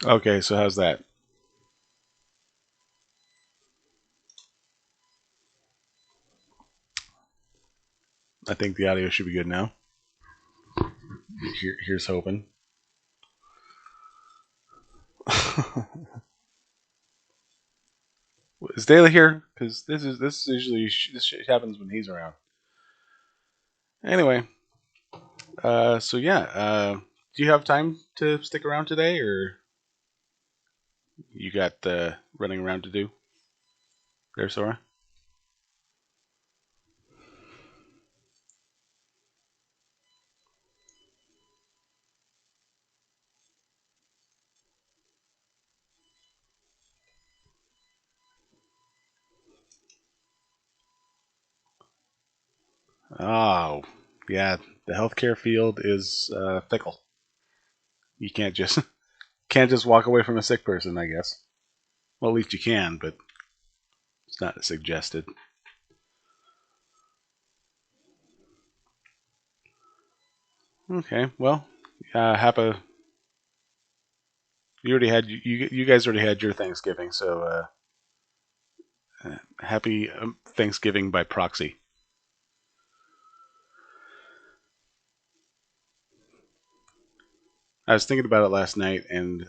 Okay, so how's that? I think the audio should be good now. Here's hoping. Is Daly here? Because this is usually this shit happens when he's around. Anyway, so yeah, do you have time to stick around today, or you got running around to do there, Sora? Oh, yeah. The healthcare field is fickle. You can't just walk away from a sick person, I guess. Well, at least you can, but it's not suggested. Okay, well, Hapa, you guys already had your Thanksgiving, so happy Thanksgiving by proxy. I was thinking about it last night, and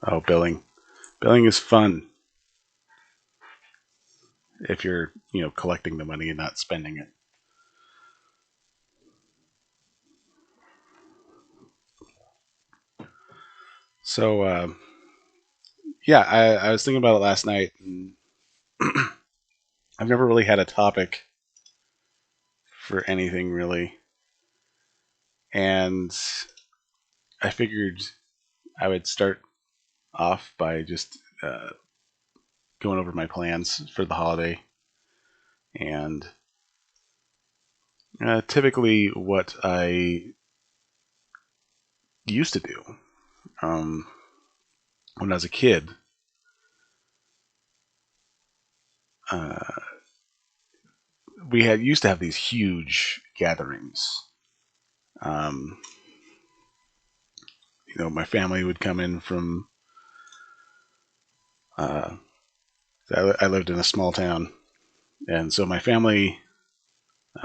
oh, billing is fun if you're collecting the money and not spending it. So yeah, I was thinking about it last night, and I've never really had a topic for anything really, and I figured I would start off by just going over my plans for the holiday and typically what I used to do um, when I was a kid. Uh, we had used to have these huge gatherings. Um, my family would come in from. Uh, I lived in a small town, and so my family,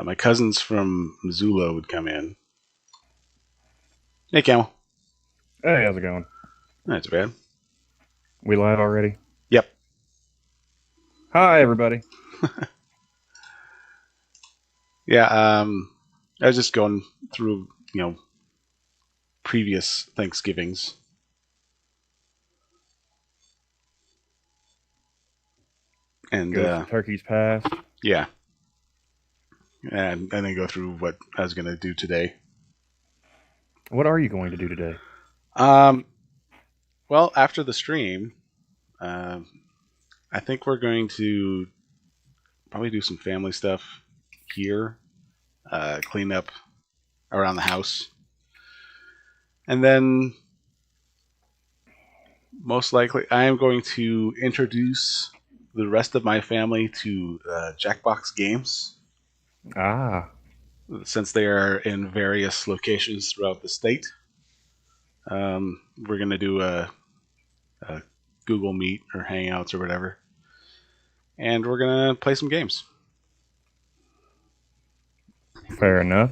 my cousins from Missoula would come in. Hey, Camel. Hey, how's it going? That's bad. We live already? Yep. Hi, everybody. Yeah. I was just going through, previous Thanksgivings, and Go through Turkey's past. yeah, and then go through what I was gonna do today. What are you going to do today? Um, well, after the stream, um, I think we're going to probably do some family stuff here, clean up around the house, and then most likely I am going to introduce the rest of my family to Jackbox games Ah, since they are in various locations throughout the state. We're going to do a Google Meet or Hangouts or whatever, and we're going to play some games. fair enough.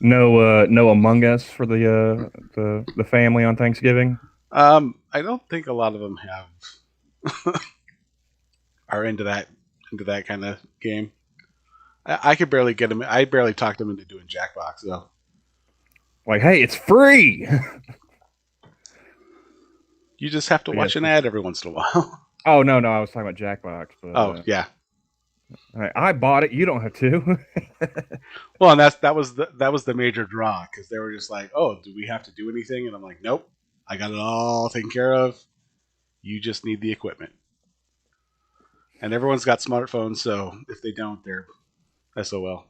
No Among Us for the family on Thanksgiving. I don't think a lot of them are into that kind of game. I could barely get them. I barely talked them into doing Jackbox. So Like, hey, it's free. you just have to But yes. watch an ad every once in a while. Oh no, I was talking about Jackbox, but Oh yeah. I bought it. You don't have to. Well, and that was the major draw because they were just like, "Oh, do we have to do anything?" And I'm like, "Nope, I got it all taken care of. You just need the equipment." And everyone's got smartphones, so if they don't, they're SOL.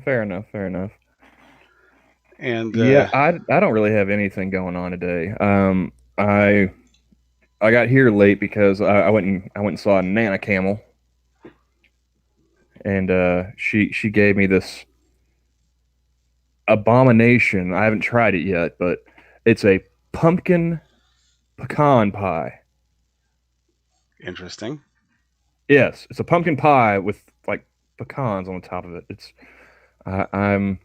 Fair enough. Fair enough. And Yeah, I don't really have anything going on today. I got here late because I went and saw Nana Camel, and she gave me this. abomination. I haven't tried it yet, but it's a pumpkin pecan pie. Interesting. Yes, it's a pumpkin pie with like pecans on the top of it. I'm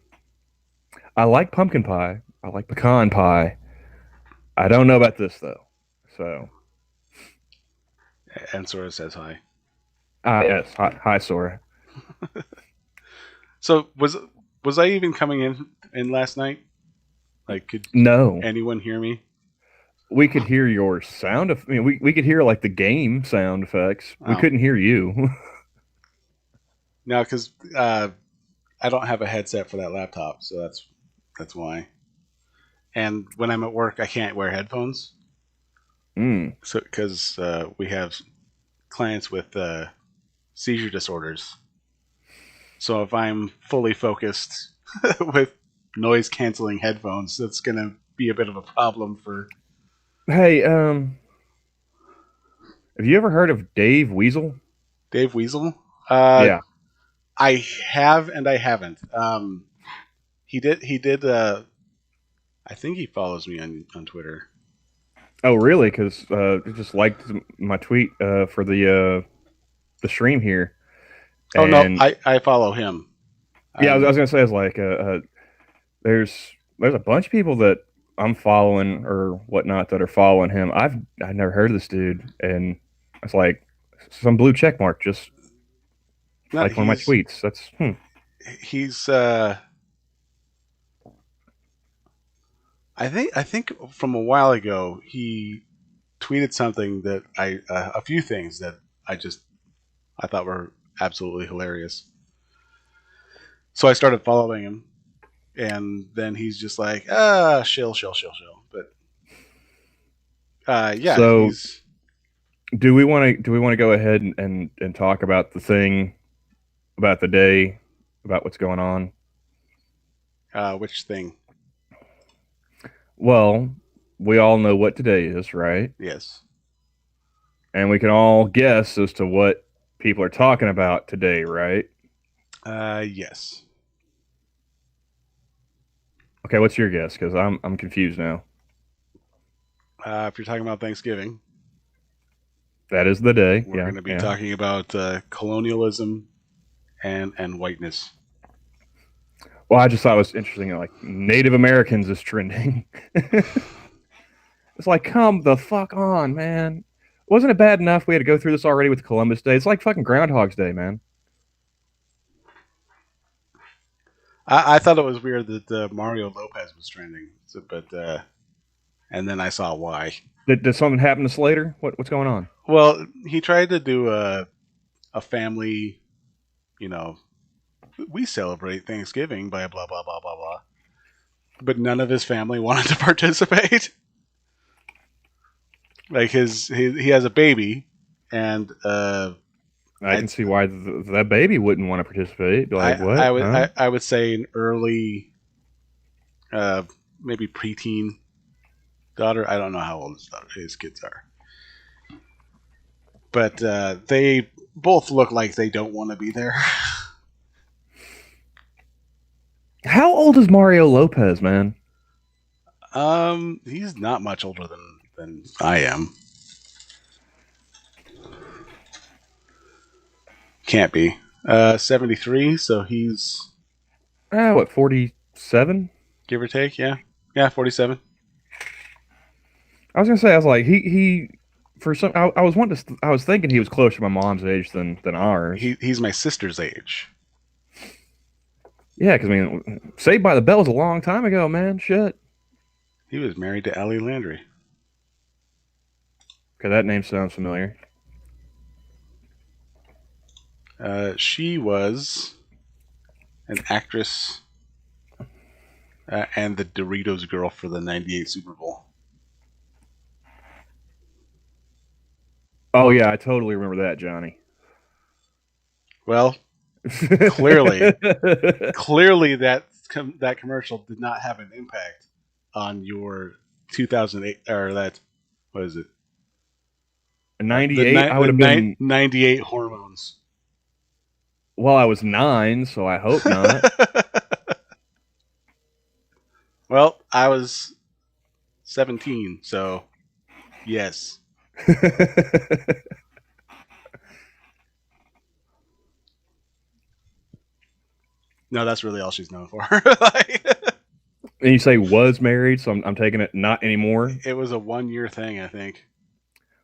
I like pumpkin pie. I like pecan pie. I don't know about this though. So, And Sora says hi. yes, hi Sora. So was I even coming in last night? Like, could No, anyone hear me? we could hear your sound. I mean, we could hear like the game sound effects. We Oh, couldn't hear you. no, because I don't have a headset for that laptop, so that's why. And when I'm at work, I can't wear headphones, mm. so because we have clients with seizure disorders. So if I'm fully focused with noise canceling headphones, that's gonna be a bit of a problem for Hey, have you ever heard of Dave Weasel? Dave Weasel. Uh, Yeah. I have and I haven't. He did. He did. I think he follows me on Twitter. Oh, really? Because he just liked my tweet for the stream here, Oh no, and I follow him. yeah, I Um, was gonna say, I was like, there's there's a bunch of people that I'm following or whatnot that are following him. I've never heard of this dude, and it's like some blue check mark, just no, like one of my tweets. That's he's. I think from a while ago he tweeted something that a few things that I just I thought were absolutely hilarious. So I started following him, and then he's just like, shill, shill, shill, shill. But yeah, so. he's Do we want to go ahead and talk about the thing about the day about what's going on? which thing? Well, we all know what today is, right? Yes. And we can all guess as to what people are talking about today, right? Yes. Okay, what's your guess? Because I'm confused now. If you're talking about Thanksgiving, That is the day. we're Yeah, going to be yeah. talking about colonialism and whiteness. Well, I just thought it was interesting. Like Native Americans is trending. It's like, come the fuck on, man. Wasn't it bad enough we had to go through this already with Columbus Day? It's like fucking Groundhog's Day, man. I thought it was weird that Mario Lopez was trending, so, but and then I saw why. Did something happen to Slater? What's going on? Well, he tried to do a family, you know, we celebrate Thanksgiving by blah blah blah blah blah, but none of his family wanted to participate. Like he has a baby, and I I'd, can see why that baby wouldn't want to participate. Like, what? Huh? I would say an early, uh, maybe preteen daughter. I don't know how old his kids are, but they both look like they don't want to be there. How old is Mario Lopez, man? He's not much older than I am. Can't be. 73, so he's What, 47? give or take, yeah. Yeah, 47. I was gonna say, I was like, he for some, I was wanting to, I was thinking he was closer to my mom's age than ours. He's my sister's age. Yeah, because I mean, Saved by the Bell was a long time ago, man. Shit. He was married to Allie Landry. Okay, that name sounds familiar. She was an actress and the Doritos girl for the 98 Super Bowl. Oh yeah, I totally remember that, Johnny. Well, clearly, clearly that commercial did not have an impact on your 2008 or that what is it? '98, I would have been. 98 hormones. Well, I was 9, so I hope not. I was 17, so yes. And No, that's really all she's known for. Like, you say was married, so I'm taking it not anymore. it was a 1 year thing, I think.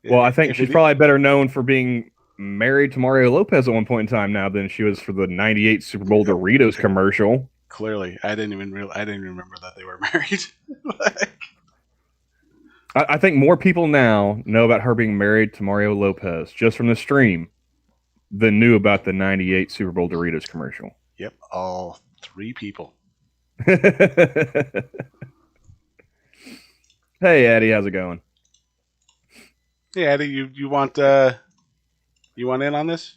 Well, I think If she's it probably better known for being married to Mario Lopez at one point in time now than she was for the '98 Super Bowl Doritos commercial. clearly, I didn't even remember that they were married. Like, I think more people now know about her being married to Mario Lopez just from the stream than knew about the '98 Super Bowl Doritos commercial. yep, all three people. Hey, Eddie, how's it going? Yeah, Eddie, you want in on this?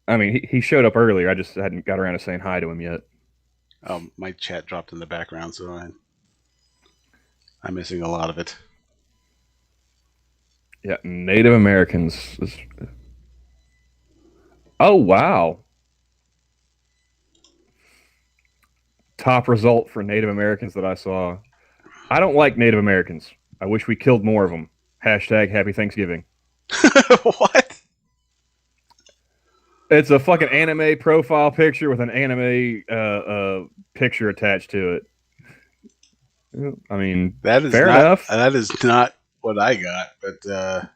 I mean, he showed up earlier. I just hadn't got around to saying hi to him yet. My chat dropped in the background, so I'm missing a lot of it. Yeah, Native Americans. Oh, wow. Top result for Native Americans that I saw. I don't like Native Americans. I wish we killed more of them. Hashtag Happy Thanksgiving. What? It's a fucking anime profile picture with an anime picture attached to it. I mean, fair enough. That is not what I got, but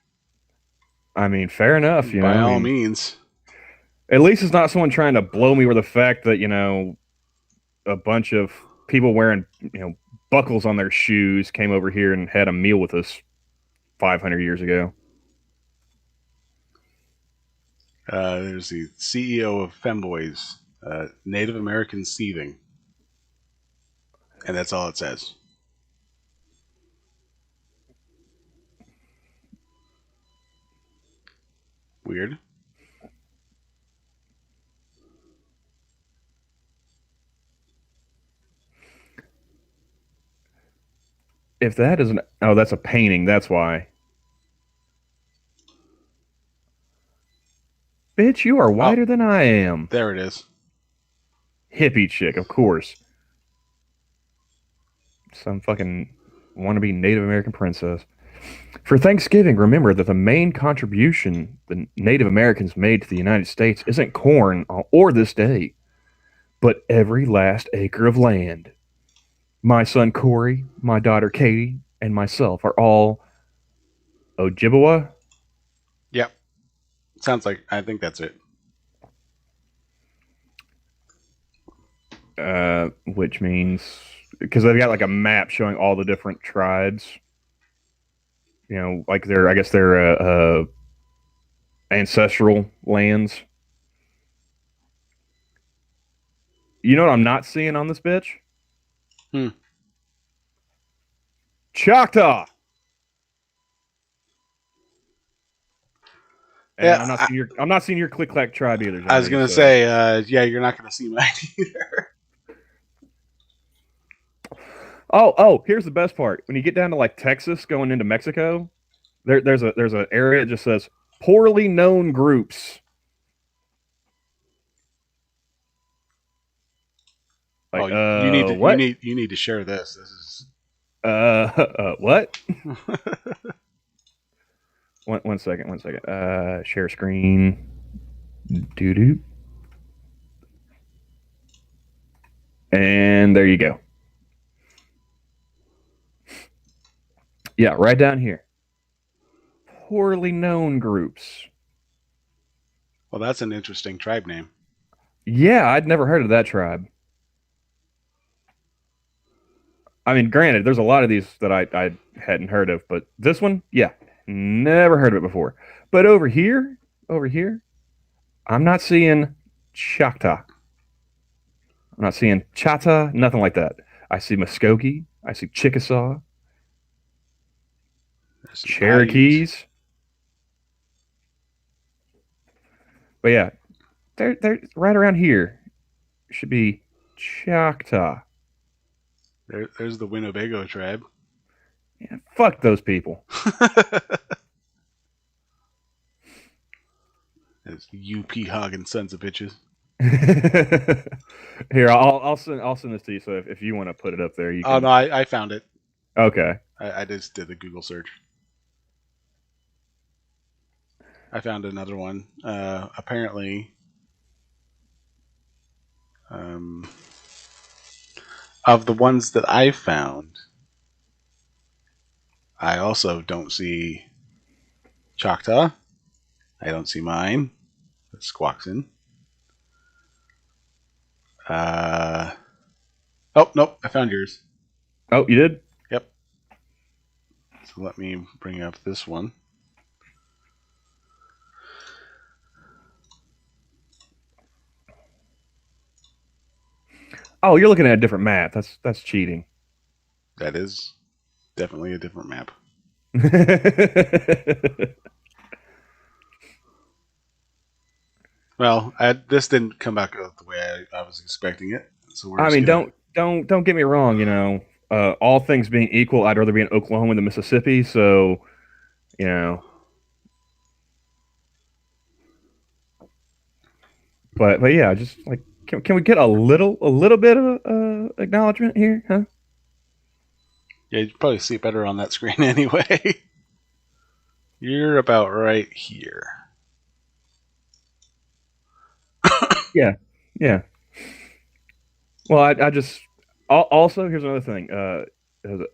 I mean, fair enough. by I all mean, means. at least it's not someone trying to blow me with the fact that a bunch of people wearing buckles on their shoes came over here and had a meal with us 500 years ago. There's the CEO of Femboys, Native American Seething, and that's all it says. Weird. If that isn't, oh, that's a painting. That's why. Bitch, you are Oh, whiter than I am. there it is. Hippie chick, of course. Some fucking wannabe Native American princess. For Thanksgiving, remember that the main contribution the Native Americans made to the United States isn't corn or this day, but every last acre of land. My son Corey, my daughter Katie, and myself are all Ojibwa, Yep. Sounds like I think that's it. which means because they've got like a map showing all the different tribes. Like I guess their ancestral lands. You know what I'm not seeing on this bitch? Hmm. Choctaw. And Yeah, I'm not seeing your click clack tribe either, I was Johnny. gonna So say, yeah, you're not gonna see mine either. oh, here's the best part. When you get down to like Texas going into Mexico, there's an area that just says poorly known groups. Oh, Like what? you need to share this. This is What? One second. Share screen. Doo doo. And there you go. Yeah, right down here. Poorly known groups. well, that's an interesting tribe name. Yeah, I'd never heard of that tribe. I mean, granted, there's a lot of these that I hadn't heard of, but this one, yeah, never heard of it before. But over here, I'm not seeing Choctaw. I'm not seeing Chata, nothing like that. I see Muskogee. I see Chickasaw, There's some Paiutes. Cherokees. But yeah, they're right around here. Should be Choctaw. There's the Winnebago tribe. Yeah, fuck those people. It's UP hogging sons of bitches. Here, I'll send this to you. So if you want to put it up there, you Oh no, can. I found it. Okay. I just did the Google search. I found another one. Apparently, um, of the ones that I found, I also don't see Choctaw. I don't see mine. Squaxin. Uh, oh nope, I found yours. Oh, you did? Yep. So let me bring up this one. Oh, you're looking at a different map. That's cheating. That is definitely a different map. Well, this didn't come back out the way I was expecting it, so we're I just mean, gonna. don't get me wrong. All things being equal, I'd rather be in Oklahoma than Mississippi. So, you know, but yeah, just like can we get a little bit of acknowledgement here, huh? Yeah, you probably see it better on that screen anyway. You're about right here. Yeah, yeah. Well, I just also here's another thing.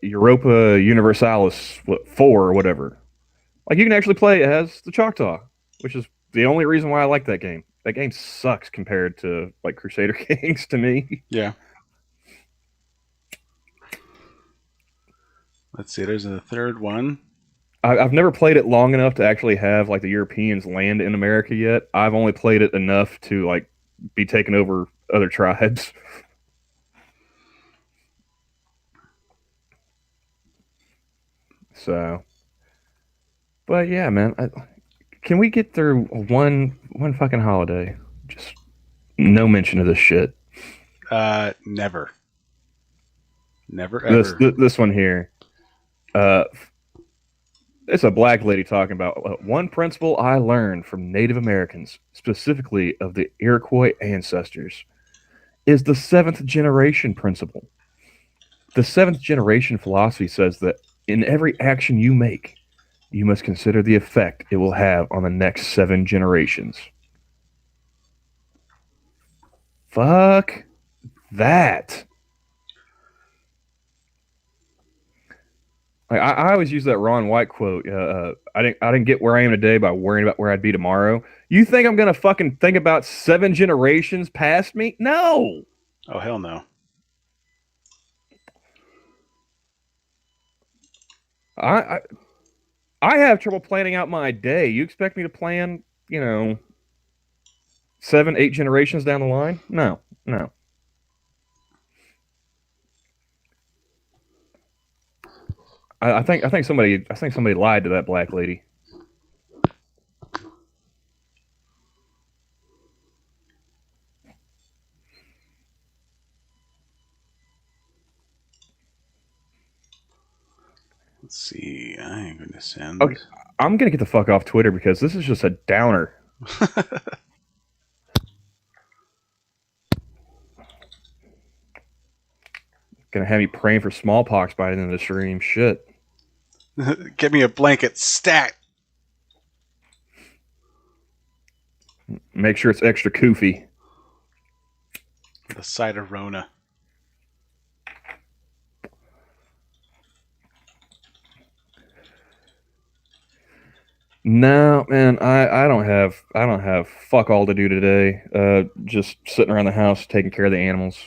Europa Universalis 4 or whatever. Like you can actually play as the Choctaw, which is the only reason why I like that game. That game sucks compared to like Crusader Kings to me. Yeah. Let's see. There's a third one. I've never played it long enough to actually have like the Europeans land in America yet. I've only played it enough to like be taken over other tribes. So, but yeah, man, can we get through one fucking holiday? Just no mention of this shit. Never, never This ever. this one here. Uh, it's a black lady talking about one principle I learned from Native Americans, specifically of the Iroquois ancestors, is the seventh generation principle. The seventh generation philosophy says that in every action you make, you must consider the effect it will have on the next seven generations. Fuck that. I always use that Ron White quote. I didn't get where I am today by worrying about where I'd be tomorrow. You think I'm gonna fucking think about seven generations past me? No. Oh hell no. I, I I have trouble planning out my day. You expect me to plan, 7, 8 generations down the line? No, no. I think somebody lied to that black lady. Let's see. I am going to Okay, send. I'm gonna get the fuck off Twitter because this is just a downer. Gonna have me praying for smallpox by the end of the stream. Shit. Get me a blanket stat. Make sure it's extra koofy. The side of Rona. No, man, I don't have fuck all to do today. Just sitting around the house taking care of the animals.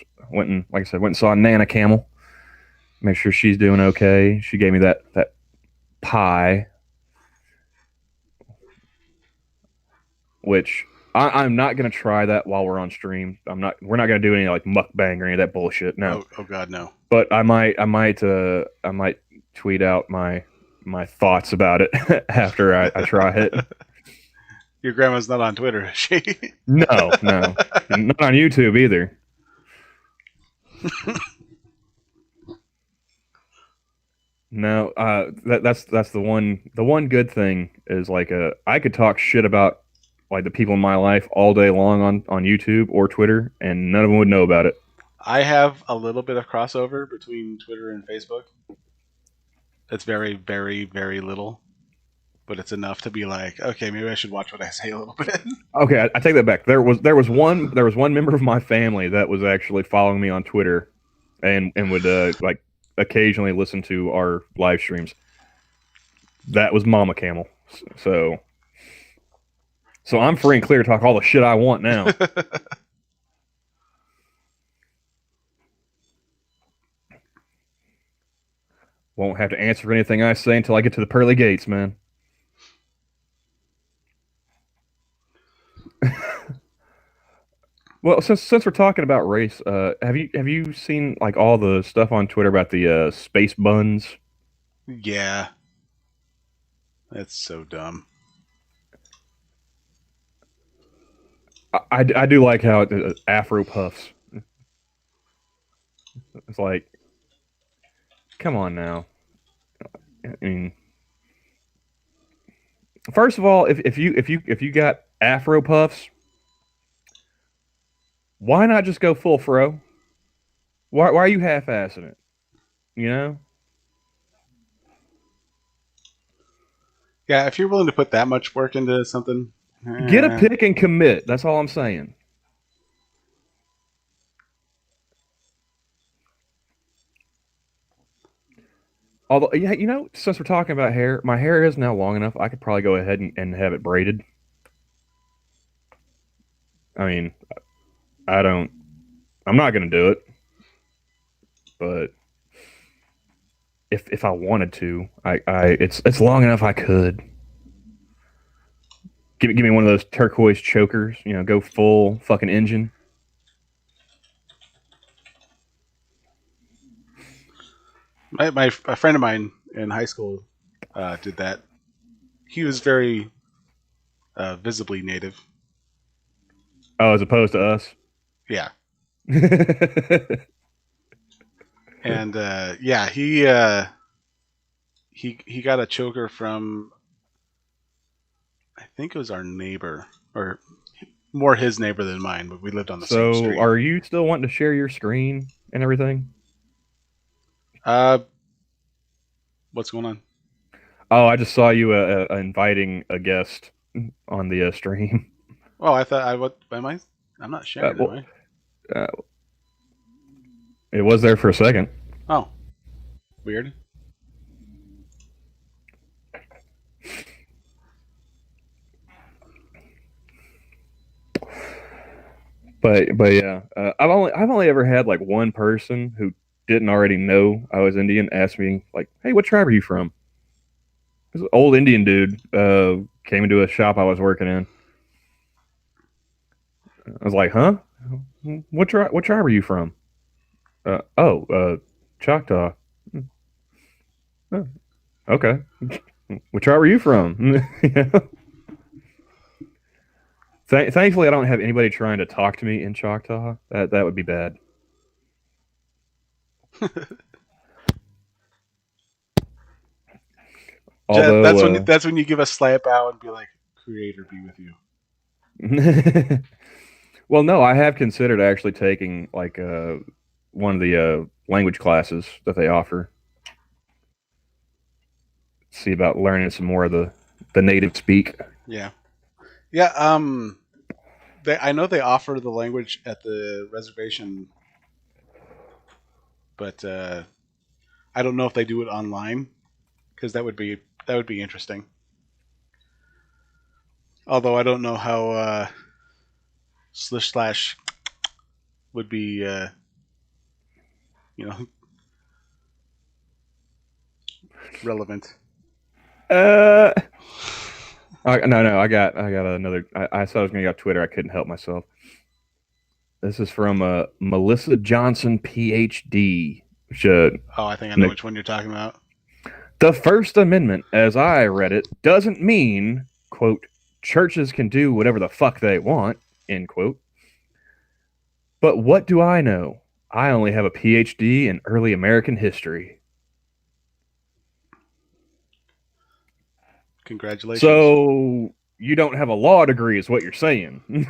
Like I said, went and saw Nana Camel. Make sure she's doing okay. She gave me that pie, which I'm not gonna try that while we're on stream. We're not gonna do any like mukbang or any of that bullshit. No, Oh God, no. but I might tweet out my thoughts about it after I try it. Your grandma's not on Twitter, is she? No, no, and not on YouTube either. No, that's the one good thing is like I could talk shit about like the people in my life all day long on YouTube or Twitter, and none of them would know about it. I have a little bit of crossover between Twitter and Facebook. It's very, very, very little, but it's enough to be like, okay, maybe I should watch what I say a little bit. Okay, I take that back. There was one member of my family that was actually following me on Twitter, and would like occasionally listen to our live streams. That was Mama Camel. So so I'm free and clear to talk all the shit I want now. Won't have to answer for anything I say until I get to the pearly gates, man. Well, since we're talking about race, have you seen like all the stuff on Twitter about the space buns? Yeah, that's so dumb. I do like how Afro puffs. It's like, come on now. I mean, first of all, if you got Afro puffs, why not just go full fro? Why are you half-assing it? You know, Yeah, if you're willing to put that much work into something, get a eh. pick and commit. That's all I'm saying. Although, yeah, you know, since we're talking about hair, my hair is now long enough. I could probably go ahead and have it braided. I mean, I don't. I'm not gonna do it, but if I wanted to, it's long enough I could. Give me one of those turquoise chokers. You know, go full fucking engine. My a friend of mine in high school did that. He was very visibly native. Oh, as opposed to us. Yeah, So and yeah, he got a choker from I think it was our neighbor or more his neighbor than mine, but we lived on the same street. are you still wanting to share your screen and everything? Uh, what's going on? Oh, I just saw you inviting a guest on the stream. Oh, I thought I what am I? I'm not sharing, am Well, I? uh, it was there for a second. Oh, weird. But yeah, I've only ever had like one person who didn't already know I was Indian ask me like, "Hey, what tribe are you from?" This old Indian dude came into a shop I was working in. I was like, "Huh? What tribe are you from?" Oh, Choctaw. Oh, okay. What tribe are you from? Thankfully, I don't have anybody trying to talk to me in Choctaw. That would be bad. Although, That's when you give a slight bow and be like, "Creator be with you." well, no, I have considered actually taking like one of the language classes that they offer. See about learning some more of the native speak. Yeah, yeah. I know they offer the language at the reservation, but I don't know if they do it online because that would be interesting. Although I don't know how slish slash would be, you know, relevant. Uh, no, I got another. I said I was going to go Twitter. I couldn't help myself. This is from Melissa Johnson, PhD. Which, Oh, I think I know which one you're talking about. the First Amendment, as I read it, doesn't mean, quote, churches can do whatever the fuck they want, end quote. But what do I know? I only have a PhD in early American history. Congratulations. So, you don't have a law degree, is what you're saying.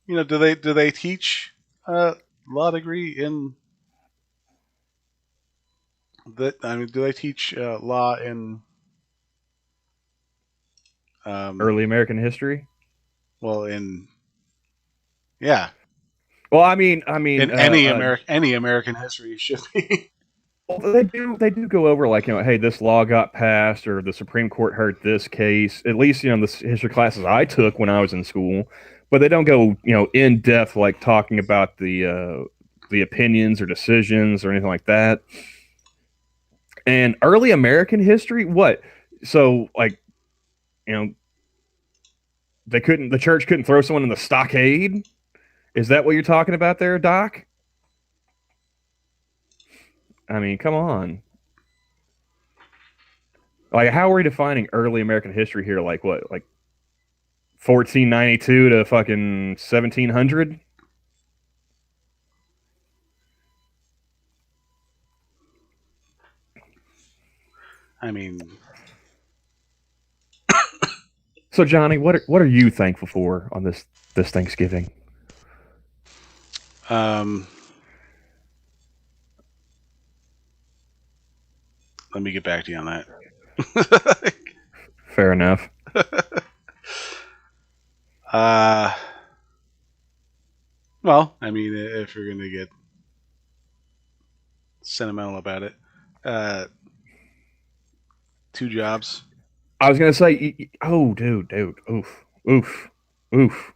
Do they teach law degree in I mean, do they teach law in um, Early American history. well, in yeah, Well, I mean, in any American history should be. well, they do go over like hey, this law got passed or the Supreme Court heard this case. At least in the history classes I took when I was in school, but they don't go in depth like talking about the opinions or decisions or anything like that. And early American history, what? So like you know the church couldn't throw someone in the stockade. Is that what you're talking about there, Doc? I mean, come on. Like, how are we defining early American history here? Like what? Like 1492 to fucking 1700? I mean, So, Johnny, what are you thankful for on this Thanksgiving? um, let me get back to you on that. Fair enough. uh, well, I mean, if you're gonna get sentimental about it, uh, two jobs. I was gonna say, oh, dude, oof, oof, oof.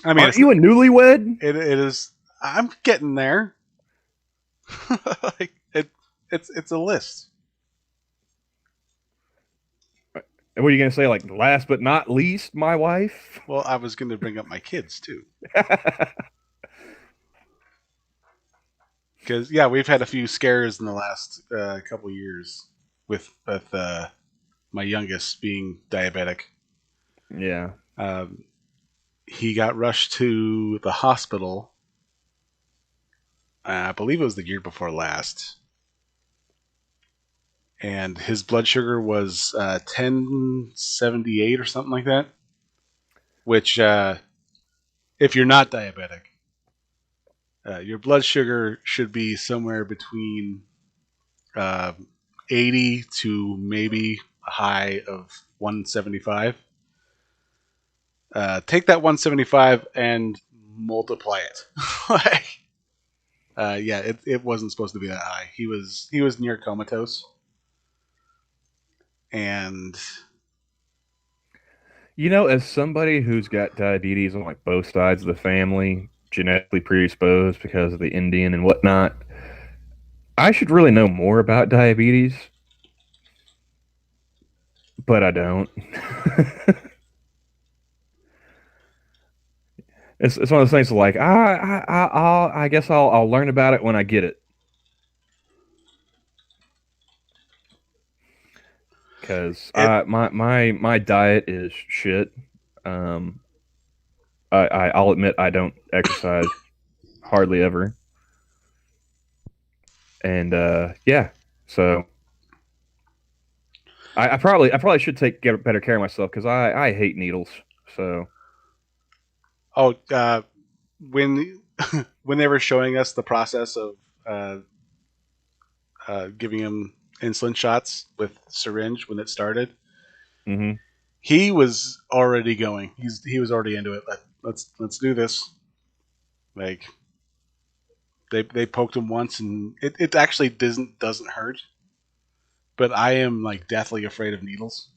I mean, Aren't you a newlywed? it is. I'm getting there. Like it's a list. And what are you gonna say? Like, last but not least, my wife. Well, I was going to bring up my kids too, because yeah, we've had a few scares in the last couple years with my youngest being diabetic. Yeah. Um, he got rushed to the hospital. I believe it was the year before last, and his blood sugar was 1078 or something like that. Which, if you're not diabetic, your blood sugar should be somewhere between uh, 80 to maybe a high of 175. Take that 175 and multiply it. Like, yeah, it wasn't supposed to be that high. He was near comatose, and As somebody who's got diabetes on like both sides of the family, genetically predisposed because of the Indian and whatnot, I should really know more about diabetes, but I don't. It's one of those things like I guess I'll learn about it when I get it because it my diet is shit. Um, I'll admit I don't exercise hardly ever, and yeah, so I probably should get better care of myself because I hate needles. So oh when when they were showing us the process of uh, giving him insulin shots with syringe when it started, hmm he was already going. He was already into it. Let's do this. Like they poked him once, and it actually doesn't hurt. But I am like deathly afraid of needles.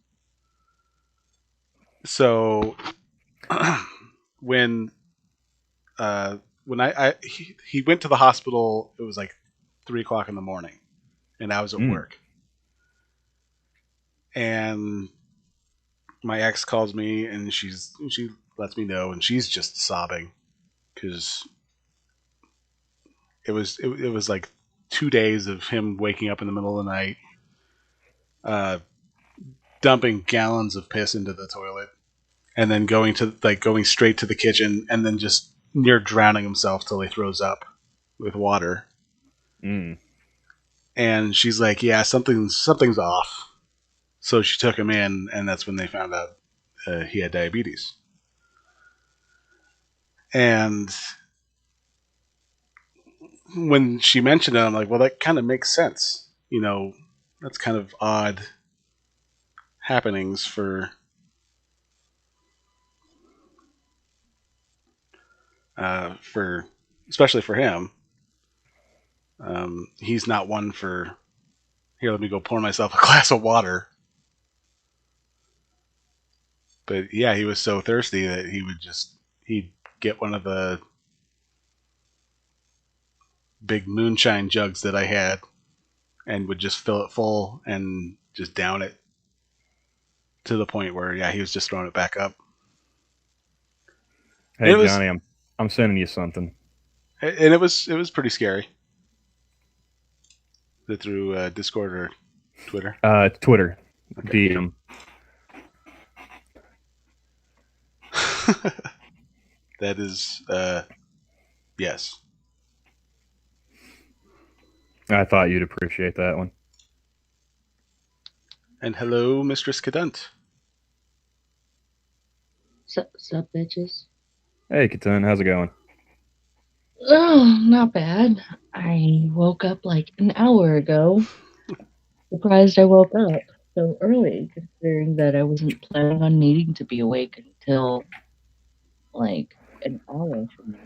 So when he went to the hospital, it was like 3 o'clock in the morning, and I was at mm. work. And my ex calls me, and she lets me know, and she's just sobbing because it was like 2 days of him waking up in the middle of the night, uh, dumping gallons of piss into the toilet, and then going straight to the kitchen, and then just near drowning himself till he throws up with water. Mm. And she's like, yeah, something's off. So she took him in, and that's when they found out he had diabetes. And when she mentioned it, I'm like, well, that kind of makes sense. That's kind of odd happenings for especially for him. He's not one for here. Let me go pour myself a glass of water. But yeah, he was so thirsty that he'd get one of the big moonshine jugs that I had and would just fill it full and just down it to the point where yeah, he was just throwing it back up. And Hey it was Johnny, I'm sending you something. it was pretty scary. Through Discord or Twitter. Twitter Okay. DM. That is yes. I thought you'd appreciate that one. And hello, Mistress Cadunt. Sup, bitches? Hey Katun, how's it going? Oh, not bad. I woke up like an hour ago. Surprised I woke up so early, considering that I wasn't planning on needing to be awake until like an hour from now.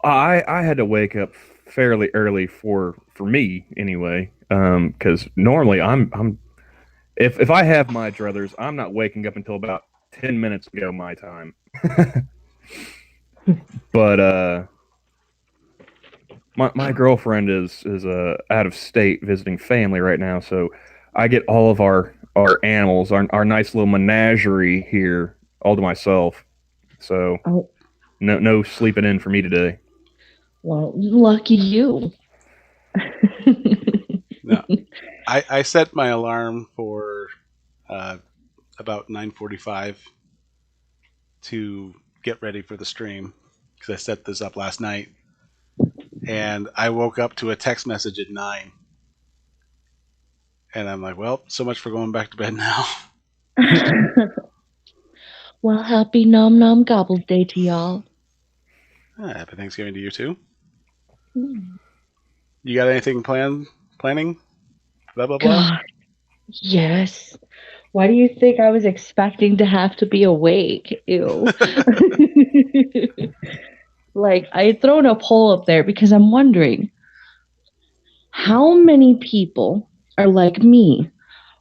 I had to wake up fairly early for me anyway, because normally I'm if I have my druthers, I'm not waking up until about 10 minutes ago my time. But my girlfriend is out of state visiting family right now, so I get all of our animals, our nice little menagerie here all to myself. So Oh, no sleeping in for me today. well, lucky you. No, I set my alarm for uh, about 9:45 to get ready for the stream because I set this up last night, and I woke up to a text message at 9, and I'm like, well, so much for going back to bed now. Well, happy Nom Nom Gobble Day to y'all. Happy Thanksgiving to you too. Hmm. You got anything planning? Blah blah blah. God, yes. Why do you think I was expecting to have to be awake? Ew. Like, I had thrown a poll up there because I'm wondering how many people are like me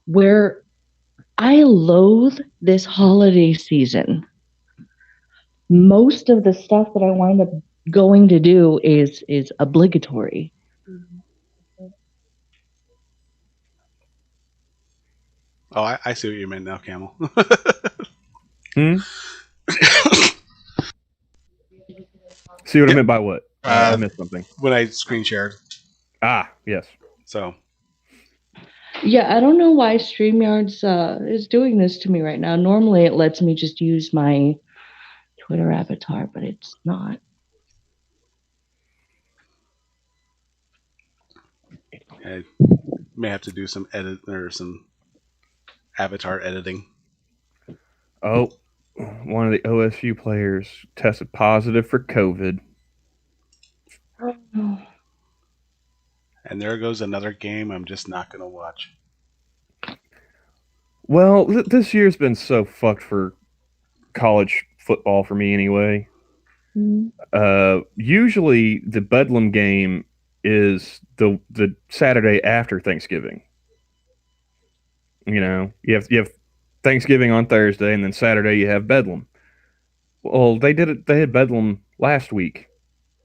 where I loathe this holiday season. Most of the stuff that I wind up going to do is obligatory. Oh, I see what you meant now, Camel. Hmm? See what I Yep. meant by what? I Uh, missed something. when I screen shared. Ah, yes. So Yeah, I don't know why StreamYards is doing this to me right now. Normally, it lets me just use my Twitter avatar, but it's not. I may have to do some edit or some avatar editing. Oh, one of the OSU players tested positive for COVID. Oh, And there goes another game I'm just not going to watch. Well, this year's been so fucked for college football for me anyway. mm, Usually the Bedlam game is the Saturday after Thanksgiving. You have Thanksgiving on Thursday, and then Saturday you have Bedlam. Well, they did it. They had Bedlam last week,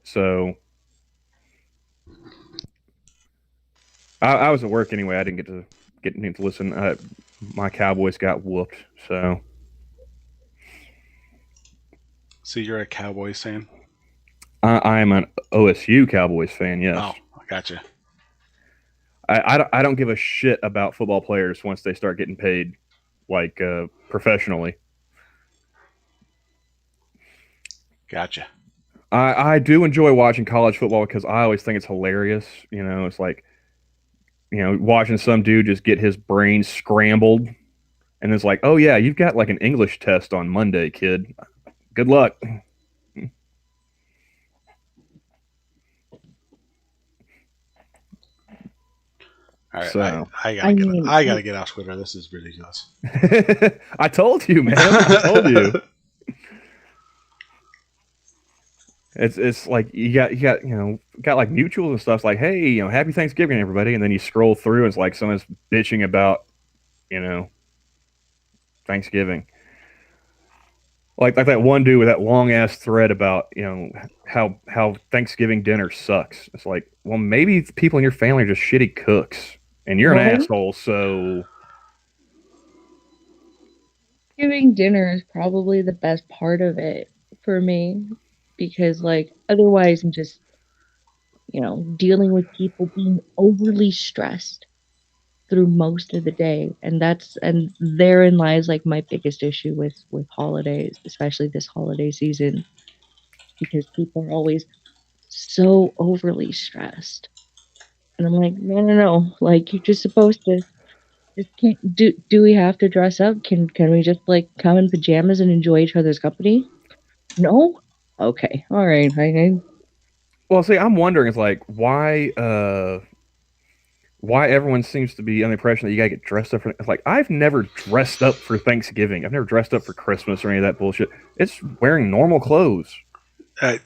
so I was at work anyway. I didn't get to listen. My Cowboys got whooped, so So you're a Cowboys fan? I am an OSU Cowboys fan. Yes, Oh, I gotcha. I don't give a shit about football players once they start getting paid like professionally. Gotcha. I do enjoy watching college football because I always think it's hilarious. It's like watching some dude just get his brain scrambled, and it's like, oh yeah, you've got like an English test on Monday, kid. Good luck. All right, So I mean, I gotta get off Twitter. This is ridiculous. I told you, man. I told you. It's like you got got like mutuals and stuff. It's like, hey, happy Thanksgiving, everybody, and then you scroll through, and it's like someone's bitching about you know Thanksgiving. Like that one dude with that long ass thread about how Thanksgiving dinner sucks. It's like, well, maybe the people in your family are just shitty cooks, and you're an right? asshole. So Thanksgiving dinner is probably the best part of it for me because, like, otherwise, I'm just, dealing with people being overly stressed through most of the day, and therein lies like my biggest issue with holidays, especially this holiday season, because people are always so overly stressed, and I'm like, no, no, no, like you're just supposed to. Just can't do we have to dress up? Can we just like come in pajamas and enjoy each other's company? No? Okay. All right. well, see, I'm wondering, it's like why everyone seems to be under the impression that you gotta get dressed up for. It's like I've never dressed up for Thanksgiving. I've never dressed up for Christmas or any of that bullshit. It's wearing normal clothes. Uh,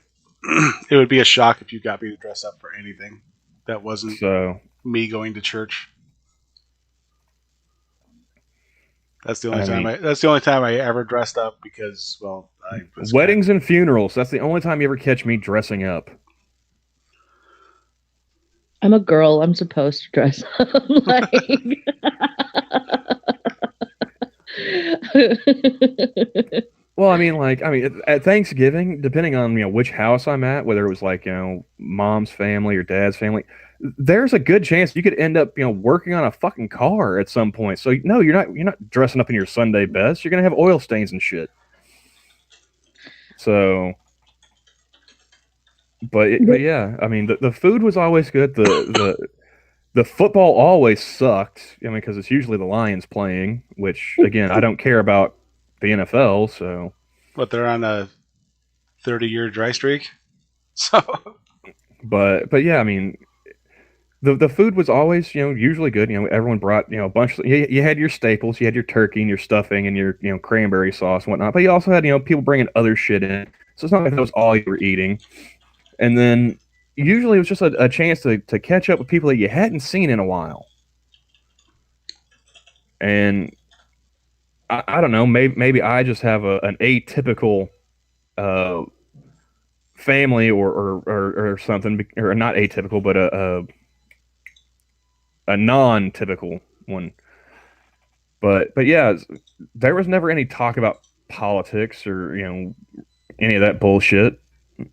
it would be a shock if you got me to dress up for anything that wasn't So me going to church. That's the only I time mean, I. That's the only time I ever dressed up because, well, I was kind of. weddings and funerals. That's the only time you ever catch me dressing up. I'm a girl. I'm supposed to dress up like. Well, at Thanksgiving, depending on which house I'm at, whether it was like mom's family or dad's family, there's a good chance you could end up working on a fucking car at some point. So no, you're not dressing up in your Sunday best. You're gonna have oil stains and shit. So, but yeah, I mean the food was always good. The football always sucked. I mean, because it's usually the Lions playing, which again I don't care about the NFL. So, But they're on a 30-year dry streak, so but yeah, I mean the food was always usually good. Everyone brought a bunch. You had your staples. You had your turkey and your stuffing and your cranberry sauce and whatnot. But you also had people bringing other shit in. So it's not like that was all you were eating. And then usually it was just a chance to catch up with people that you hadn't seen in a while. And I don't know. Maybe I just have an atypical uh, family or something, or not atypical, but a non-typical one. But yeah, there was never any talk about politics or any of that bullshit.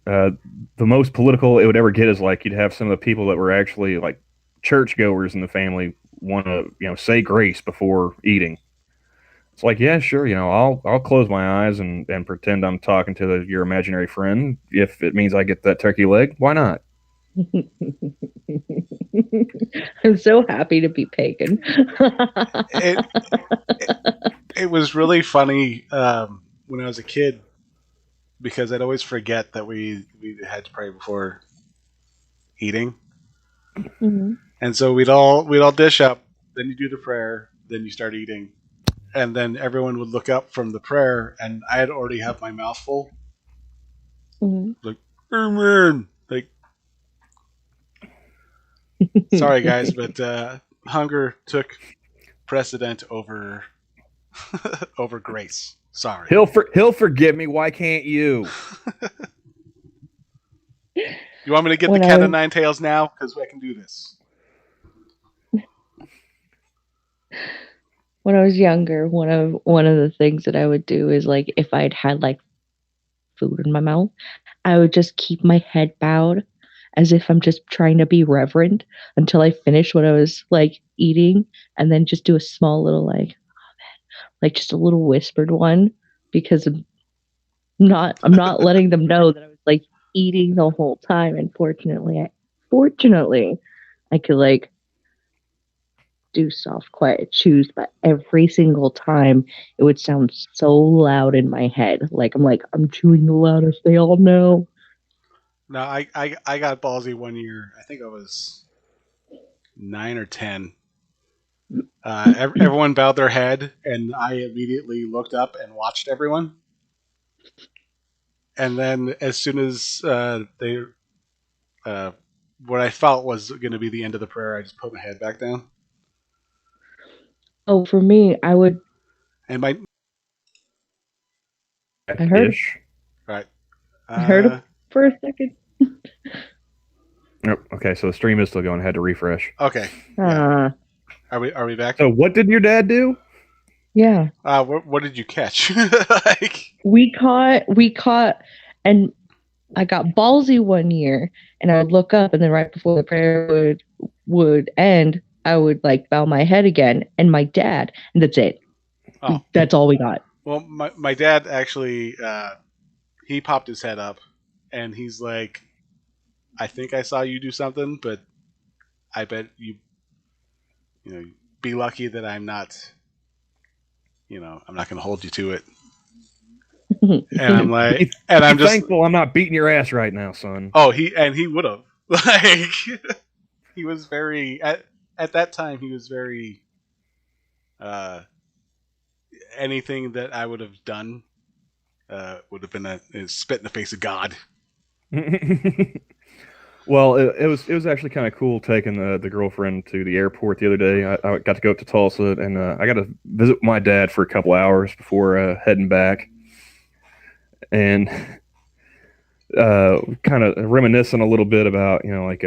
Uh, the most political it would ever get is like you'd have some of the people that were actually like churchgoers in the family want to say grace before eating. It's like, yeah, sure, I'll close my eyes and pretend I'm talking to your imaginary friend if it means I get that turkey leg. Why not? I'm so happy to be pagan. it it was really funny when I was a kid because I'd always forget that we had to pray before eating, Mhm. and so we'd all dish up. Then you do the prayer, then you start eating, and then everyone would look up from the prayer, and I'd already have my mouth full, Mhm. like Amen. Like, sorry guys, but hunger took precedent over over grace. Sorry. He'll forgive me. Why can't you? You want me to get the When I cat of was nine tails now? Because I can do this. when I was younger, one of the things that I would do is like if I'd had like food in my mouth, I would just keep my head bowed as if I'm just trying to be reverent until I finish what I was like eating and then just do a small little like just a little whispered one because I'm not letting them know that I was like eating the whole time and fortunately I could like do soft, quiet choose, but every single time it would sound so loud in my head. I'm chewing the loudest they all know. No, I got ballsy one year. I think I was 9 or 10. Everyone bowed their head, and I immediately looked up and watched everyone. And then, as soon as uh, what I felt was going to be the end of the prayer, I just put my head back down. Oh, for me, And my I heard Ish. right, I heard uh, it for a second. Oh, okay, so the stream is still going. I had to refresh. okay, yeah. Ah, Are we back? So, what did your dad do? yeah. What did you catch? Like, We caught, and I got ballsy one year, and I would look up, and then right before the prayer would end, I would like bow my head again, and my dad, and that's it. oh, That's all we got. well, my dad actually he popped his head up, and he's like, I think I saw you do something, but I bet you know, be lucky that I'm not going to hold you to it. And I'm like, and Be I'm just, thankful I'm not beating your ass right now, son. oh, he would have. Like, he was very, at that time, he was very, uh, anything that I would have done, would have been a spit in the face of God. Well, it was actually kind of cool taking the girlfriend to the airport the other day. I got to go up to Tulsa, and I got to visit my dad for a couple hours before heading back, and kind of reminiscing a little bit about like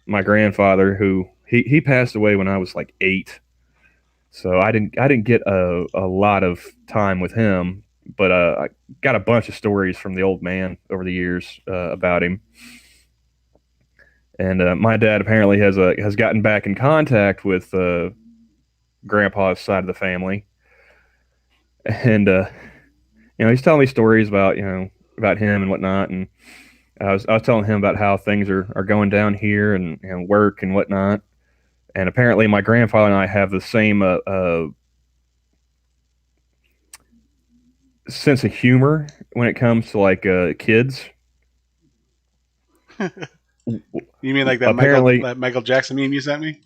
my grandfather, who he passed away when I was like 8, so I didn't get a lot of time with him, but I got a bunch of stories from the old man over the years about him. And my dad apparently has gotten back in contact with Grandpa's side of the family, and he's telling me stories about about him and whatnot. And I was telling him about how things are going down here and work and whatnot. And apparently, my grandfather and I have the same sense of humor when it comes to like kids. You mean like Apparently, that Michael Jackson meme you sent me?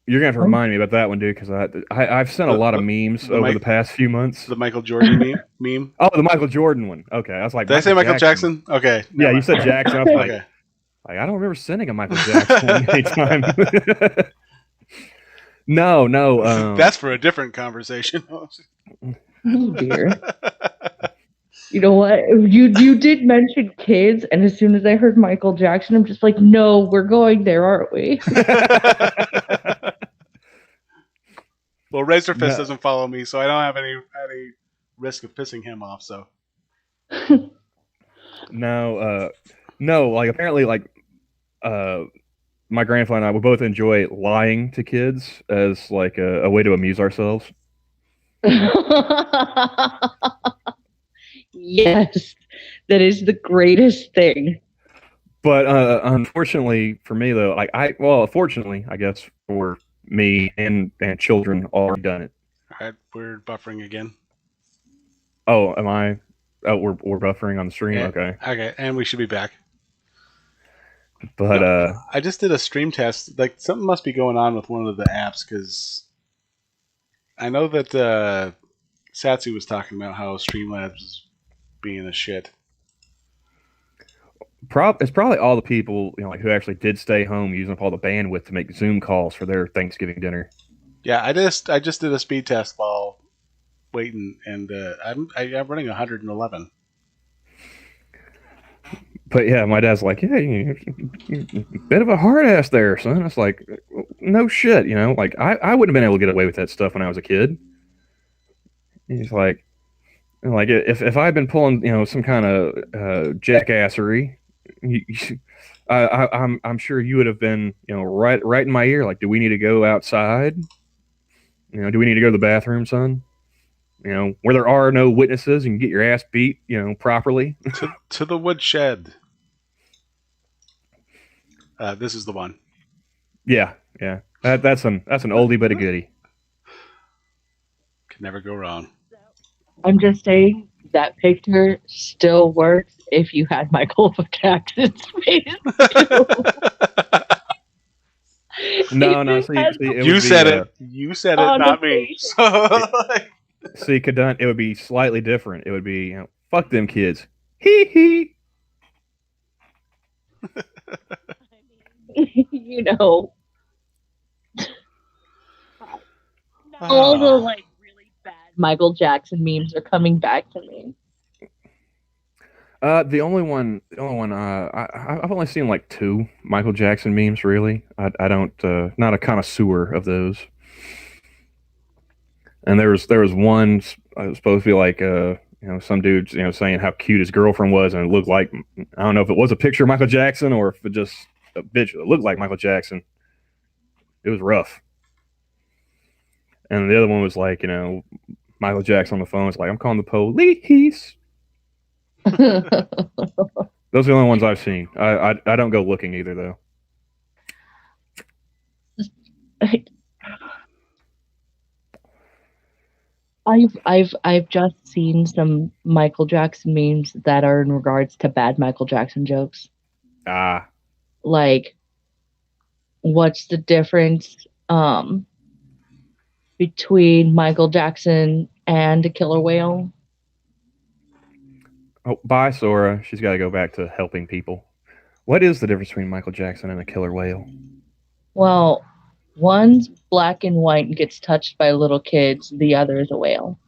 you're gonna have to remind me about that one, dude, because I've sent a The, lot of the, memes the, over Mike, the past few months. the Michael Jordan meme? Oh, the Michael Jordan one. Okay, I was like, Did I say Michael Jackson. Jackson? Okay. Yeah, Never you said mind. Jackson. I was like, Okay. I don't remember sending a Michael Jackson one anytime. No, no. That's for a different conversation. Oh dear. You know what? You did mention kids, and as soon as I heard Michael Jackson, I'm just like, no, we're going there, aren't we? Well, Razorfist No. doesn't follow me, so I don't have any risk of pissing him off. So No, no. Like apparently, like my grandfather and I, we both enjoy lying to kids as like a way to amuse ourselves. Yes, that is the greatest thing. But unfortunately for me, though, like fortunately, I guess for me and children, already done it. all right, we're buffering again. Oh, am I? Oh, we're buffering on the stream. Yeah. Okay, Okay, and we should be back. but No, I just did a stream test. Like something must be going on with one of the apps because I know that Satsu was talking about how Streamlabs is being a shit. it's probably all the people like who actually did stay home using up all the bandwidth to make Zoom calls for their Thanksgiving dinner. Yeah, I just did a speed test while waiting, and I'm running 111. But yeah, my dad's like, yeah, you're bit of a hard ass there, son. It's like, no shit, like I wouldn't have been able to get away with that stuff when I was a kid. He's like if I'd been pulling some kind of jackassery, I'm sure you would have been right in my ear, like, do we need to go outside? Do we need to go to the bathroom, son? Where there are no witnesses and you get your ass beat, properly. To the woodshed. This is the one. Yeah, yeah. That's an oldie but a goodie. Can never go wrong. I'm just saying that picture still works if you had Michael Jackson's face too. If No, no. you See, had see, it You would be said it. You said it, on a not me. face. So, like, see, Kadun. It would be slightly different. It would be, fuck them kids. Hee hee. You know, all the oh, like really bad Michael Jackson memes are coming back to me. The only one. I've only seen like two Michael Jackson memes. Really, I don't. Not a connoisseur of those. And there was one supposed to be like some dudes saying how cute his girlfriend was, and it looked like, I don't know if it was a picture of Michael Jackson or if it just a bitch that looked like Michael Jackson. It was rough. And the other one was like, Michael Jackson on the phone. It's like, I'm calling the police. Those are the only ones I've seen. I don't go looking either though. I've just seen some Michael Jackson memes that are in regards to bad Michael Jackson jokes. Ah, Like, what's the difference between Michael Jackson and a killer whale? oh, bye, Sora. She's got to go back to helping people. What is the difference between Michael Jackson and a killer whale? Well, one's black and white and gets touched by little kids. The other is a whale.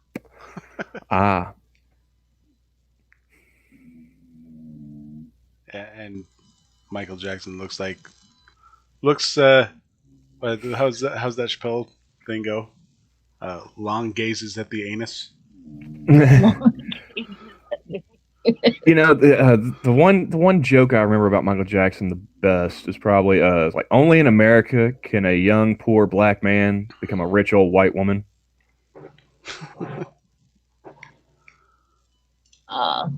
Ah, and Michael Jackson looks. How's that Chappelle thing go? Long gazes at the anus. the one joke I remember about Michael Jackson the best is probably it's like, only in America can a young poor black man become a rich old white woman. uh,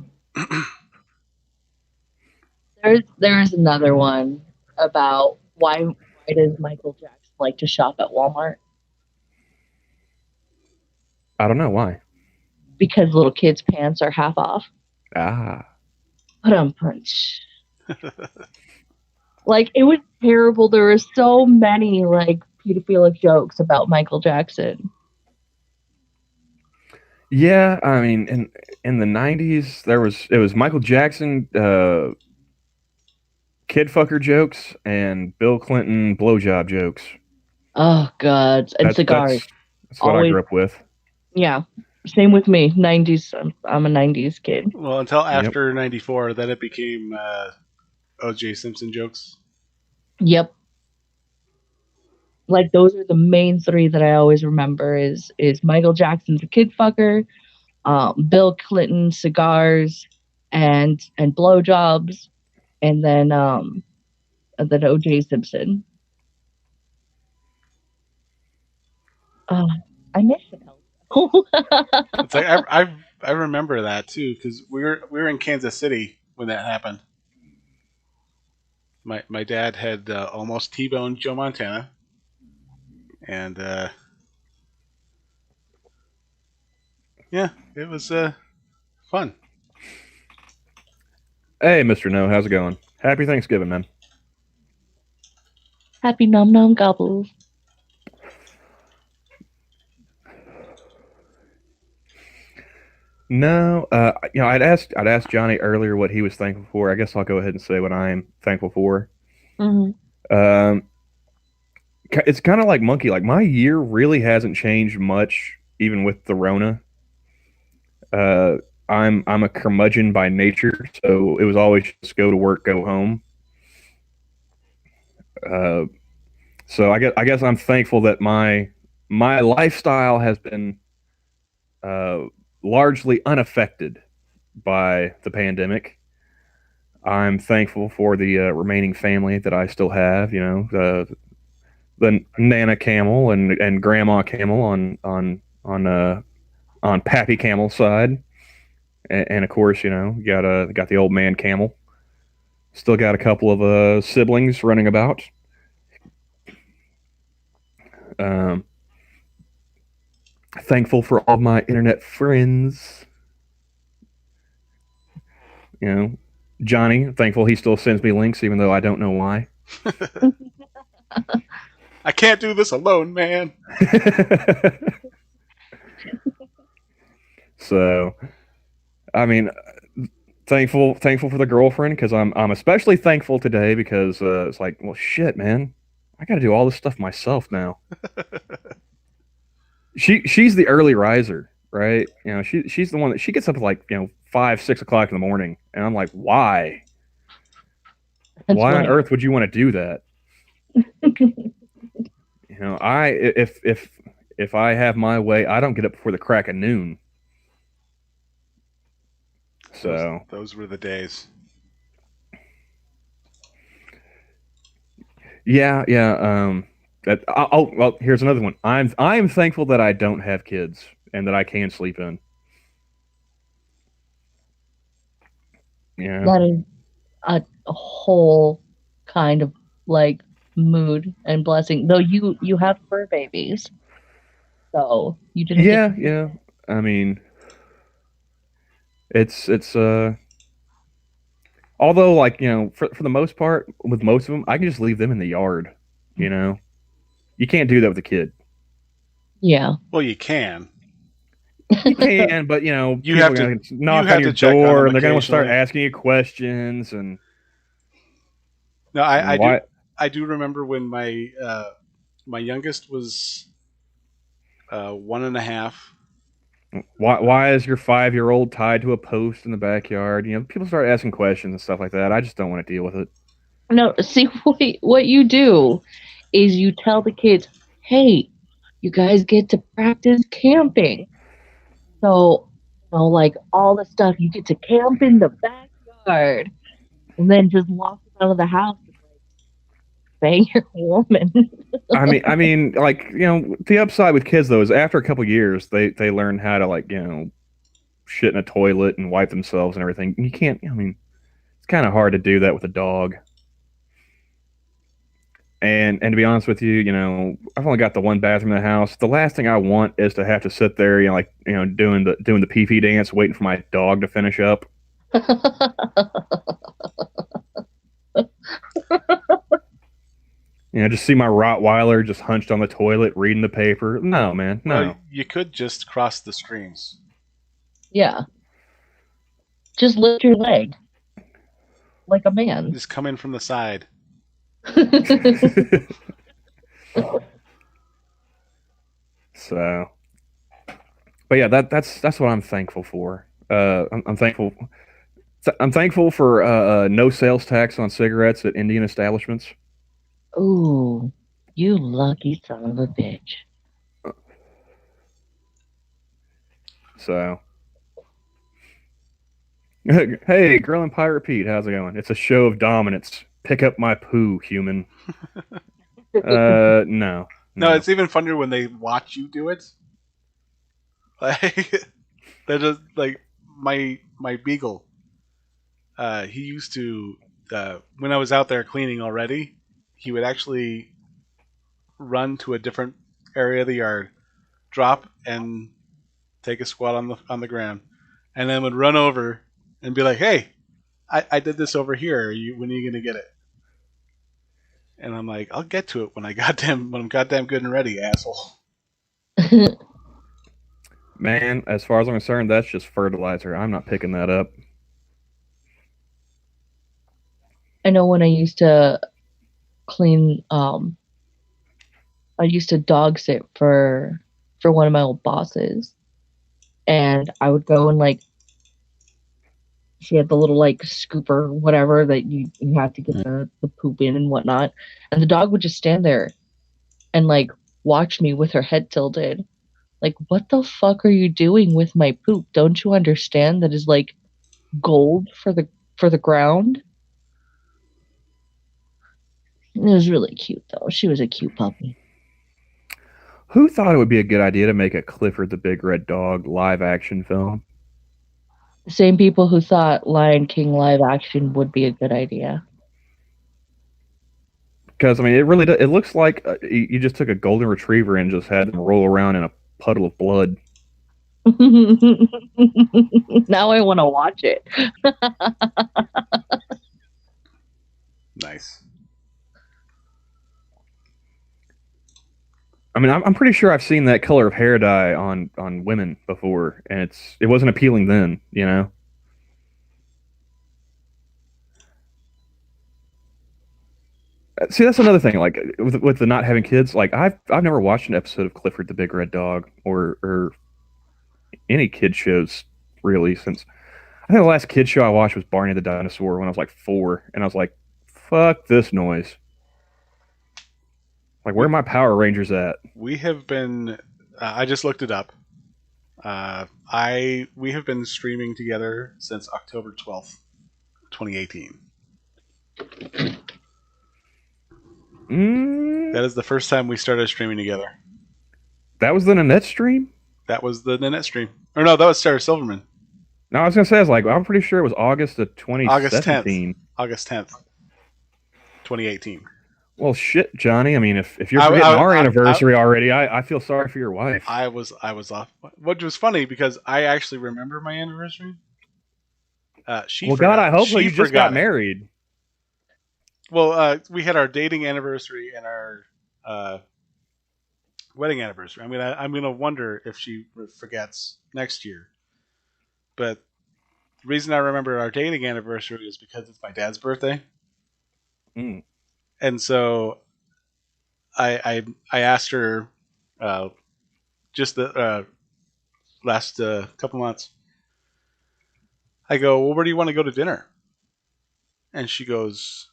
there's another one about why does Michael Jackson like to shop at Walmart? I don't know why. Because little kids' pants are half off. Ah, Punch. Like, it was terrible. There were so many like pedophilic jokes about Michael Jackson. yeah. I mean, in the '90s, it was Michael Jackson kid fucker jokes and Bill Clinton blowjob jokes. Oh god, and That's cigars. that's that's what I Always, grew up with. yeah. Same with me. 90s. I'm a 90s kid. Well, until Yep. after '94, then it became O.J. Simpson jokes. Yep. Like, those are the main three that I always remember is Michael Jackson's a kid fucker, Bill Clinton cigars and blowjobs, and then OJ Simpson. Uh, I miss Chappelle. It's like I remember that too because we were in Kansas City when that happened. My dad had almost T-boned Joe Montana, and yeah, it was fun. Hey, Mister No, how's it going? Happy Thanksgiving, man. Happy Nom Nom Gobbles. No, I'd asked Johnny earlier what he was thankful for. I guess I'll go ahead and say what I am thankful for. Mm-hmm. Um, it's kind of like Monkey. Like, my year really hasn't changed much, even with the Rona. Uh, I'm a curmudgeon by nature, so it was always just go to work, go home. Uh, so I guess I'm thankful that my lifestyle has been uh, largely unaffected by the pandemic. I'm thankful for the remaining family that I still have. The Nana Camel and Grandma Camel on Pappy Camel's side, and of course, got the old man Camel. Still got a couple of siblings running about. Um, Thankful for all my internet friends. You know, Johnny, thankful he still sends me links even though I don't know why. I can't do this alone, man. So, I mean, thankful for the girlfriend because I'm especially thankful today because it's like, well, shit, man, I got to do all this stuff myself now. She's the early riser, right? You know, she's the one that she gets up at like 5 6 o'clock in the morning, and I'm like, why? That's Why on funny. earth would you want to do that? You know, I if I have my way, I don't get up before the crack of noon. Those So those were the days. yeah, yeah. Oh well, here's another one. I'm thankful that I don't have kids and that I can sleep in. Yeah, That is a whole kind of like mood and blessing. Though you have fur babies, so you didn't get yeah, to do yeah. I mean, it's although like for the most part with most of them, I can just leave them in the yard. You know, you can't do that with a kid. yeah. Well, you can. You can, but You people have are to. gonna You knock on have your to check on door them and they're gonna start occasionally. asking you questions and No, you know, I do. why I do remember when my youngest was 1.5. why is your 5-year-old tied to a post in the backyard? People start asking questions and stuff like that. I just don't want to deal with it. No, see what you do is you tell the kids, "Hey, you guys get to practice camping." So, like all the stuff you get to camp in the backyard, and then just walk out of the house and like bang your woman. I mean, like the upside with kids though is after a couple years they learn how to like shit in a toilet and wipe themselves and everything. You can't. I mean, it's kind of hard to do that with a dog. And to be honest with you, I've only got the one bathroom in the house. The last thing I want is to have to sit there, doing the pee pee dance, waiting for my dog to finish up. Just see my Rottweiler just hunched on the toilet reading the paper. No, man, Well, no. you could just cross the streams. Yeah, just lift your leg like a man. Just come in from the side. So, but yeah, that's what I'm thankful for. I'm thankful. I'm thankful for no sales tax on cigarettes at Indian establishments. Ooh, you lucky son of a bitch. So, hey, Grilling Pirate Pete, how's it going? It's a show of dominance. Pick up my poo, human. No, No, no. it's even funnier when they watch you do it. Like they're just like my beagle. He used to when I was out there cleaning already, he would actually run to a different area of the yard, drop and take a squat on the ground, and then would run over and be like, "Hey, I did this over here. When are you gonna get it?" And I'm like, "I'll get to it when I'm goddamn good and ready, asshole." Man, as far as I'm concerned, that's just fertilizer. I'm not picking that up. I know when I used to clean, I used to dog sit for one of my old bosses, and I would go and like she had the little like scooper, whatever that you have to get the poop in and whatnot, and the dog would just stand there and like watch me with her head tilted. Like, what the fuck are you doing with my poop? Don't you understand that is like gold for the ground? It was really cute though. She was a cute puppy. Who thought it would be a good idea to make a Clifford the Big Red Dog live action film? The same people who thought Lion King live action would be a good idea. Because I mean, it really does, it looks like you just took a golden retriever and just had them roll around in a puddle of blood. Now I want to watch it. Nice. I mean, I'm pretty sure I've seen that color of hair dye on women before, and it wasn't appealing then, you know. See, that's another thing. Like with the not having kids, like I've never watched an episode of Clifford the Big Red Dog or any kid shows really since I think the last kid show I watched was Barney the Dinosaur when I was like 4, and I was like, "Fuck this noise!" Like, where We are my Power Rangers at? we have been. I just looked it up. I we have been streaming together since October 12th, 2018. Mm, That is the first time we started streaming together. that was the Nanette stream. That was the Nanette stream. Or no, that was Sarah Silverman. No, I was gonna say, I was like, I'm pretty sure it was August of August 10th. 2017. August 10th, 2018. Well, shit, Johnny. I mean, if you're I, forgetting our I, I, anniversary already, I feel sorry for your wife. I was off. Which was funny because I actually remember my anniversary. She Well, God, forgot. I hope so. She You just forgot got it. married. Well, we had our dating anniversary and our uh, wedding anniversary. I'm gonna wonder if she forgets next year. But the reason I remember our dating anniversary is because it's my dad's birthday, Mm. and so I asked her uh, just the last couple months. I go, well, where do you want to go to dinner? And she goes,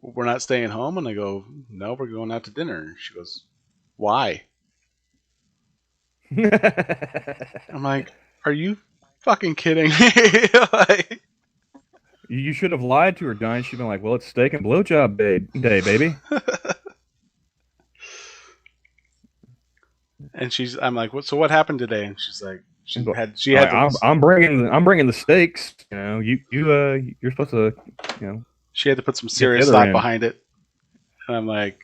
we're not staying home. And I go, no, we're going out to dinner. And she goes, why? I'm like, are you fucking kidding me? Like, You should have lied to her, Johnny. She'd been like, "Well, it's steak and blowjob day, baby." and I'm like, what? So what happened today? And she's like, she All had right, to I'm bringing the steaks. You know, you're supposed to, you know, she had to put some get the serious other thought end. behind it. And I'm like,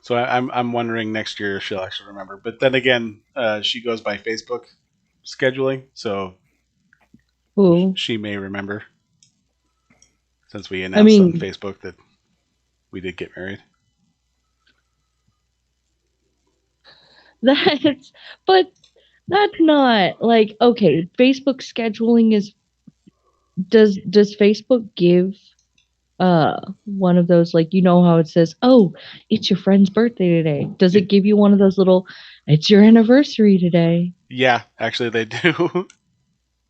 So I'm wondering next year if she'll actually remember. But then again, she goes by Facebook scheduling, so Ooh. she may remember since we I announced on mean, Facebook that we did get married. that's, but that's not like, okay, Facebook scheduling is, does Facebook give one of those, like, you know how it says, oh, it's your friend's birthday today? Does it give you one of those little, it's your anniversary today? Yeah, actually they do.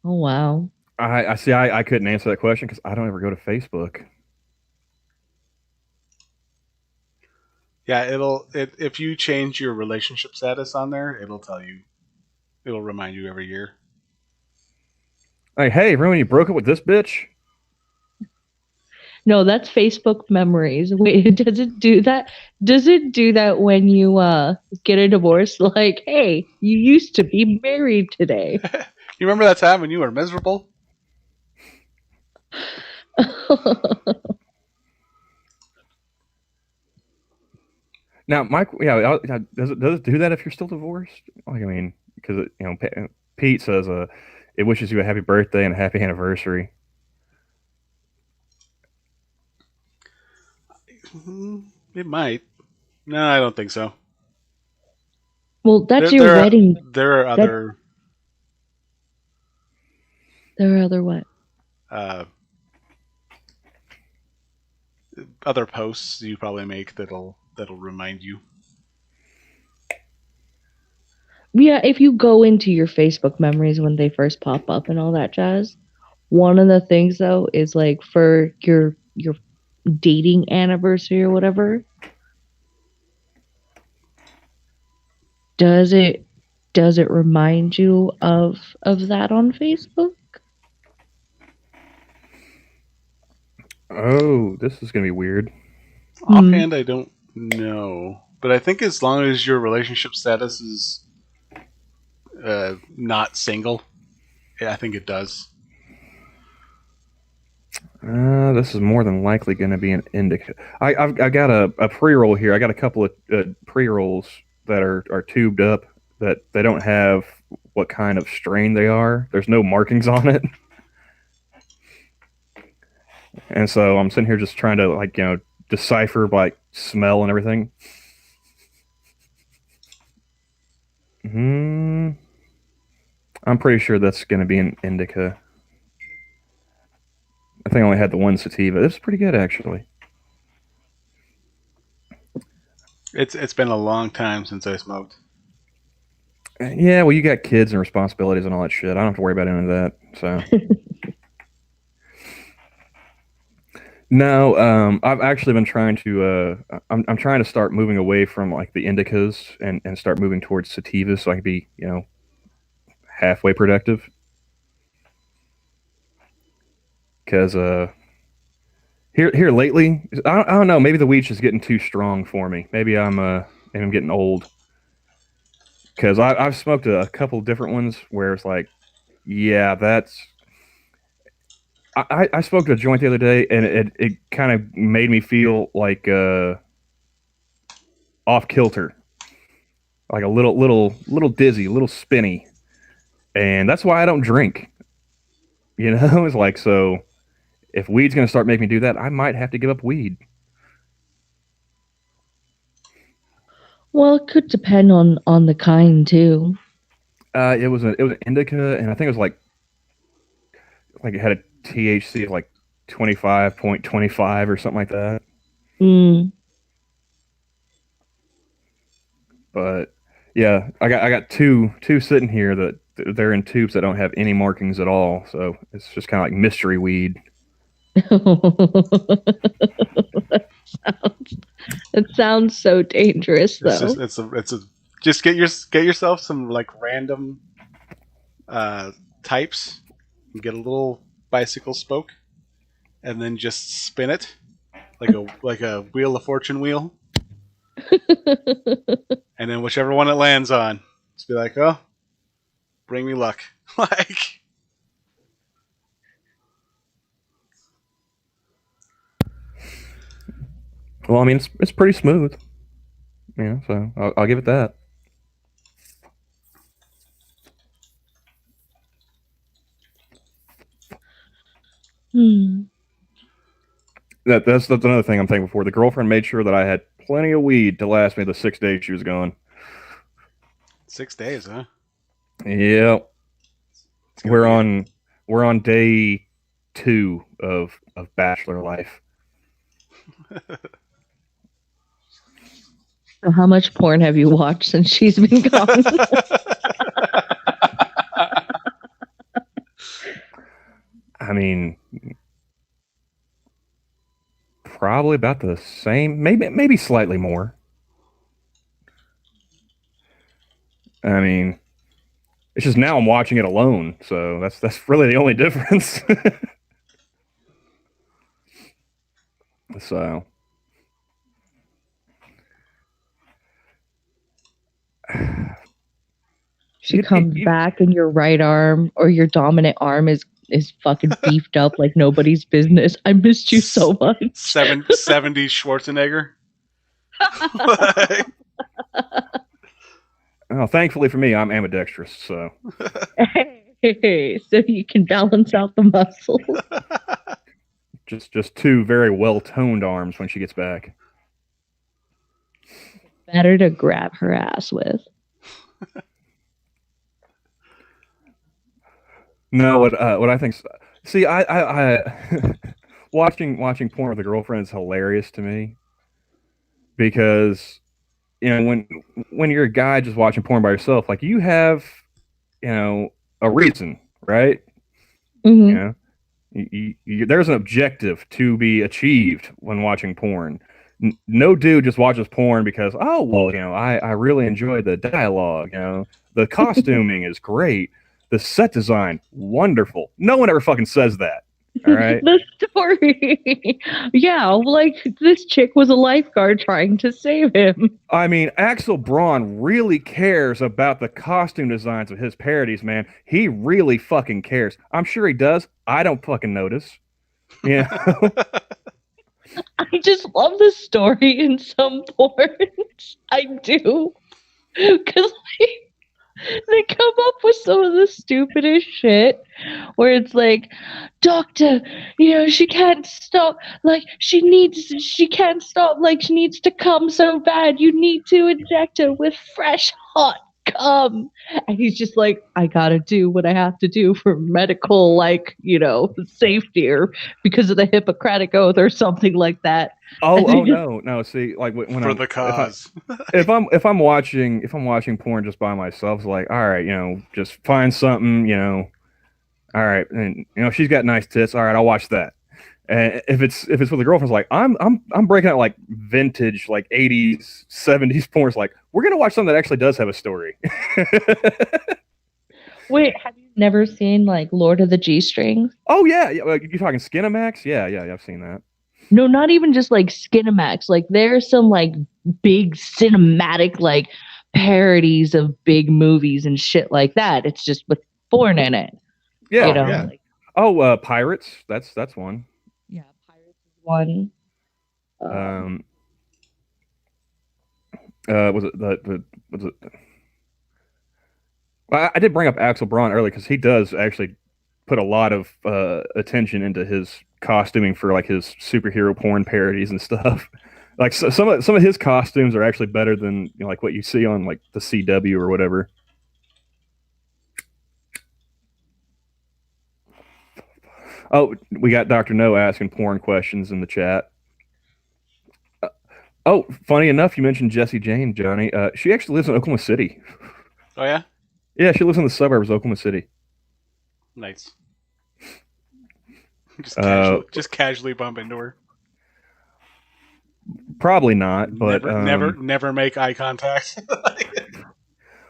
Oh wow. I see. I couldn't answer that question because I don't ever go to Facebook. Yeah, if you change your relationship status on there, it'll tell you. It'll remind you every year. Like, hey, remember when you broke up with this bitch? No, that's Facebook memories. Wait, does it do that? Does it do that when you get a divorce? Like, hey, you used to be married today. You remember that time when you were miserable? Now, Mike, yeah, does it do that if you're still divorced? Like, I mean, because Pete says it wishes you a happy birthday and a happy anniversary. It might. No, I don't think so. Well, that's There, your there, are, wedding. there are That there are other what? uh, other posts you probably make that'll remind you. Yeah, if you go into your Facebook memories when they first pop up and all that jazz, one of the things though is like for your dating anniversary or whatever, does it remind you of that on Facebook? Oh, this is gonna be weird. Offhand, I don't know, but I think as long as your relationship status is not single. Yeah, I think it does. This is more than likely going to be an indica. I got a pre roll here. I got a couple of pre rolls that are tubed up that they don't have what kind of strain they are. There's no markings on it, and so I'm sitting here just trying to decipher by smell and everything. Hmm. I'm pretty sure that's going to be an indica. I think I only had the one sativa. It's pretty good actually. It's been a long time since I smoked. Yeah, well, you got kids and responsibilities and all that shit. I don't have to worry about any of that. So no, I've actually been trying to. I'm trying to start moving away from like the indicas and start moving towards sativas, so I can be halfway productive. Because here lately, I don't know. Maybe the weed's just getting too strong for me. Maybe I'm getting old. Because I've smoked a couple different ones where it's like, yeah, that's. I smoked a joint the other day, and it kind of made me feel like off kilter, like a little dizzy, a little spinny, and that's why I don't drink. It's like, so if weed's gonna start making me do that, I might have to give up weed. Well, it could depend on the kind too. It was an indica, and I think it was like it had a THC of like 25.25 or something like that. Mm. But yeah, I got two sitting here that they're in tubes that don't have any markings at all. So it's just kind of like mystery weed. sounds, it sounds so dangerous, It's though. just it's a just get yourself some like random types. Get a little bicycle spoke, and then just spin it like a wheel of fortune wheel, and then whichever one it lands on, just be like, oh, bring me luck. Like, Well, I mean, it's pretty smooth. So I'll give it that. Hmm. That's another thing I'm thankful for. The girlfriend made sure that I had plenty of weed to last me the 6 days she was gone. 6 days, huh? Yeah, It's gonna we're be on we're on day 2 of bachelor life. So how much porn have you watched since she's been gone? I mean, probably about the same, maybe slightly more. I mean, it's just now I'm watching it alone, so that's really the only difference. So She comes back and your right arm or your dominant arm is fucking beefed up like nobody's business. I missed you so much. 70s Schwarzenegger. oh, thankfully for me, I'm ambidextrous, so Hey, so you can balance out the muscles. just two very well toned arms when she gets back. Better to grab her ass with. No, what I think. See, I watching porn with a girlfriend is hilarious to me because when you're a guy just watching porn by yourself, like you have a reason, right? Mm-hmm. There's an objective to be achieved when watching porn. No dude just watches porn because I really enjoy the dialogue. The costuming is great. The set design, wonderful. No one ever fucking says that. All right. The story. Yeah, like this chick was a lifeguard trying to save him. I mean, Axel Braun really cares about the costume designs of his parodies, man. He really fucking cares. I'm sure he does. I don't fucking notice. Yeah. I just love the story in some porns. I do. Because they come up with some of the stupidest shit where it's like, doctor, she can't stop, like she can't stop, like she needs to come so bad, you need to inject her with fresh hot cum. And he's just like, I gotta do what I have to do for medical, like, safety, or because of the Hippocratic oath or something like that. And they Oh just no, no. See, like when For I'm the cause. if I'm watching porn just by myself, it's like, all right, just find something, all right, and she's got nice tits. All right, I'll watch that. And if it's with a girlfriend, it's like I'm breaking out like vintage like 80s 70s porn. It's like we're gonna watch something that actually does have a story. wait, have you never seen like Lord of the G Strings? Oh yeah, yeah. Like, you talking Skinamax? Yeah, yeah, yeah. I've seen that. No, not even just like Skinamax. Like there's some like big cinematic like parodies of big movies and shit like that. It's just with porn in it. Yeah, yeah. Like, Oh, Pirates. That's one. yeah, Pirates is one. Um, was it the was it? Well, I did bring up Axel Braun earlier because he does actually put a lot of attention into his costuming for like his superhero porn parodies and stuff. Like some of his costumes are actually better than like what you see on like the CW or whatever. Oh, we got Dr. No asking porn questions in the chat. Oh, funny enough, you mentioned Jessie Jane, Johnny. She actually lives in Oklahoma City. Oh yeah, Yeah, she lives in the suburbs of Oklahoma City. nice. Just Uh, casually bump into her. Probably not, but Never make eye contact.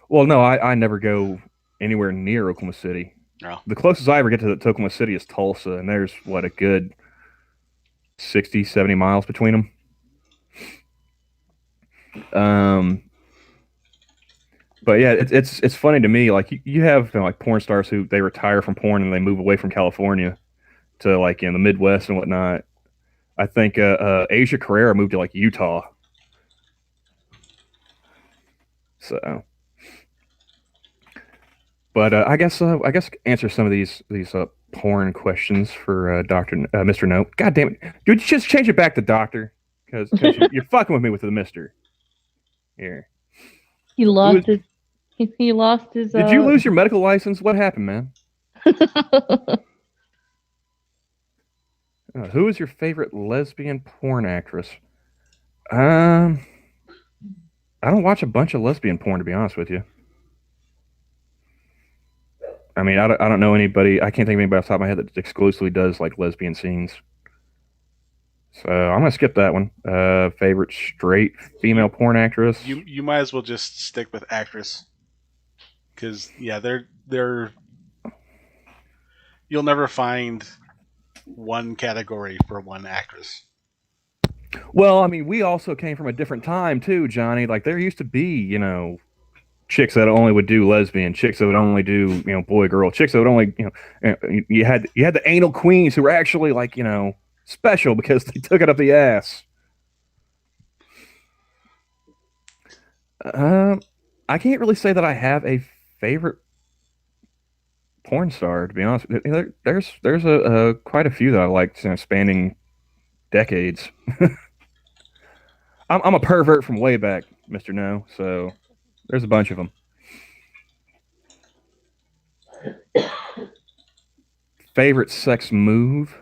well, no, I never go anywhere near Oklahoma City. No. The closest I ever get to Oklahoma City is Tulsa, and there's what a good 60, 70 miles between them. But yeah, it's funny to me. Like you have like porn stars who they retire from porn and they move away from California to like in the Midwest and whatnot. I think Asia Carrera moved to like Utah. So, but I guess answer some of these porn questions for Doctor Mister No. God damn it, dude! Just change it back to Doctor because you're fucking with me with the Mister. Here, he who is? lost his he lost his Did you lose your medical license? What happened, man? Who is your favorite lesbian porn actress? Um, I don't watch a bunch of lesbian porn to be honest with you. I mean, I don't know anybody. I can't think of anybody off the top of my head that exclusively does like lesbian scenes. So I'm gonna skip that one. Favorite straight female porn actress? You might as well just stick with actress, because yeah, they're you'll never find one category for one actress. Well, I mean, we also came from a different time too, Johnny. Like there used to be, chicks that only would do lesbian, chicks that would only do, boy girl, chicks that would only, you had the anal queens who were actually like, special because they took it up the ass. Um, I can't really say that I have a favorite porn star to be honest. There's a quite a few that I like, spanning decades. I'm a pervert from way back, Mister No. So there's a bunch of them. Favorite sex move?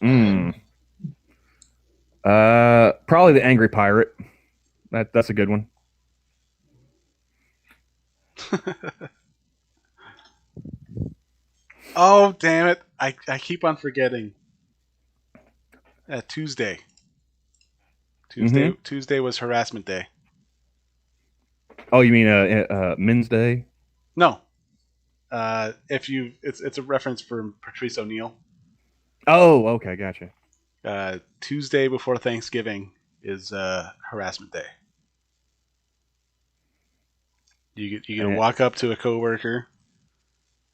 Probably the angry pirate. That's a good one. Oh damn it! I keep on forgetting. Tuesday. Tuesday. Mm-hmm. Tuesday was harassment day. Oh, you mean Men's Day? No. If you, it's a reference from Patrice O'Neill. Oh, okay, gotcha. Tuesday before Thanksgiving is harassment day. You get to Eh. walk up to a coworker,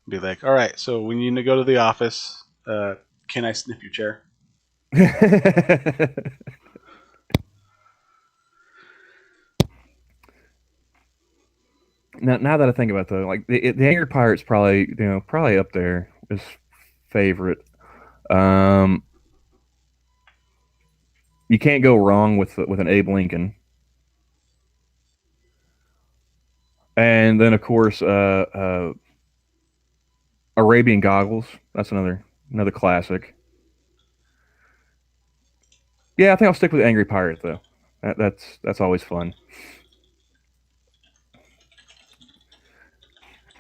and be like, "All right, so when you go to the office, can I sniff your chair?" Now that I think about it, though, like the Angry Pirate's probably up there as favorite. Um, you can't go wrong with an Abe Lincoln, and then of course Arabian Goggles. That's another classic. Yeah, I think I'll stick with Angry Pirate though. That's always fun.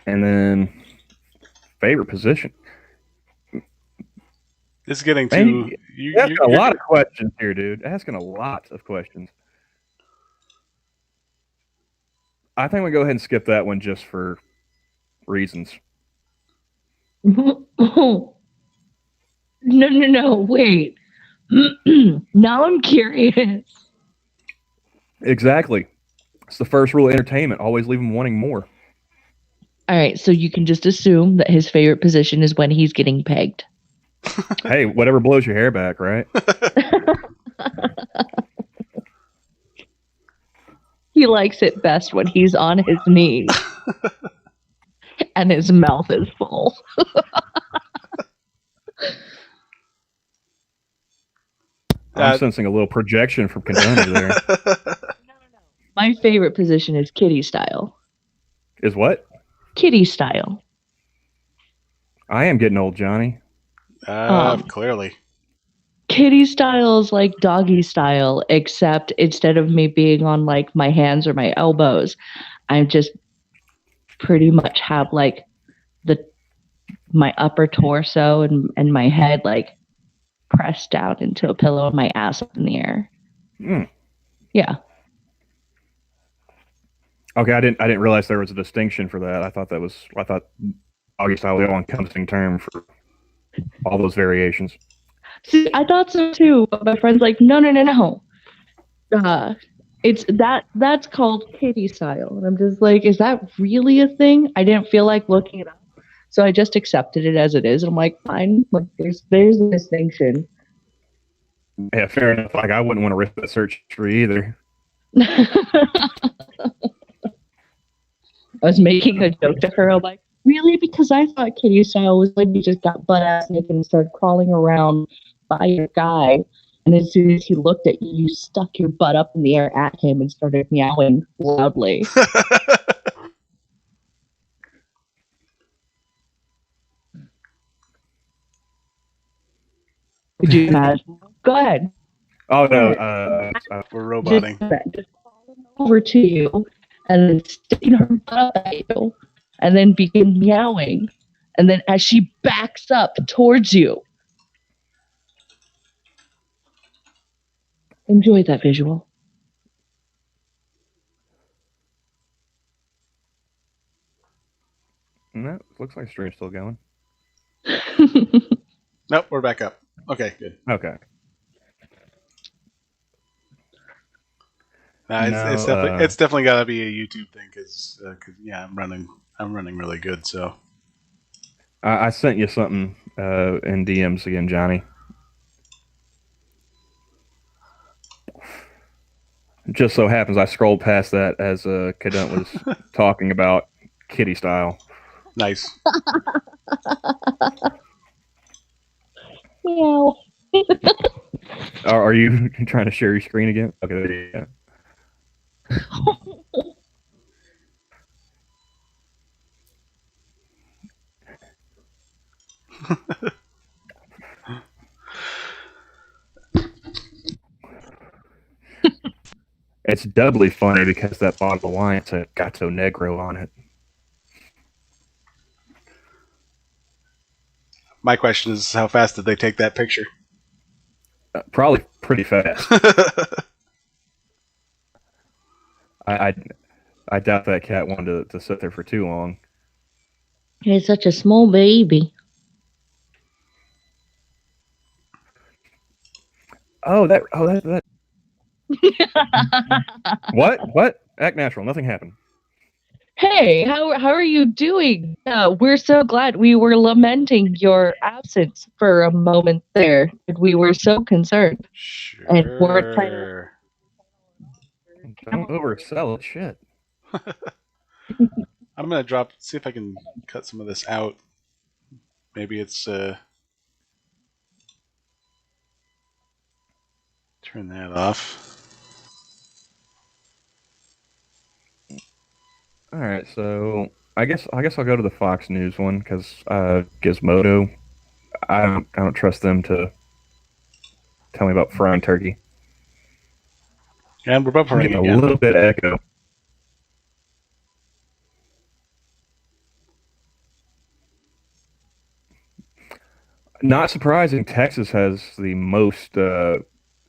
And then favorite position. This is getting Man, too you're asking a lot of questions here, dude. Asking a lot of questions. I think we go ahead and skip that one just for reasons. No, no, wait. Now I'm curious. Exactly. It's the first rule of entertainment. Always leave them wanting more. All right, so you can just assume that his favorite position is when he's getting pegged. Hey, whatever blows your hair back, right? He likes it best when he's on his knees and his mouth is full. I'm sensing a little projection from Condoner there. My favorite position is kitty style. Is what? Kitty style. I am getting old, Johnny. Clearly. Kitty style is like doggy style, except instead of me being on like my hands or my elbows, I just pretty much have like the my upper torso and my head like pressed down into a pillow and my ass up in the air. Mm. Yeah. Okay, I didn't realize there was a distinction for that. I thought doggy style was the all-encompassing term for all those variations. See, I thought so too, but my friend's like, no. It's that's called kitty style. And I'm just like, is that really a thing? I didn't feel like looking it up. So I just accepted it as it is. And I'm like, fine. Like there's a distinction. Yeah, fair enough. Like I wouldn't want to risk that search tree either. I was making a joke to her. I'm like, really? Because I thought kitty style was when you just got butt ass naked and started crawling around by your guy. And as soon as he looked at you, you stuck your butt up in the air at him and started meowing loudly. Could you imagine? Go ahead. Oh no, We're roboting. Just over to you and then sticking her butt up at you and then begin meowing. And then as she backs up towards you, enjoy that visual. no, looks like stream's still going. Nope, we're back up. Okay, good. Okay. It's definitely got to be a YouTube thing because yeah, I'm running really good. So I sent you something in DMs again, Johnny. Just so happens I scrolled past that as Cadunt was talking about kitty style. nice. Meow. Are you trying to share your screen again? Okay, there you go. It's doubly funny because that bottle of wine said Gato Negro on it. My question is, how fast did they take that picture? Probably pretty fast. I doubt that cat wanted to sit there for too long. He's such a small baby. Oh, that. What? Act natural. Nothing happened. Hey, how are you doing? We're so glad. We were lamenting your absence for a moment there. We were so concerned and we're trying to Sure. Don't oversell it. Shit. I'm gonna see if I can cut some of this out. Maybe it's turn that off. All right, so I guess I'll go to the Fox News one because Gizmodo. I don't trust them to tell me about frying turkey. And we're I'm buffering getting a again. little bit echo. Not surprising, Texas has the most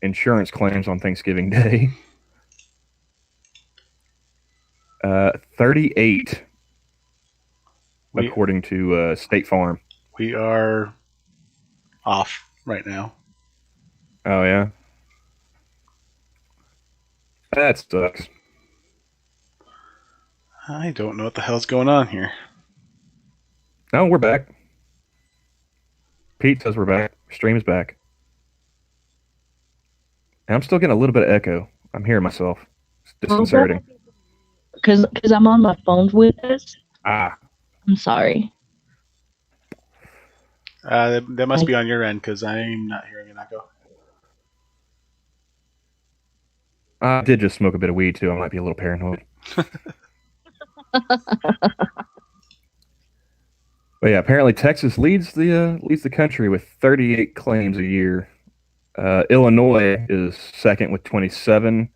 insurance claims on Thanksgiving Day. 38, We according to State Farm. we are off right now. Oh yeah, that sucks. I don't know what the hell's going on here. No, we're back. Pete says we're back. Stream is back. And I'm still getting a little bit of echo. I'm hearing myself. It's disconcerting. because I'm on my phone with this. Ah, I'm sorry. That must be on your end because I'm not hearing an echo. I did just smoke a bit of weed too. I might be a little paranoid. But yeah, apparently Texas leads the country with 38 claims a year. Illinois is second with 27.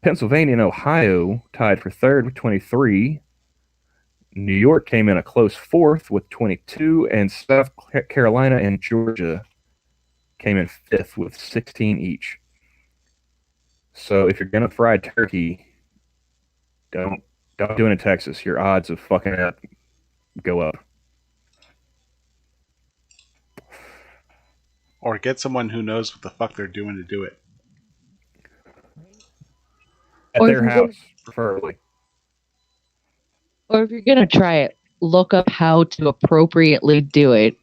Pennsylvania and Ohio tied for third with 23. New York came in a close fourth with 22, and South Carolina and Georgia came in fifth with 16 each. So if you're gonna fry turkey, don't don't do it in Texas. Your odds of fucking it up go up. Or get someone who knows what the fuck they're doing to do it. At Or if their you're gonna, house, preferably. or if you're gonna try it, look up how to appropriately do it,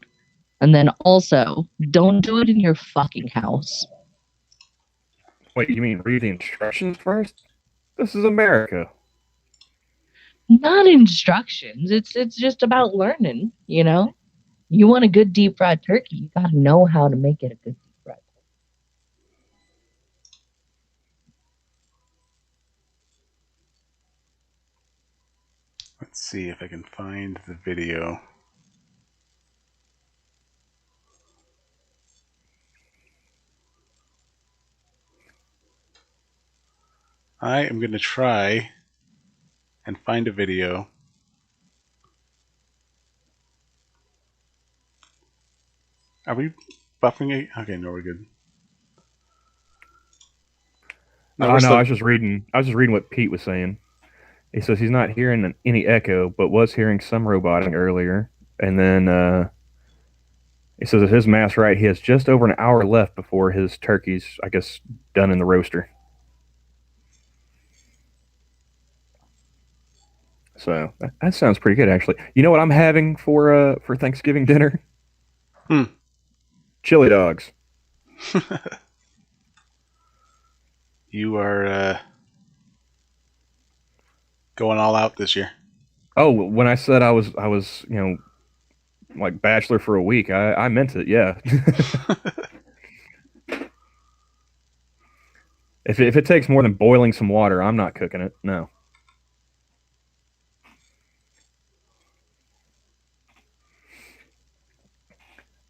and then also don't do it in your fucking house. Wait, you mean read the instructions first? This is America. Not instructions. It's just about learning. You know, you want a good deep fried turkey, you gotta know how to make it a good deep fried. Let's see if I can find the video. I am going to try and find a video. Are we buffering it? Okay, no, we're good. No, we're No, I still. was just reading. I was just reading what Pete was saying. He says he's not hearing any echo, but was hearing some roboting earlier. And then he says at his mass right, he has just over an hour left before his turkey's, I guess, done in the roaster. So that sounds pretty good, actually. You know what I'm having for Thanksgiving dinner? Hmm. Chili dogs. You are going all out this year. Oh, when I said I was like bachelor for a week, I meant it. Yeah. If it takes more than boiling some water, I'm not cooking it. No.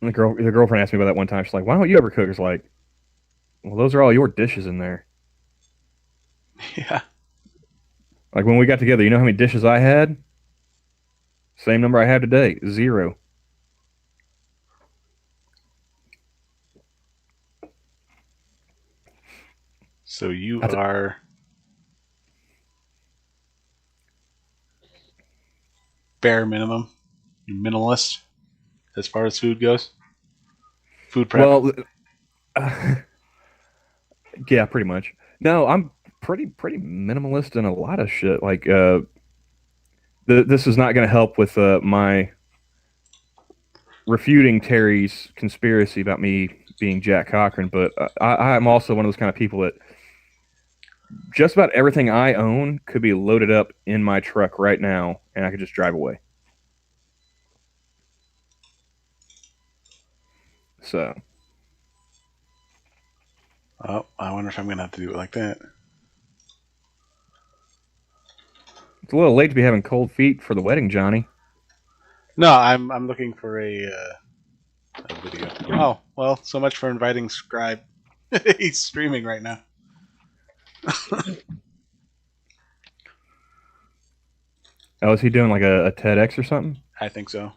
And the girlfriend asked me about that one time. She's like, "Why don't you ever cook?" It's like, well, those are all your dishes in there. Yeah. Like when we got together, you know how many dishes I had? Same number I have today, 0. So you That's are bare minimum, minimalist as far as food goes. Food prep. well, Yeah, pretty much. No, I'm pretty minimalist in a lot of shit. Like, this is not going to help with my refuting Terry's conspiracy about me being Jack Cochran, but I'm also one of those kind of people that just about everything I own could be loaded up in my truck right now, and I could just drive away. So, Oh, I wonder if I'm gonna have to do it like that. it's a little late to be having cold feet for the wedding, Johnny. No, I'm looking for a video. Oh, well, so much for inviting Scribe. He's streaming right now. Oh, is he doing like a TEDx or something? I think so.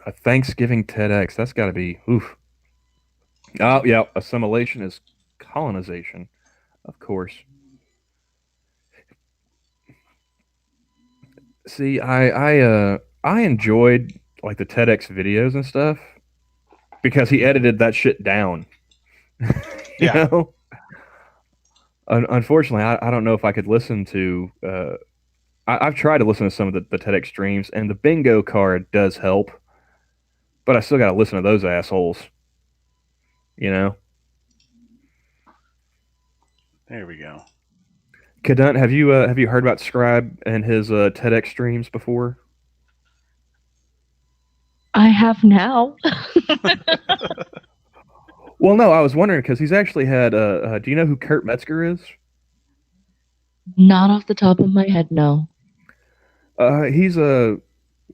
A Thanksgiving TEDx. That's got to be oof. Oh, yeah. Assimilation is colonization, of course. See, I enjoyed like the TEDx videos and stuff because he edited that shit down. you Yeah. know. Unfortunately, I don't know if I could listen to. I've tried to listen to some of the TEDx streams, and the bingo card does help, but I still got to listen to those assholes. You know. There we go. Cadunt, have you heard about Scribe and his TEDx streams before? I have now. Well, no, I was wondering because he's actually had. Do you know who Kurt Metzger is? Not off the top of my head, no. He's a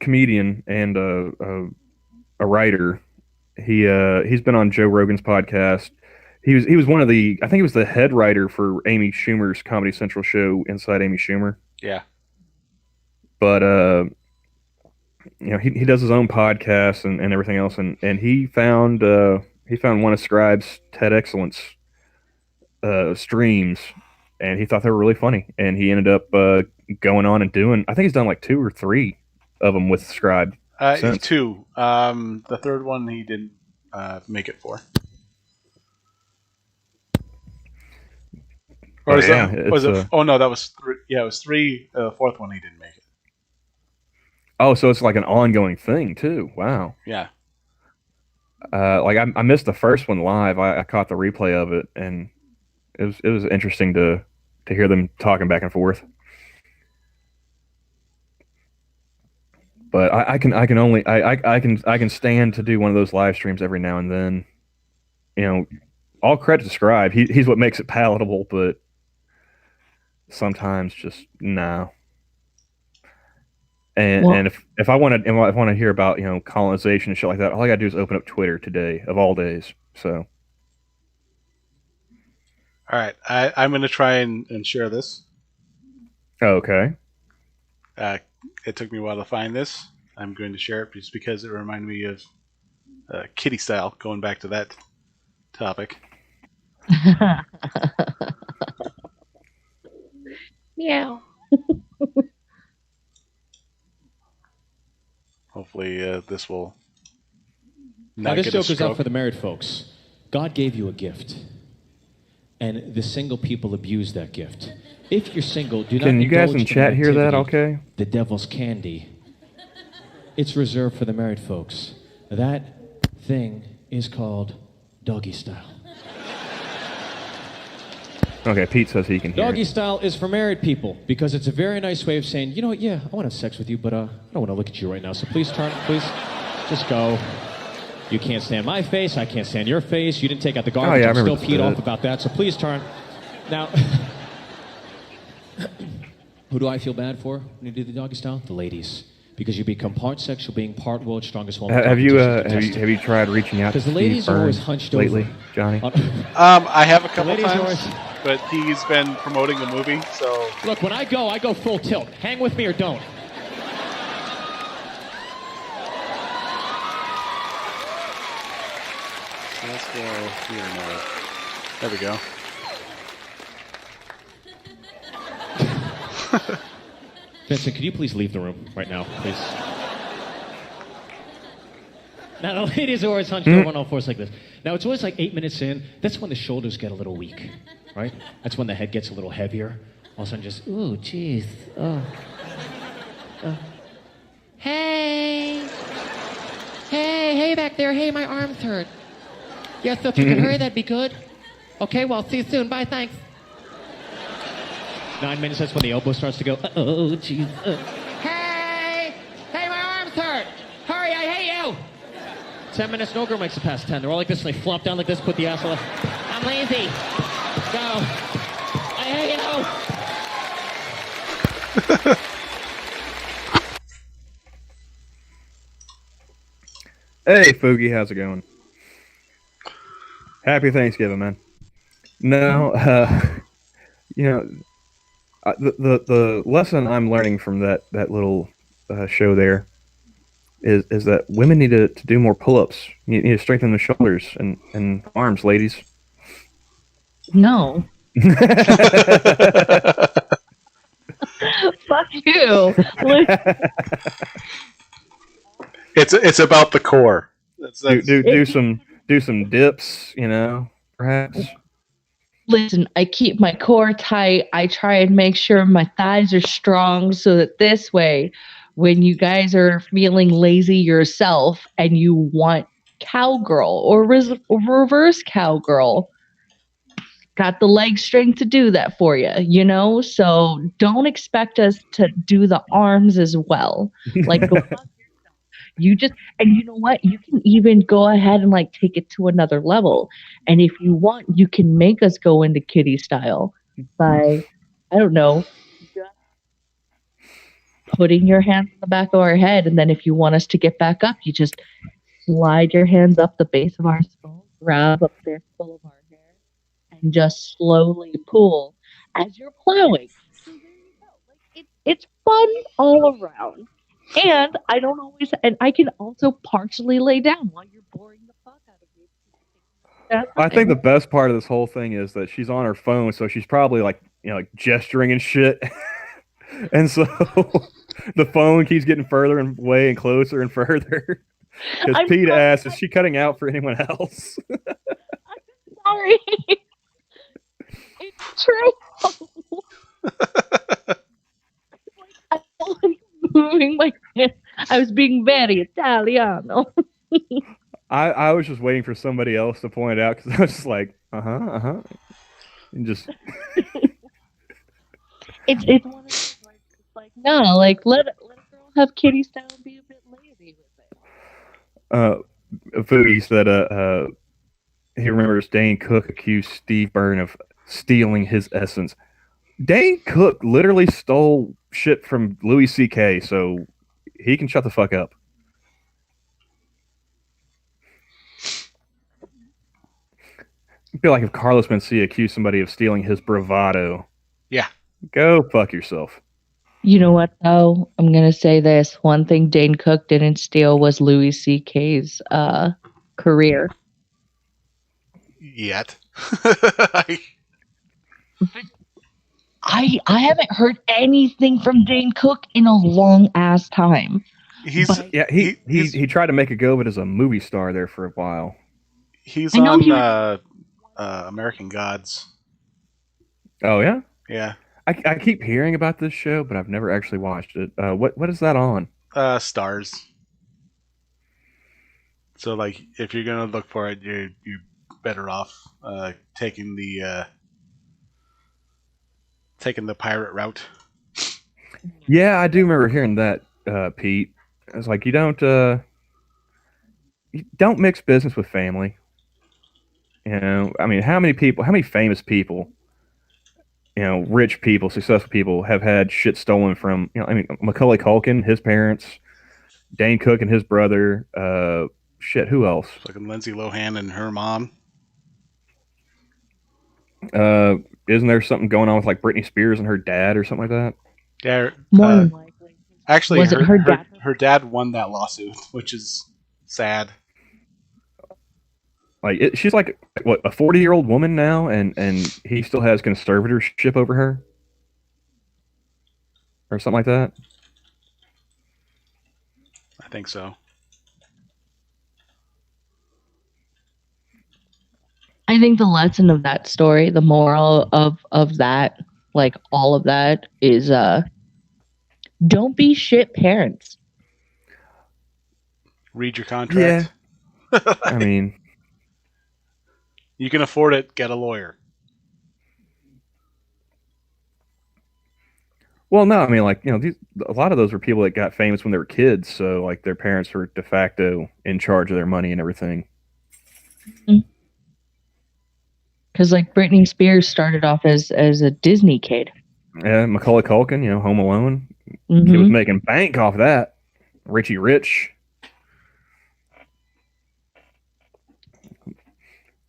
comedian and a writer. He's been on Joe Rogan's podcast. He was one of the, I think he was the head writer for Amy Schumer's Comedy Central show Inside Amy Schumer. Yeah. But he does his own podcast and everything else, and he found one of Scribe's TED Excellence streams, and he thought they were really funny, and he ended up going on and doing. I think he's done like 2 or 3 of them with Scribe. Since. 2. The third one he didn't make it for. Or was it? Oh no, that was 3. Yeah, it was 3. Fourth one he didn't make it. Oh, so it's like an ongoing thing too. Wow. Yeah. Like I missed the first one live. I caught the replay of it, and it was interesting to hear them talking back and forth. But I can stand to do one of those live streams every now and then. All credit to Scribe. He's what makes it palatable, but sometimes just no. And if I want to hear about colonization and shit like that, all I gotta do is open up Twitter today of all days. So. All right, I'm gonna try and share this. Okay. It took me a while to find this. I'm going to share it just because it reminded me of Kitty Style, going back to that topic. Meow. Hopefully this will Now not this get joke a is out stroke. for the married folks. God gave you a gift, and the single people abuse that gift. If you're single, do not Can you guys indulge in chat the hear that? activity, Okay. The devil's candy. It's reserved for the married folks. That thing is called doggy style. Okay, Pete says he can hear. Doggy style is for married people because it's a very nice way of saying, you know what, yeah, I want to have sex with you, but I don't want to look at you right now, so please turn, please, just go. You can't stand my face, I can't stand your face, you didn't take out the garbage, I I'm still remember peed that. off about that, so please turn. Now, who do I feel bad for when you do the doggy style? The ladies. Because you become part sexual being, part world's strongest woman. Have you tried reaching out to Because the Steve ladies are always Burns hunched lately, over. Johnny? I have a couple ladies times, always- but he's been promoting a movie, so Look, when I go full tilt. Hang with me or don't. let's go here now. There we go. Vincent, could you please leave the room right now, please? Now the ladies are always hunched over on all fours like this. Now it's always like 8 minutes in. That's when the shoulders get a little weak, right? That's when the head gets a little heavier. All of a sudden, just ooh, jeez, oh. Hey, hey back there. Hey, my arms hurt. Yes, so if you can hurry, that'd be good. Okay, well, see you soon. Bye, thanks. 9 minutes. That's when the elbow starts to go. Oh, jeez. Hey, my arms hurt. Hurry, I hate you. 10 minutes, no girl makes it past 10. They're all like this, and they flop down like this, put the ass on. I'm lazy. Go. I hate you. Hey, Foogie, how's it going? Happy Thanksgiving, man. No, the lesson I'm learning from that little show there is that women need to do more pull-ups. You need to strengthen the shoulders and arms, ladies. No. Fuck you. It's about the core. Do some dips, perhaps. Listen, I keep my core tight. I try and make sure my thighs are strong so that this way, when you guys are feeling lazy yourself and you want cowgirl or reverse cowgirl, got the leg strength to do that for you, So don't expect us to do the arms as well. Like, go you just, and you know what? You can even go ahead and like take it to another level. And if you want, you can make us go into kitty style by, I don't know, just putting your hands on the back of our head. And then if you want us to get back up, you just slide your hands up the base of our skull, grab a fistful of our hair, and just slowly pull as you're plowing. So there you go. Like it's fun all around. And I don't always, and I can also partially lay down while you're boring the fuck out of me. I think the best part of this whole thing is that she's on her phone, so she's probably like gesturing and shit, and so the phone keeps getting further and away and closer and further. Because Pete asks, "Is she cutting out for anyone else?" I'm sorry. It's true. I was moving my hand. I was being very Italiano. I was just waiting for somebody else to point it out because I was just like, and just. It's one of those like no, like let a girl have kitty style and be a bit lazy with it. Foodie said he remembers Dane Cook accused Steve Byrne of stealing his essence. Dane Cook literally stole shit from Louis C.K., so he can shut the fuck up. I feel like if Carlos Mencia accused somebody of stealing his bravado. Yeah. Go fuck yourself. You know what, though? I'm going to say this. One thing Dane Cook didn't steal was Louis C.K.'s career. Yet. I haven't heard anything from Dane Cook in a long ass time. He tried to make a go of it as a movie star there for a while. He's on American Gods. Oh yeah? Yeah. I keep hearing about this show, but I've never actually watched it. What is that on? Stars. So like if you're gonna look for it, you're better off taking the pirate route. Yeah, I do remember hearing that, Pete. It's like you don't mix business with family. I mean, how many famous people, rich people, successful people have had shit stolen from, Macaulay Culkin, his parents, Dane Cook and his brother, who else? Fucking Lindsay Lohan and her mom. Isn't there something going on with like Britney Spears and her dad or something like that? Yeah. More than likely. Actually, was it her dad? Her dad won that lawsuit, which is sad. Like she's like what, a 40-year-old woman now, and he still has conservatorship over her, or something like that. I think so. I think the lesson of that story, the moral of that, like all of that, is don't be shit parents. Read your Yeah, contract. I mean, You can afford it. Get a lawyer. well, no, I mean, like a lot of those were people that got famous when they were kids, so like their parents were de facto in charge of their money and everything. Because like Britney Spears started off as a Disney kid. Yeah, Macaulay Culkin, Home Alone, kid was Mm-hmm. making bank off that. Richie Rich.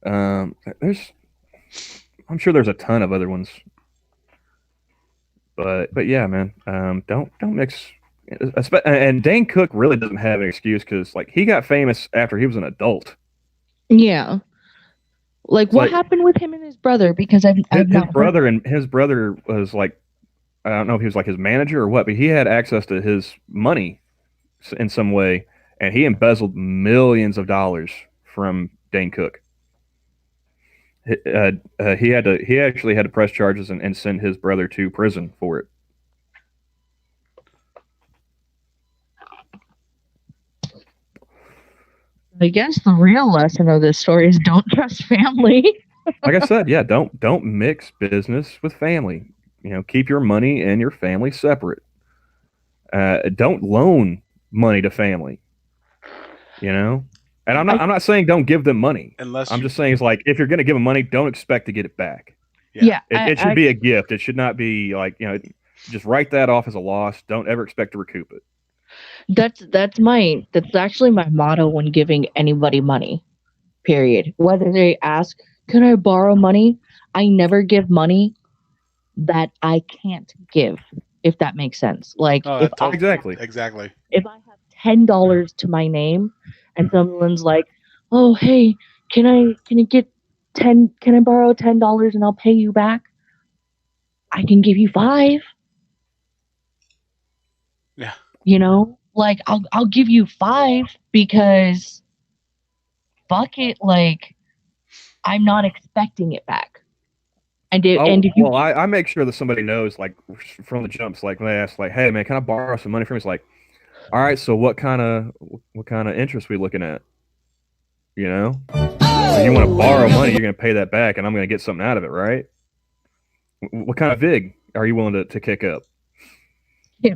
There's, I'm sure there's a ton of other ones, but yeah, man, don't mix. And Dane Cook really doesn't have an excuse because like he got famous after he was an adult. Yeah. Like It's what like happened with him and his brother? Because I've his not heard. brother was like, I don't know if he was like his manager or what, but he had access to his money in some way, and he embezzled millions of dollars from Dane Cook. He actually had to press charges and send his brother to prison for it. I guess the real lesson of this story is don't trust family. Like I said, yeah, don't mix business with family. Keep your money and your family separate. Don't loan money to family. And I'm not saying don't give them money. Unless I'm you, just saying it's like if you're going to give them money, don't expect to get it back. yeah. It should be a gift. It should not be like just write that off as a loss. Don't ever expect to recoup it. That's actually my motto when giving anybody money. Period. Whether they ask, "Can I borrow money?" I never give money that I can't give. If that makes sense. Like Oh, if that I Exactly. exactly. if I have $10 to my name and someone's like, "Oh, hey, can I get 10? Can I borrow $10 and I'll pay you back?" I can give you five. Yeah. Like I'll give you five because fuck it. Like I'm not expecting it back. And Oh if you well, I make sure that somebody knows like from the jumps. Like when they ask, like, "Hey man, can I borrow some money from you?" It's like, all right, so what kind of interest we looking at? If you want to borrow money, you're going to pay that back, and I'm going to get something out of it, right? What kind of vig are you willing to kick up? Yeah.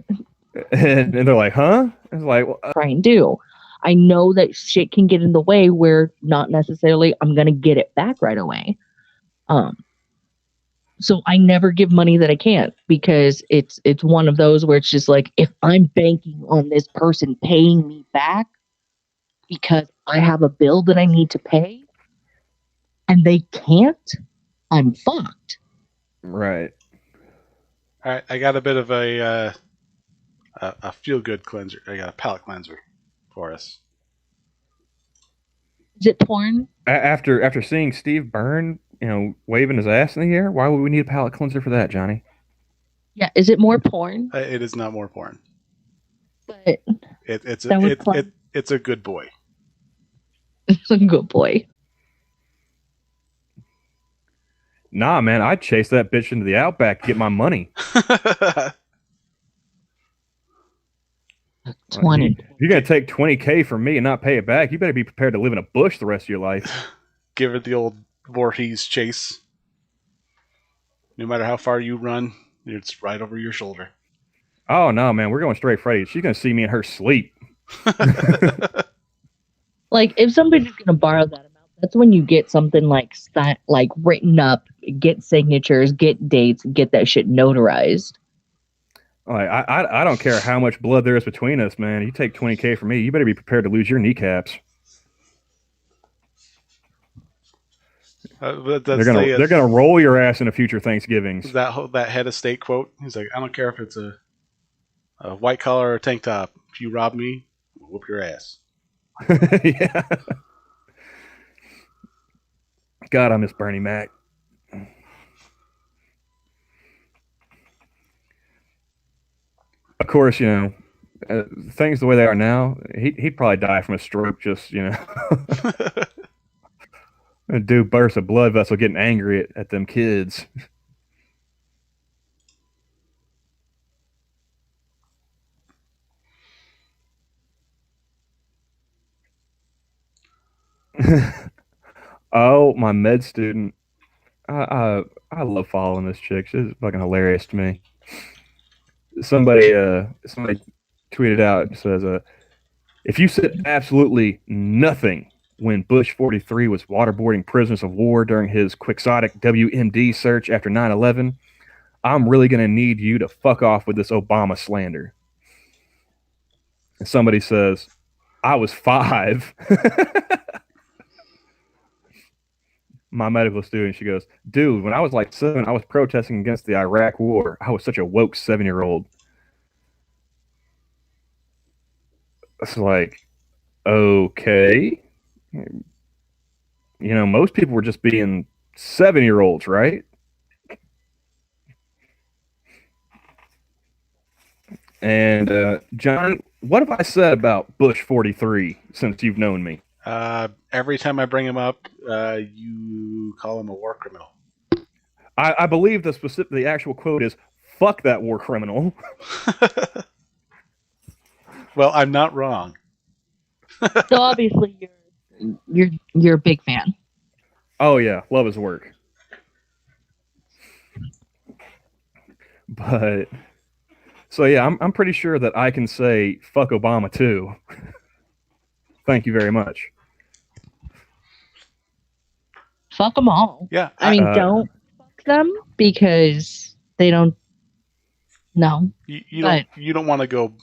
And they're like, huh? It's like, well, try and do, I know that shit can get in the way where not necessarily I'm gonna get it back right away. Um, so I never give money that I can't because it's one of those where it's just like if I'm banking on this person paying me back because I have a bill that I need to pay and they can't, I'm fucked. right. All right. I got a bit of a feel good cleanser. I got a palate cleanser for us. Is it porn? After seeing Steve Byrne, waving his ass in the air, why would we need a palate cleanser for that, Johnny? Yeah, is it more porn? It is not more porn. But It's that was it's a good boy. it's a good boy. Nah, man, I'd chase that bitch into the outback to get my money. 20. You're gonna take $20K from me and not pay it back. You better be prepared to live in a bush the rest of your life. Give it the old Voorhees chase. No matter how far you run, it's right over your shoulder. Oh no, man, we're going straight Freddy. She's gonna see me in her sleep. Like if somebody's gonna borrow that amount, that's when you get something like written up, get signatures, get dates, get that shit notarized. Like I don't care how much blood there is between us, man. You take $20K from me, you better be prepared to lose your kneecaps. They're gonna roll your ass into future Thanksgivings. That head of state quote. He's like, I don't care if it's a white collar or a tank top. If you rob me, I'll whoop your ass. Yeah. God, I miss Bernie Mac. Of course, things the way they are now, he'd probably die from a stroke. Just A dude bursts a blood vessel getting angry at them kids. Oh, my med student. I love following this chick. She's fucking hilarious to me. Somebody tweeted out and says, if you said absolutely nothing when Bush 43 was waterboarding prisoners of war during his quixotic WMD search after 9/11, I'm really going to need you to fuck off with this Obama slander. And somebody says, I was 5. My medical student, she goes, dude, when I was like 7, I was protesting against the Iraq war. I was such a woke 7-year-old. It's like, okay. Most people were just being 7-year-olds, right? And John, what have I said about Bush 43 since you've known me? Every time I bring him up, you call him a war criminal. I believe the actual quote is "fuck that war criminal." Well, I'm not wrong. So obviously you're a big fan. Oh yeah, love his work. But so yeah, I'm pretty sure that I can say "fuck Obama" too. Thank you very much. Fuck them all. Yeah, I mean, don't fuck them because they don't. No, you don't want to go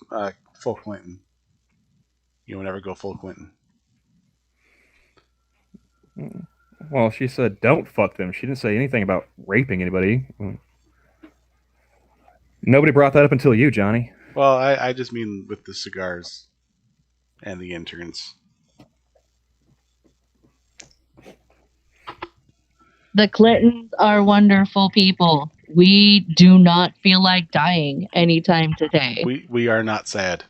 full Clinton. You will never go full Clinton. Well, she said don't fuck them. She didn't say anything about raping anybody. Nobody brought that up until you, Johnny. Well, I just mean with the cigars and the interns. the Clintons are wonderful people. We do not feel like dying anytime today. We are not sad.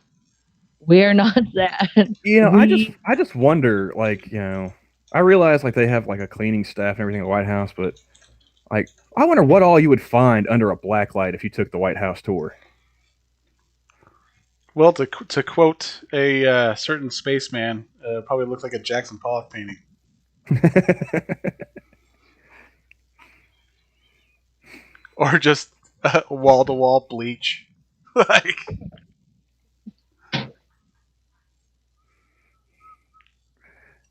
We're not sad. I just wonder, I realize they have a cleaning staff and everything at the White House, but I wonder what all you would find under a black light if you took the White House tour. Well, to quote a certain spaceman, probably looks like a Jackson Pollock painting. Or just wall-to-wall bleach.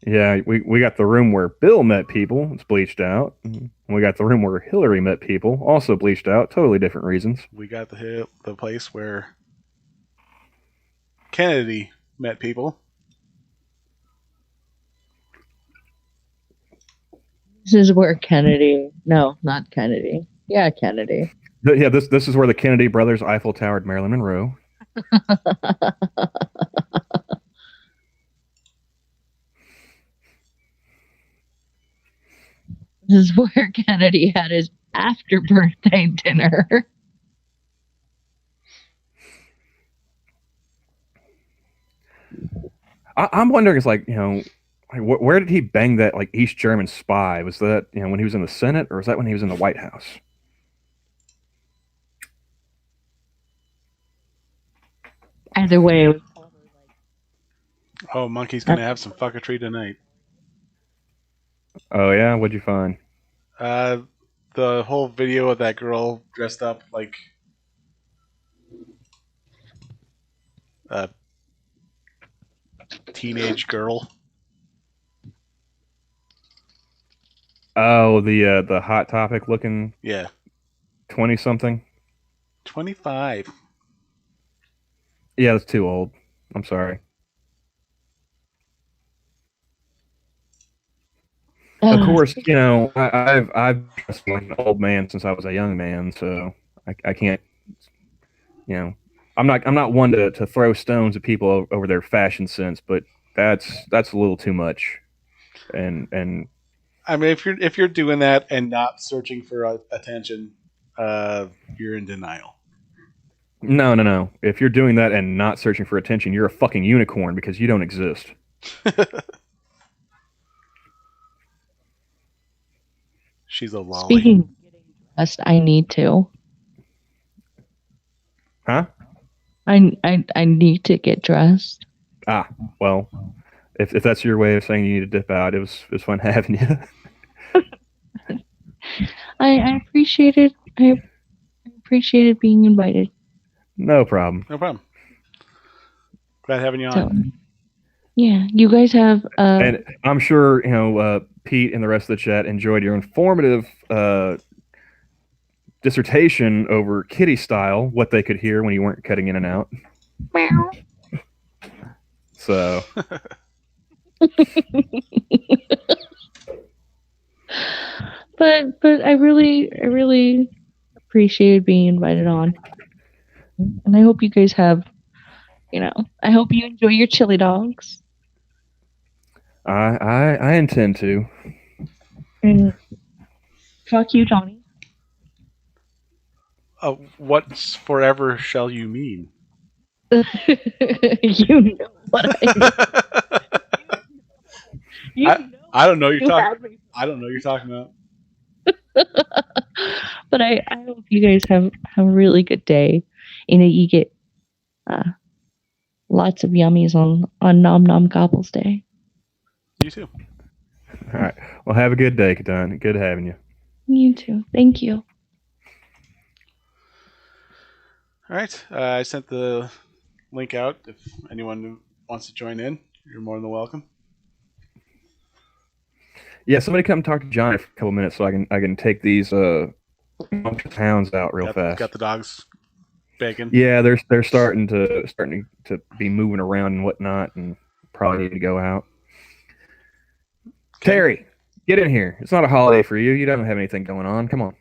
Yeah, we got the room where Bill met people. It's bleached out. And we got the room where Hillary met people. Also bleached out. Totally different reasons. We got the place where Kennedy met people. This is where Kennedy. No, not Kennedy. Yeah, Kennedy. Yeah, this is where the Kennedy brothers Eiffel Towered Marilyn Monroe. This is where Kennedy had his after birthday dinner. I'm wondering, where did he bang that East German spy? Was that when he was in the Senate, or was that when he was in the White House? Either way, it was Oh, Monkey's gonna have some fucketry tonight. Oh yeah, what'd you find? The whole video of that girl dressed up like a teenage girl. Oh, the Hot Topic looking 20-something. 25. Yeah, that's too old. I'm sorry. Of course, I've dressed like an old man since I was a young man, so I can't. I'm not one to throw stones at people over their fashion sense, but that's a little too much. And I mean, if you're doing that and not searching for attention, you're in denial. No. If you're doing that and not searching for attention, you're a fucking unicorn because you don't exist. She's a lolly. Speaking of getting dressed, I need to. Huh? I need to get dressed. Ah, well, if that's your way of saying you need to dip out, it was fun having you. I appreciated I appreciated being invited. No problem. No problem. Glad having you So on. yeah, you guys have And I'm sure Pete and the rest of the chat enjoyed your informative dissertation over kitty style, what they could hear when you weren't cutting in and out. meow. So But I really appreciated being invited on. And I hope you guys have, I hope you enjoy your chili dogs. I intend to. And fuck you, Johnny. What's forever shall you mean? You know what I mean. You I know I don't know you're you talking. had me. I don't know you're talking about. But I hope you guys have a really good day and that you get uh, lots of yummies on Nom Nom Gobbles Day. You too. All right. Well, have a good day, Katan. Good having you. You too. Thank you. All right. I sent the link out. If anyone wants to join in, you're more than welcome. Yeah, somebody come talk to Johnny for a couple minutes so I can take these hounds out real fast. Got the dogs begging. Yeah, they're starting to be moving around and whatnot, and probably need to go out. Okay. Terry, get in here. It's not a holiday for you. You don't have anything going on. Come on.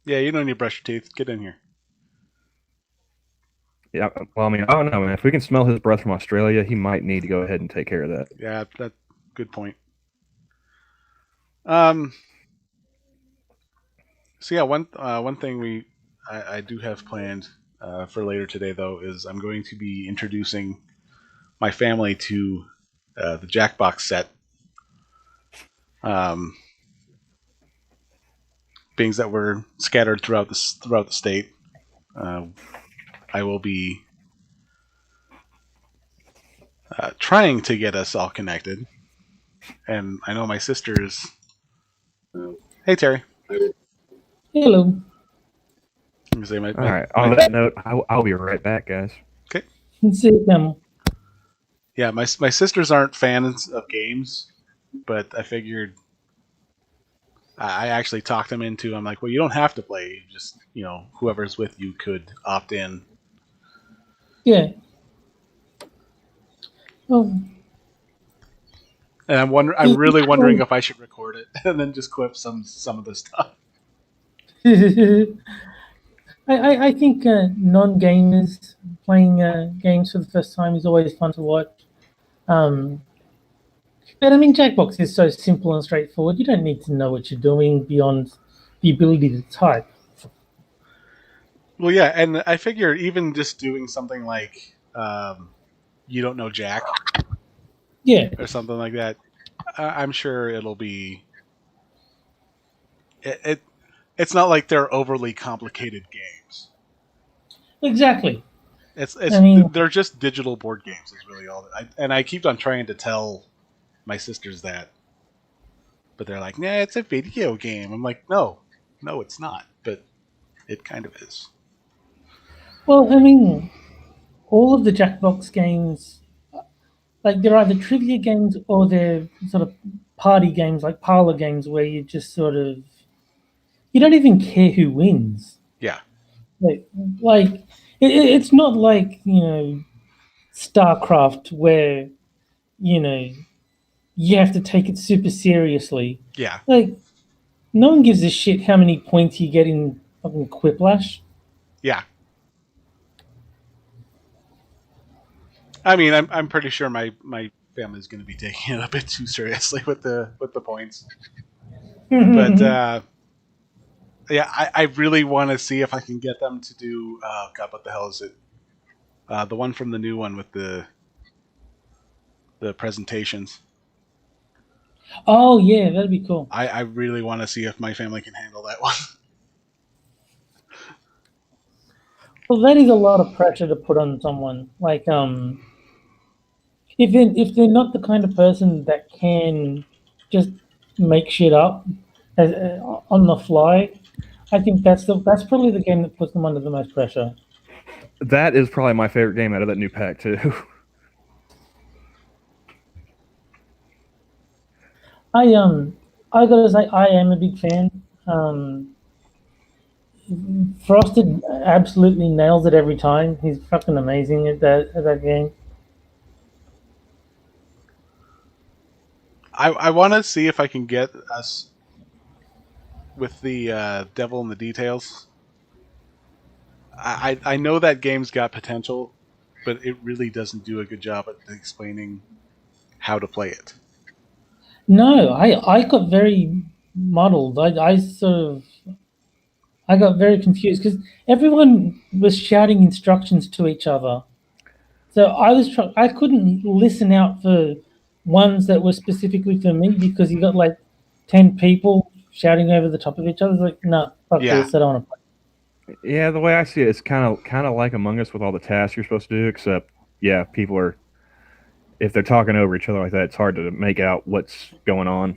Yeah, you don't need to brush your teeth. Get in here. Yeah. Well, I mean, I don't know, man. If we can smell his breath from Australia, he might need to go ahead and take care of that. Yeah, that's good point. So yeah, one thing I do have planned for later today though is I'm going to be introducing my family to the Jackbox set. Being that we're scattered throughout the state, I will be trying to get us all connected. And I know my sisters. Hey Terry. Hello. I'm gonna say All right. On that note, I'll be right back, guys. Okay. See them. Yeah, my sisters aren't fans of games, but I figured I actually talked them into. I'm like, well, you don't have to play. You just whoever's with you could opt in. Yeah. Oh, And I'm really wondering if I should record it and then just clip some of the stuff. I think non-gamers playing games for the first time is always fun to watch. But I mean, Jackbox is so simple and straightforward. You don't need to know what you're doing beyond the ability to type. Well, yeah, and I figure even just doing something like you don't know Jack Yeah, or something like that, I'm sure it'll be. It's not like they're overly complicated games. exactly. It's I mean, they're just digital board games. Is really all. And I keep on trying to tell my sisters that, but they're like, "Nah, it's a video game." I'm like, "No, it's not." But it kind of is. well, I mean, all of the Jackbox games, like they're either trivia games or they're sort of party games, like parlor games, where you just sort of you don't even care who wins. Yeah, Like, it's not like StarCraft where you know you have to take it super seriously. yeah, Like, no one gives a shit how many points you get in fucking Quiplash. yeah. I mean, I'm pretty sure my family's going to be taking it a bit too seriously with the points. But yeah, I really want to see if I can get them to do. Oh God, what the hell is it? The one from the new one with the presentations. Oh yeah, that'd be cool. I really want to see if my family can handle that one. Well, that is a lot of pressure to put on someone. Like, if they're not the kind of person that can just make shit up on the fly, I think that's probably the game that puts them under the most pressure. That is probably my favorite game out of that new pack too. I um I gotta say I am a big fan. Frosted absolutely nails it every time. He's fucking amazing at that game. I want to see if I can get us with the Devil in the Details. I know that game's got potential, but it really doesn't do a good job at explaining how to play it. No, I got very muddled. I got very confused because everyone was shouting instructions to each other. So I couldn't listen out for ones that were specifically for me because you got like 10 people shouting over the top of each other. It's like, no, fuck Yeah, this. I don't want to play. Yeah, the way I see it, it's kind of like Among Us with all the tasks you're supposed to do. Except, yeah, people are if they're talking over each other like that, it's hard to make out what's going on.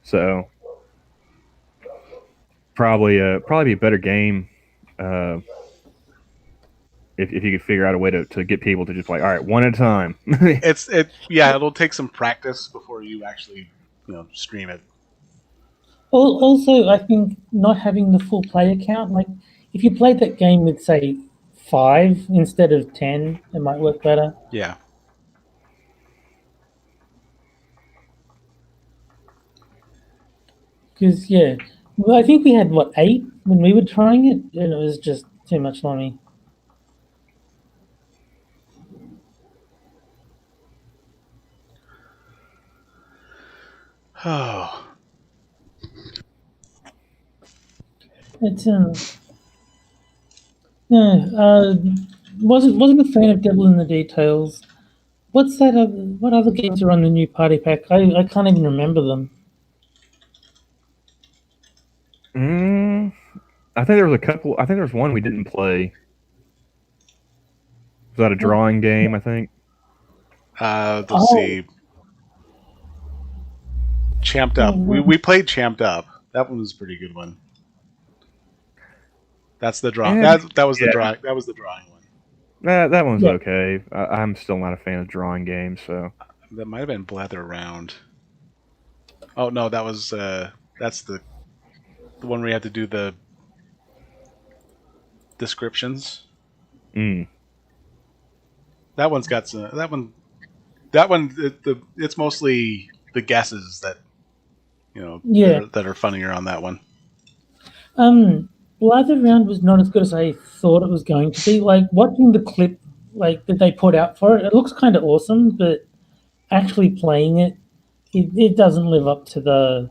So probably be a better game uh, if you could figure out a way to get people to just like, all right, one at a time. yeah, it'll take some practice before you actually stream it. Also, I think not having the full player count, like if you played that game with say 5 instead of 10, it might work better. Yeah. Because yeah, well, I think we had what 8 when we were trying it, and it was just too much for me. Oh, It's no, wasn't a fan of Devil in the Details. What's that? What other games are on the new party pack? I can't even remember them. mm, I think there was a couple. I think there was one we didn't play. Was that a What? drawing game? I think. let's Oh, see. Champed Up. We oh, we played Champed Up. That one was a pretty good one. That's the draw. And That was the yeah, draw. That was the drawing one. that one's yeah. okay. I'm still not a fan of drawing games, so That might have been Blather Round. Oh no, that's the one where you have to do the descriptions. mm. That one's got some. That one. It's mostly the guesses that Yeah. that are funnier on that one. Blather Round was not as good as I thought it was going to be. Like watching the clip like that they put out for it, it looks kind of awesome, but actually playing it doesn't live up to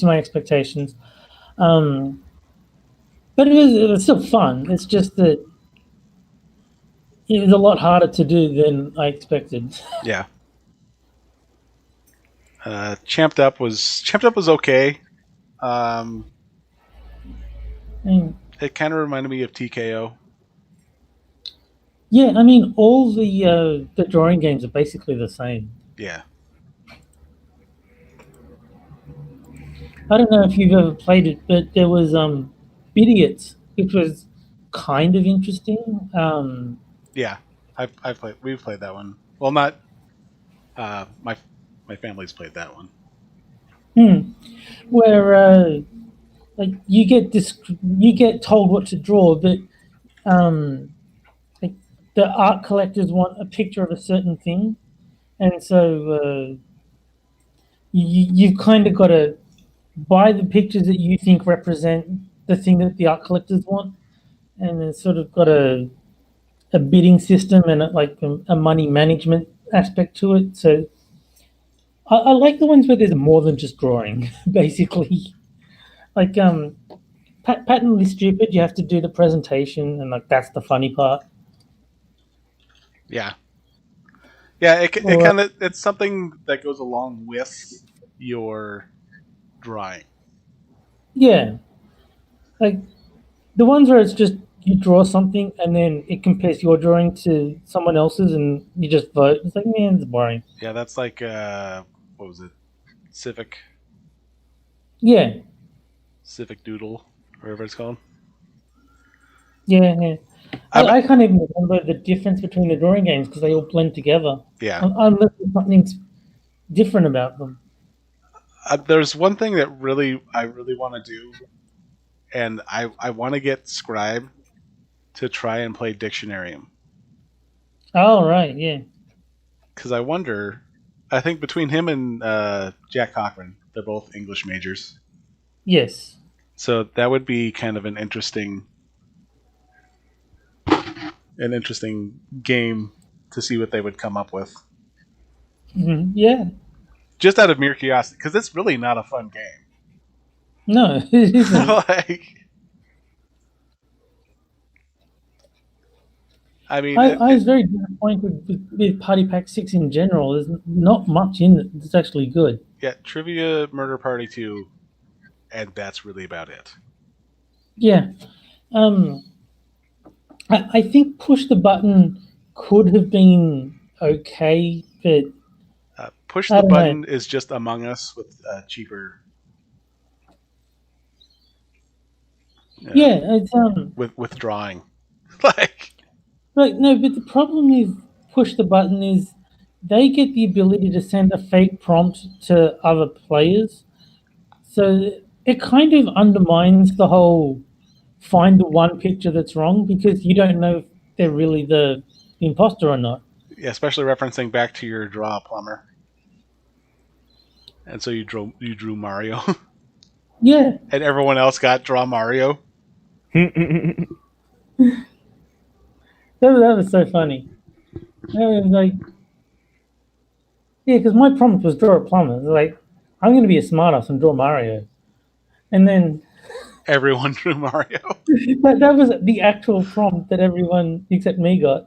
my expectations. Um, but it was still fun. It's just that it was a lot harder to do than I expected. Yeah. Champed Up was okay. Um, I mean, it kind of reminded me of TKO. yeah, I mean all the drawing games are basically the same. Yeah. I don't know if you've ever played it, but there was Idiots, which was kind of interesting. Yeah. We've played that one. Well, not my family's played that one. Where like you get told what to draw, but um, like the art collectors want a picture of a certain thing, and so you've kind of got to buy the pictures that you think represent the thing that the art collectors want, and it's sort of got a bidding system and like a money management aspect to it. So I like the ones where there's more than just drawing, basically. Like patently stupid. You have to do the presentation, and like that's the funny part. Yeah. Yeah, it Or kind of it's something that goes along with your drawing. yeah, like the ones where it's just you draw something and then it compares your drawing to someone else's and you just vote. It's like, man, it's boring. Yeah, that's like what was it? Civic Yeah, Civic Doodle, whatever it's called. yeah, yeah. I'm I can't even remember the difference between the drawing games because they all blend together. yeah. Unless something's different about them. There's one thing that I really want to do, and I want to get Scribe to try and play Dictionarium Oh, right, yeah. because I wonder. I think between him and Jack Cochran, they're both English majors, Yes. so that would be kind of an interesting game to see what they would come up with. Yeah. Just out of mere curiosity, because it's really not a fun game. No, it isn't. Like, I mean, I was very disappointed with Party Pack 6 in general. There's not much in it that's actually good. yeah, Trivia Murder Party 2, and that's really about it. Yeah. Um, I think Push the Button could have been okay, but Push I the don't know. Button is just Among Us with cheaper, Yeah, it's with drawing. Like, right. No, but the problem with Push the Button is they get the ability to send a fake prompt to other players, so it kind of undermines the whole find the one picture that's wrong because you don't know if they're really the imposter or not. yeah, especially referencing back to your draw plumber, and so you drew Mario, Yeah, and everyone else got draw Mario. that was so funny. That was like, yeah, because my prompt was draw a plumber. It's like, I'm going to be a smartass and draw Mario. And then Everyone drew Mario. that was the actual prompt that everyone except me got.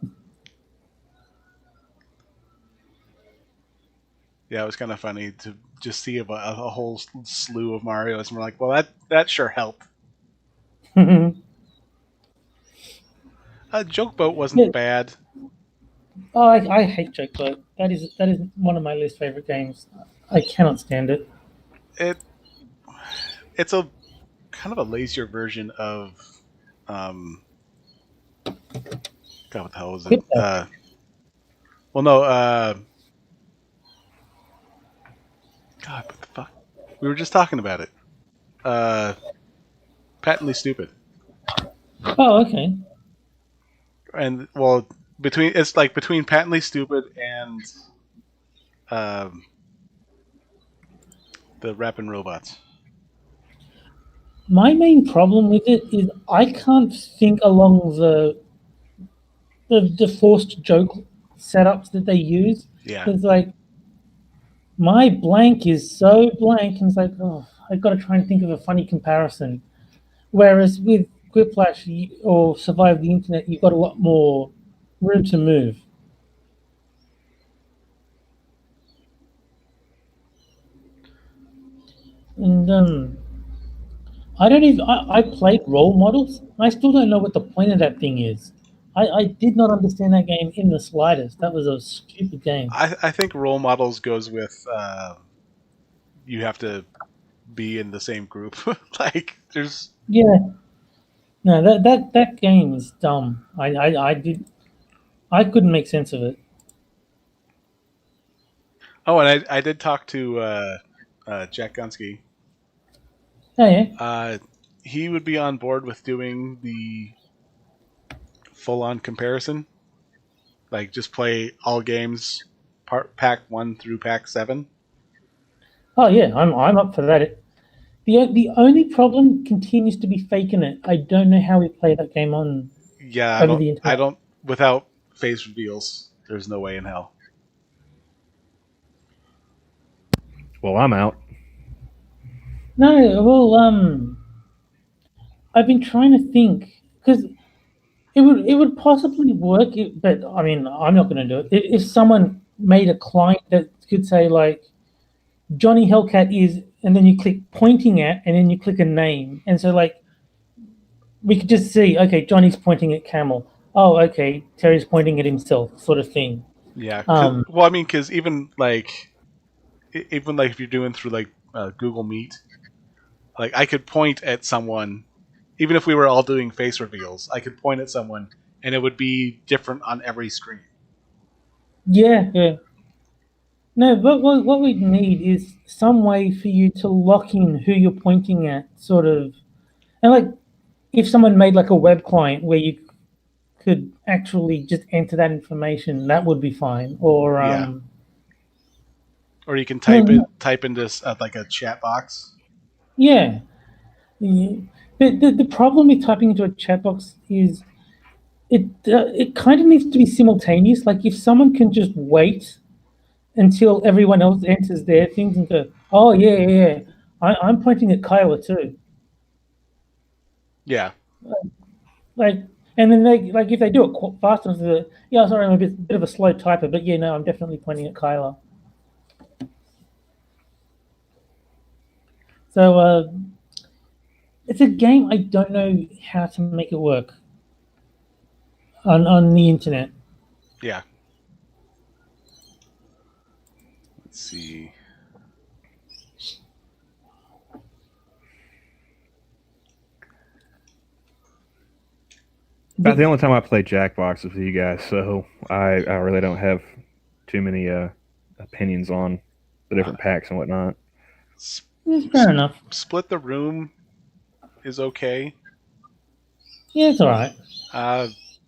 Yeah, it was kind of funny to just see a whole slew of Mario's, and we're like, well, that sure helped. Yeah, Joke Boat wasn't bad. oh, I hate Joke Boat. That is one of my least favorite games. I cannot stand it. It it's a kind of a lazier version of um God, what the hell was it? Quit that. Well, no, God, what the fuck? We were just talking about it. Uh, Patently Stupid, Oh, okay. and well, it's like between Patently Stupid and um, the Rapping Robots. My main problem with it is I can't think along the forced joke setups that they use. Yeah, It's like my blank is so blank, and it's like, oh, I've got to try and think of a funny comparison. Whereas with Quiplash or Survive the Internet, you've got a lot more room to move. And I don't even. I played role models. And I still don't know what the point of that thing is. I did not understand that game in the slightest. That was a stupid game. I think role models goes with you have to be in the same group. Like there's Yeah, no, that game is dumb. I couldn't make sense of it. oh, and I did talk to Jack Gunsky. Oh yeah, He would be on board with doing the full on comparison, like just play all games, pack 1 through pack 7. oh yeah, I'm up for that. The only problem continues to be faking it. I don't know how we play that game on Yeah, over the I internet. don't without face reveals. There's no way in hell. Well, I'm out. No, well, I've been trying to think because it would possibly work, but I mean, I'm not going to do it. If someone made a client that could say like Johnny Hellcat is, and then you click pointing at, and then you click a name, and so like we could just see, okay, Johnny's pointing at Camel. Oh, okay, Terry's pointing at himself, sort of thing. Yeah. Um, Because even like if you're doing through like Google Meet, like I could point at someone, even if we were all doing face reveals, I could point at someone and it would be different on every screen. yeah, yeah. No, but what we need is some way for you to lock in who you're pointing at, sort of, and like if someone made like a web client where you could actually just enter that information, that would be fine. Or Yeah. Or you can no, type into like a chat box. yeah. Yeah. But the problem with typing into a chat box is it kind of needs to be simultaneous. Like if someone can just wait until everyone else enters their things and go, oh yeah, yeah, yeah. I'm pointing at Kyla too. Yeah. Like, and then they like if they do it fast enough, yeah, sorry, I'm a bit of a slow typer, but yeah, no, I'm definitely pointing at Kyla. So it's a game I don't know how to make it work on the internet. Yeah. Let's see. About the only time I play Jackbox is with you guys, so I really don't have too many opinions on the different packs and whatnot. Fair enough. Split the Room is okay, Yeah, it's all right.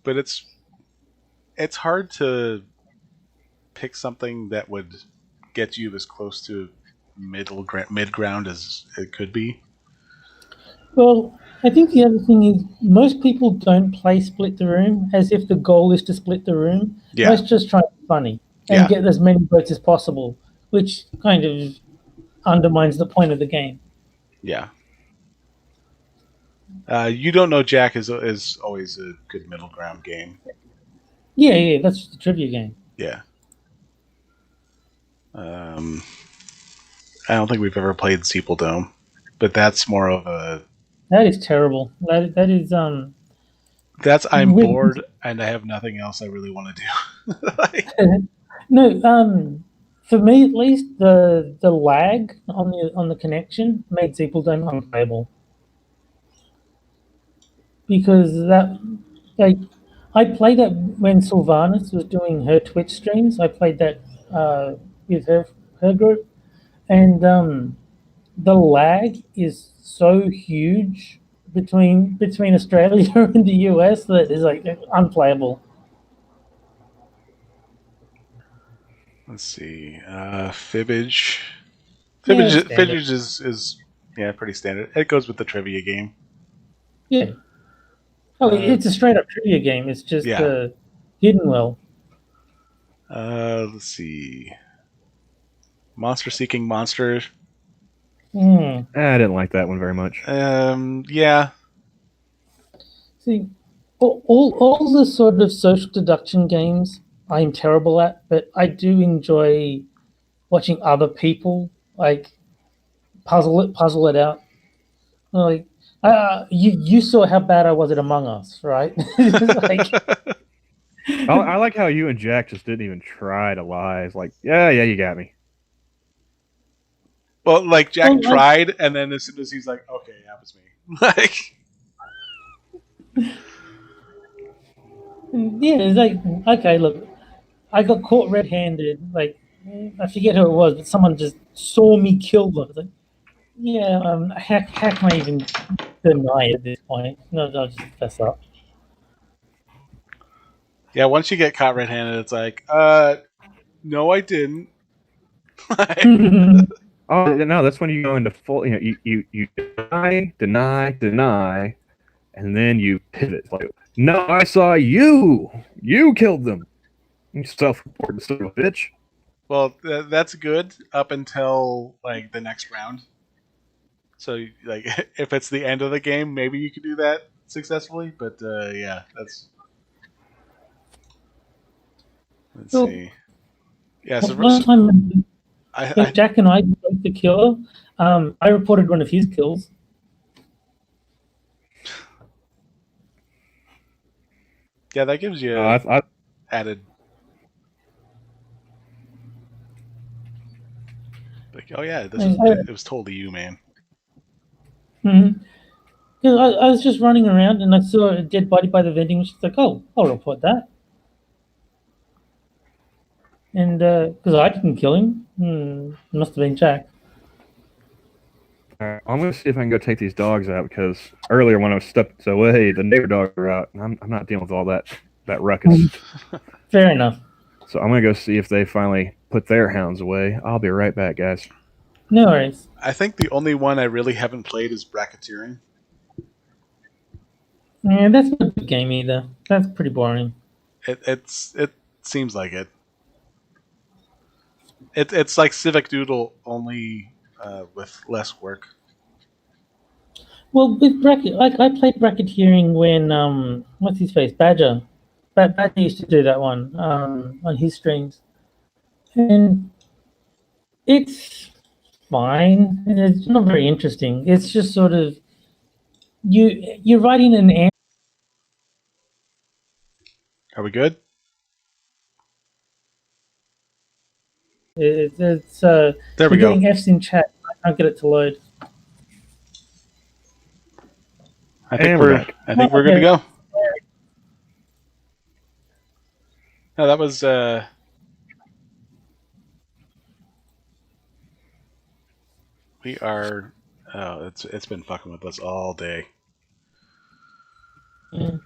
but it's hard to pick something that would get you as close to mid ground as it could be. Well, I think the other thing is most people don't play Split the Room as if the goal is to split the room. Yeah. Most just try to be funny and Yeah. get as many votes as possible, which kind of undermines the point of the game. Yeah. You Don't Know Jack is always a good middle ground game. Yeah, yeah, that's just a trivia game. Yeah. I don't think we've ever played Seeple Dome, but that's more of a. That is terrible. That is That's I'm really- bored and I have nothing else I really want to do. no, for me at least, the lag on the connection made Dome unplayable. Because that like I played that when Sylvanas was doing her Twitch streams. I played that with her group, and the lag is so huge between Australia and the US that is like unplayable. Let's see. Fibbage. Yeah, Fibbage is pretty standard. It goes with the trivia game. yeah. Oh, it's a straight up trivia game. It's just hidden well. Let's see. Monster Seeking Monster. Mm. I didn't like that one very much. Yeah. See, all the sort of social deduction games I'm terrible at, but I do enjoy watching other people like puzzle it out. Like you saw how bad I was at Among Us, right? Like, I like how you and Jack just didn't even try to lie. It's like, yeah, you got me. Well, like Jack tried, and then as soon as he's like, "Okay, that was me," like, yeah, it's like, okay, look, I got caught red-handed. Like, I forget who it was, but someone just saw me kill them. It's like, yeah, how can I even deny at this point? No, I'll just fess up. yeah. Once you get caught red-handed, it's like, no, I didn't. Oh no, that's when you go into full. You deny, and then you pivot. It's like, no, I saw you. You killed them. You self-reported son of a bitch. Well, that's good up until like the next round. So, like, if it's the end of the game, maybe you could do that successfully. But yeah, that's. Let's see. Yeah, One time when I Jack and I broke the killer, I reported one of his kills. yeah, that gives you I added. Like, oh yeah, it was totally you, man. Mhm. 'Cause I was just running around and I saw a dead body by the vending machine. It's like, oh, I'll report that. And because I didn't kill him, it must have been Jack. I'm gonna see if I can go take these dogs out because earlier when I was stepped away, the neighbor dogs were out, and I'm not dealing with all that ruckus. Fair enough. So I'm gonna go see if they finally put their hounds away. I'll be right back, guys. No worries. I think the only one I really haven't played is bracketeering. Yeah, that's not a good game either. That's pretty boring. It seems like it. It's like Civic Doodle, only with less work. Well, with bracket, like I played bracketeering when what's his face, Badger. Badger used to do that one on his streams, and it's fine. It's not very interesting. It's just sort of you're writing an answer. Are we good? It's There we you're go. getting F's in chat. I can't get it to load. I think And we're back. I think we're good to go. No, that was we are. Oh, it's been fucking with us all day. Yeah.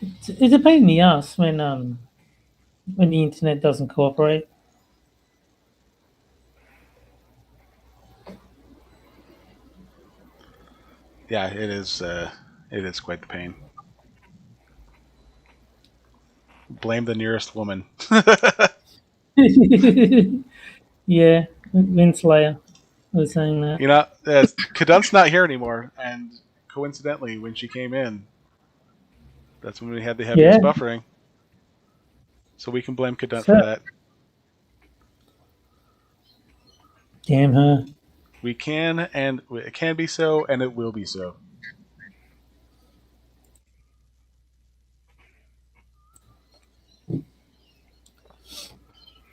It's a pain in the ass when the internet doesn't cooperate. Yeah, it is. It is quite the pain. Blame the nearest woman. Yeah, Winslayer was saying that. You know, Kadunt's not here anymore, and coincidentally, when she came in, that's when we had the heaviest Yeah, buffering. So we can blame Kadunt for so, that. damn her. We can, and it can be so, and it will be so.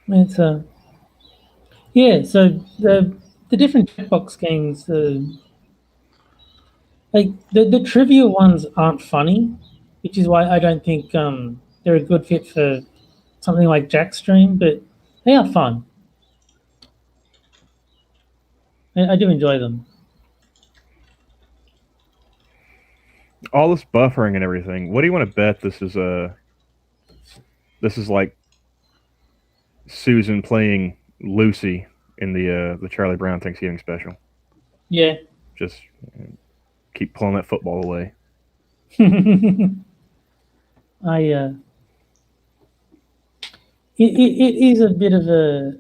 It's yeah. So the different checkbox games, like the trivia ones aren't funny, which is why I don't think they're a good fit for something like Jack's stream, but they are fun. I do enjoy them. All this buffering and everything. What do you want to bet this is This is like Susan playing Lucy in the Charlie Brown Thanksgiving special. Yeah. Just keep pulling that football away. I it is a bit of a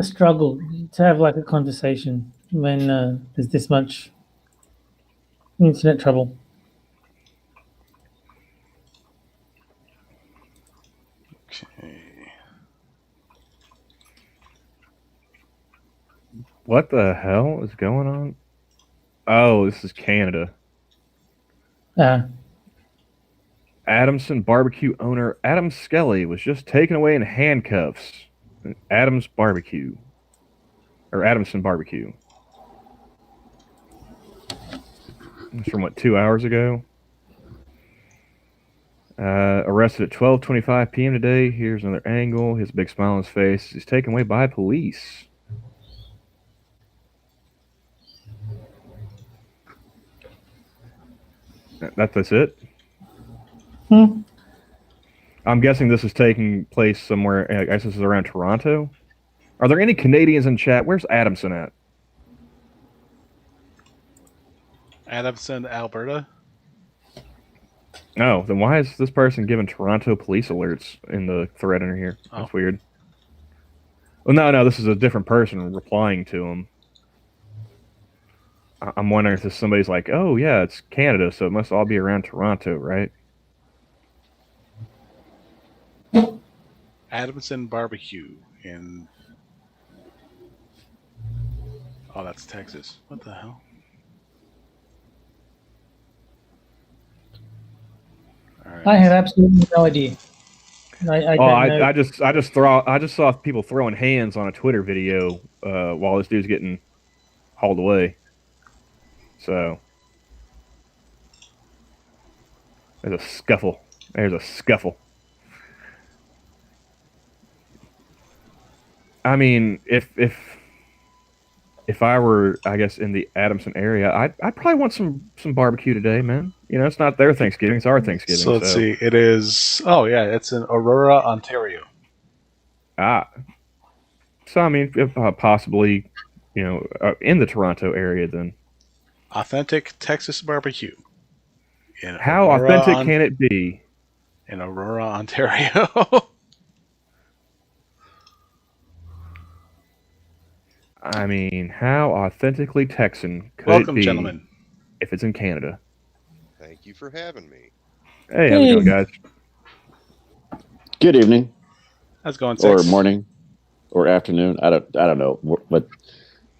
struggle to have like a conversation when there's this much internet trouble. Okay. What the hell is going on? Oh, this is Canada. Uh, Adamson barbecue owner Adam Skelly was just taken away in handcuffs. Adams Barbecue. Or Adamson Barbecue. It's from what, 2 hours ago? Arrested at 12:25 p.m. today. Here's another angle. His big smile on his face. He's taken away by police. That's it. I'm guessing this is taking place somewhere. I guess this is around Toronto. Are there any Canadians in chat? Where's Adamson at? Adamson, Alberta. Oh, then why is this person giving Toronto police alerts in the thread in here? That's weird. Well, no, this is a different person replying to him. I'm wondering if somebody's like, oh, yeah, it's Canada, so it must all be around Toronto, right? Adamson Barbecue in. Oh, that's Texas. What the hell? All right. I have absolutely no idea. I Oh, don't know. I just saw people throwing hands on a Twitter video while this dude's getting hauled away. So there's a scuffle. There's a scuffle. I mean, if I were, I guess, in the Adamson area, I'd probably want some barbecue today, man. You know, it's not their Thanksgiving; it's our Thanksgiving. So let's see. It is. Oh yeah, it's in Aurora, Ontario. Ah, so I mean, if, possibly, in the Toronto area, then Authentic Texas barbecue in how authentic can it be? in Aurora, Ontario. I mean, how authentically Texan could Welcome, it be gentlemen. if it's in Canada? Thank you for having me. Hey, how's it going, guys? Good evening, How's it going, or Six? morning, or afternoon. I don't know, but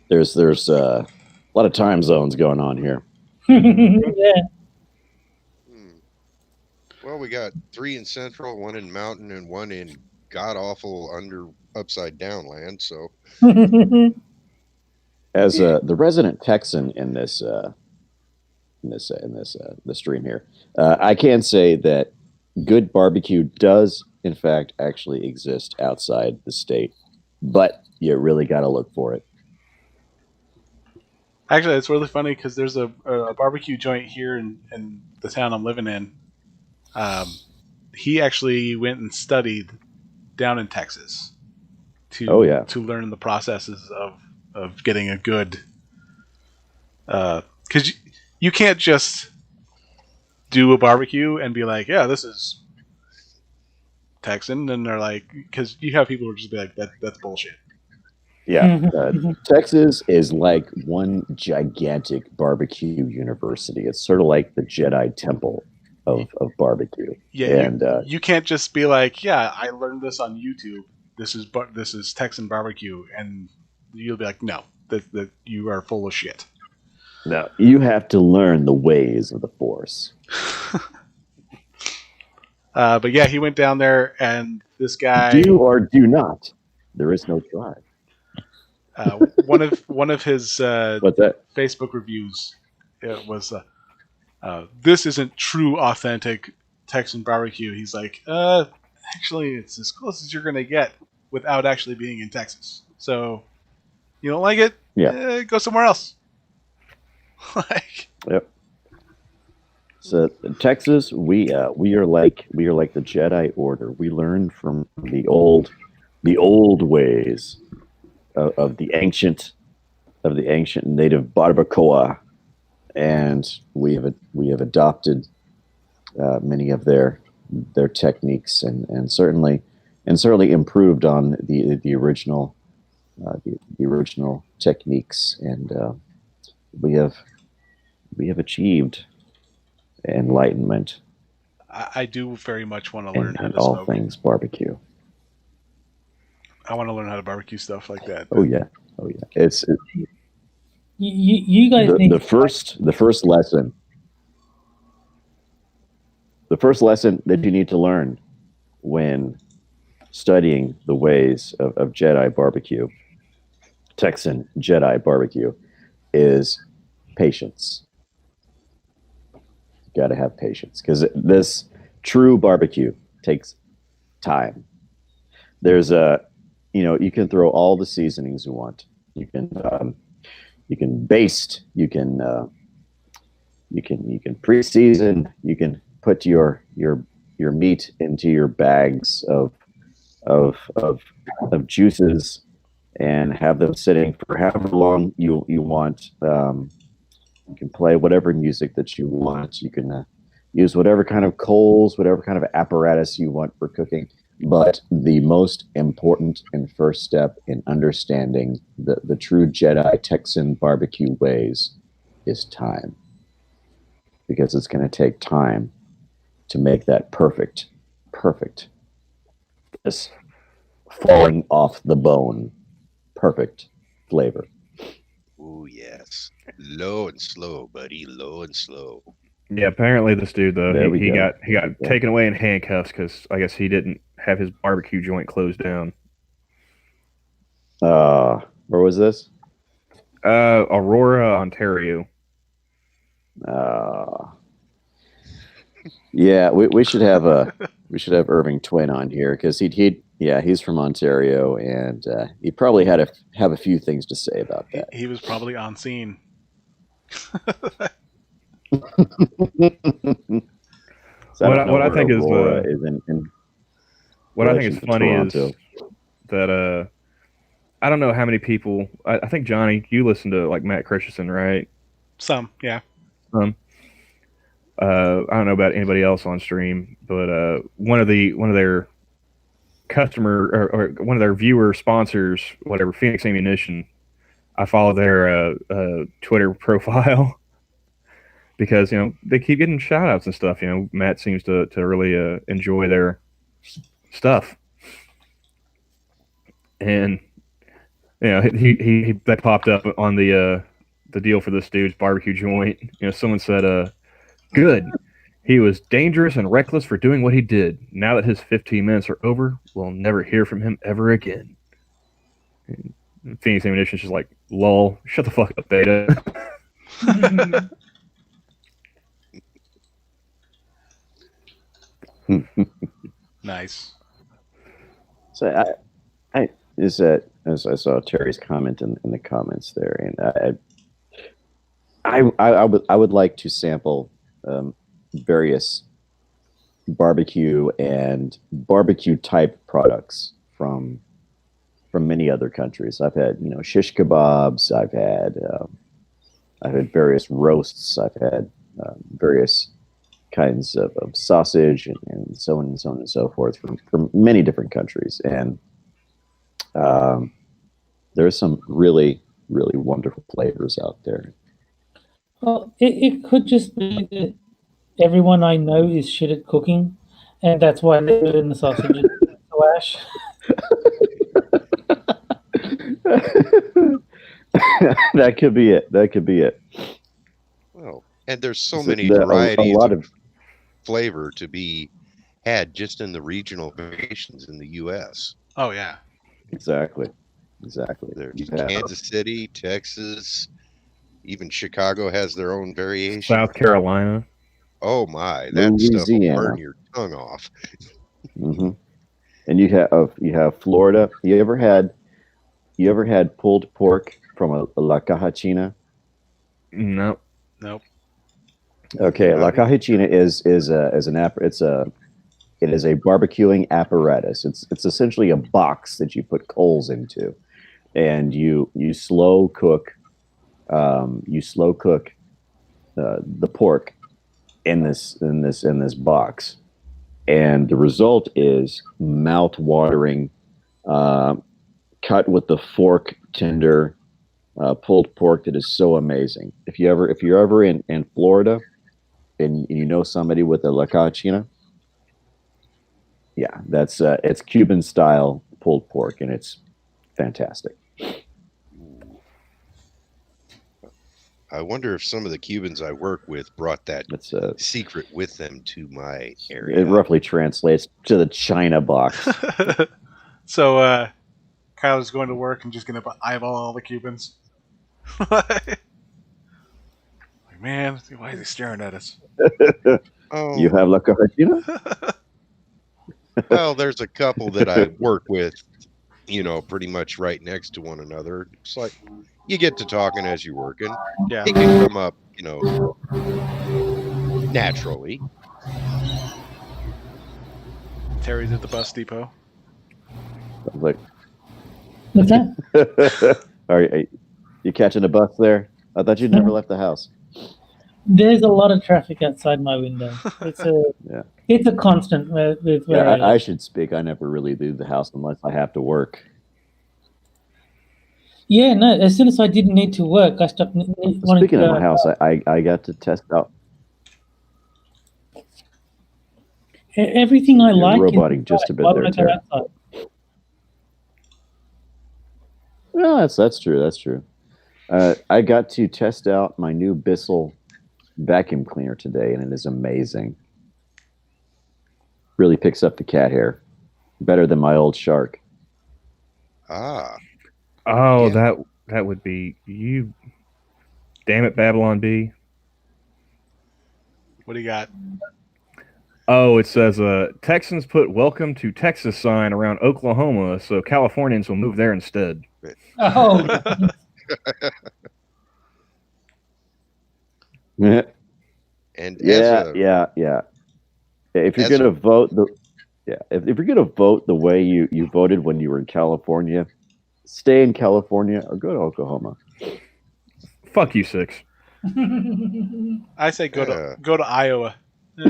there's a lot of time zones going on here. Yeah. Well, we got 3 in Central, 1 in Mountain, and 1 in god awful upside down land. So As the resident Texan in this stream here, I can say that good barbecue does, in fact, actually exist outside the state, but you really got to look for it. Actually, it's really funny because there's a barbecue joint here in the town I'm living in. He actually went and studied down in Texas to learn the processes of getting a good. Because you can't just do a barbecue and be like, yeah, this is Texan, and they're like, because you have people who just be like, that's bullshit. Yeah, Texas is like one gigantic barbecue university. It's sort of like the Jedi Temple of barbecue. Yeah, and you can't just be like, yeah, I learned this on YouTube. This is Texan barbecue, and you'll be like, no, that you are full of shit. no, you have to learn the ways of the Force. But yeah, he went down there, and this guy Do or do not. There is no try. one of his What's that? Facebook reviews was this isn't true authentic Texan barbecue. He's like, actually, it's as close as you're gonna get without actually being in Texas. So you don't like it? Yeah. Go somewhere else. Like, Yep. So in Texas, we are like the Jedi Order. We learn from the old ways of the ancient native barbacoa, and we have adopted many of their techniques and certainly improved on the original techniques, and we have achieved enlightenment I do very much want to learn how in to all smoke. things barbecue. I want to learn how to barbecue stuff like that. Oh yeah. It's You guys need the first lesson. The first lesson that you need to learn when studying the ways of Jedi barbecue, Texan Jedi barbecue, is patience. You got to have patience because this true barbecue takes time. There's you can throw all the seasonings you want. You can baste. You can pre-season. You can put your meat into your bags of juices and have them sitting for however long you want. You can play whatever music that you want. You can use whatever kind of coals, whatever kind of apparatus you want for cooking. But the most important and first step in understanding the true Jedi Texan barbecue ways is time. Because it's going to take time to make that perfect. falling off the bone. Perfect flavor. Ooh, yes. Low and slow, buddy. Low and slow. Yeah, apparently this dude though There we he go. got taken away in handcuffs because I guess he didn't have his barbecue joint closed down. Where was this? Aurora, Ontario. Yeah, we should have Irving Twin on here because he's from Ontario and he probably have a few things to say about that. He was probably on scene. So What I think is Aurora what I think is relation to funny Toronto. is that I don't know how many people. I think Johnny, you listen to like Matt Christensen, right? Some, yeah. I don't know about anybody else on stream, but one of their customer or one of their viewer sponsors, whatever, Phoenix Ammunition. I follow their Twitter profile because they keep getting shout outs and stuff. Matt seems to really enjoy their stuff, and he that popped up on the deal for this dude's barbecue joint. Someone said, "Good. He was dangerous and reckless for doing what he did. Now that his 15 minutes are over, we'll never hear from him ever again." And Phoenix Ammunition's just like, lol, shut the fuck up, Beta. Nice. So as I saw Terry's comment in the comments there, and I would like to sample various barbecue and barbecue type products from many other countries. I've had shish kebabs. I've had various roasts. I've had various kinds of sausage and so on and so on and so forth from many different countries. And there's some really, really wonderful flavors out there. Well, it could just be that everyone I know is shit at cooking, and that's why they're doing the sausages slash. That could be it. Well, and there's so So many a varieties lot of flavor to be had just in the regional variations in the U.S. Oh yeah. Exactly. There's You have- Kansas City, Texas, even Chicago has their own variation. South Carolina. Oh my, that stuff will Louisiana. burn your tongue off. Mm-hmm. And you have Florida. You ever had pulled pork from a La Cajachina? Nope. Nope. Okay, La Cajachina is a barbecuing apparatus. It's essentially a box that you put coals into, and you slow cook the pork in this box, and the result is mouth-watering, cut with the fork tender pulled pork that is so amazing. If you're ever in Florida and you know somebody with a La Cajachina, yeah, that's it's Cuban style pulled pork, and it's fantastic. I wonder if some of the Cubans I work with brought that It's secret with them to my area. it roughly translates to the China box. So Kyler's going to work and just going to eyeball all the Cubans. Like, man, why is he staring at us? Oh, You have La Cajachina? well, there's a couple that I work with, pretty much right next to one another. It's like you get to talking as you're working. Yeah. It can come up, naturally. Terry's at the bus depot. I was like, What's that? are you catching a bus there? I thought you'd never left the house. There's a lot of traffic outside my window. It's a Yeah. it's a constant with where Yeah, I I live. should speak. I never really leave the house unless I have to work. Yeah, no. As soon as I didn't need to work, I stopped wanting Speaking to of go my house, I got to test out. Everything I You're like. roboting is just a bit why there, would I go Terry. outside? Well, that's true. That's true. I got to test out my new Bissell vacuum cleaner today, and it is amazing. Really picks up the cat hair better than my old Shark. Ah, Oh, yeah. that would be you. Damn it, Babylon B. What do you got? Oh, it says Texans put "Welcome to Texas" sign around Oklahoma, so Californians will move there instead. Oh, Yeah, And as yeah, a yeah. If you're as gonna vote the yeah, if you're gonna vote the way you voted when you were in California, stay in California or go to Oklahoma. Fuck you, Six. I say uh, go to Iowa. Eh,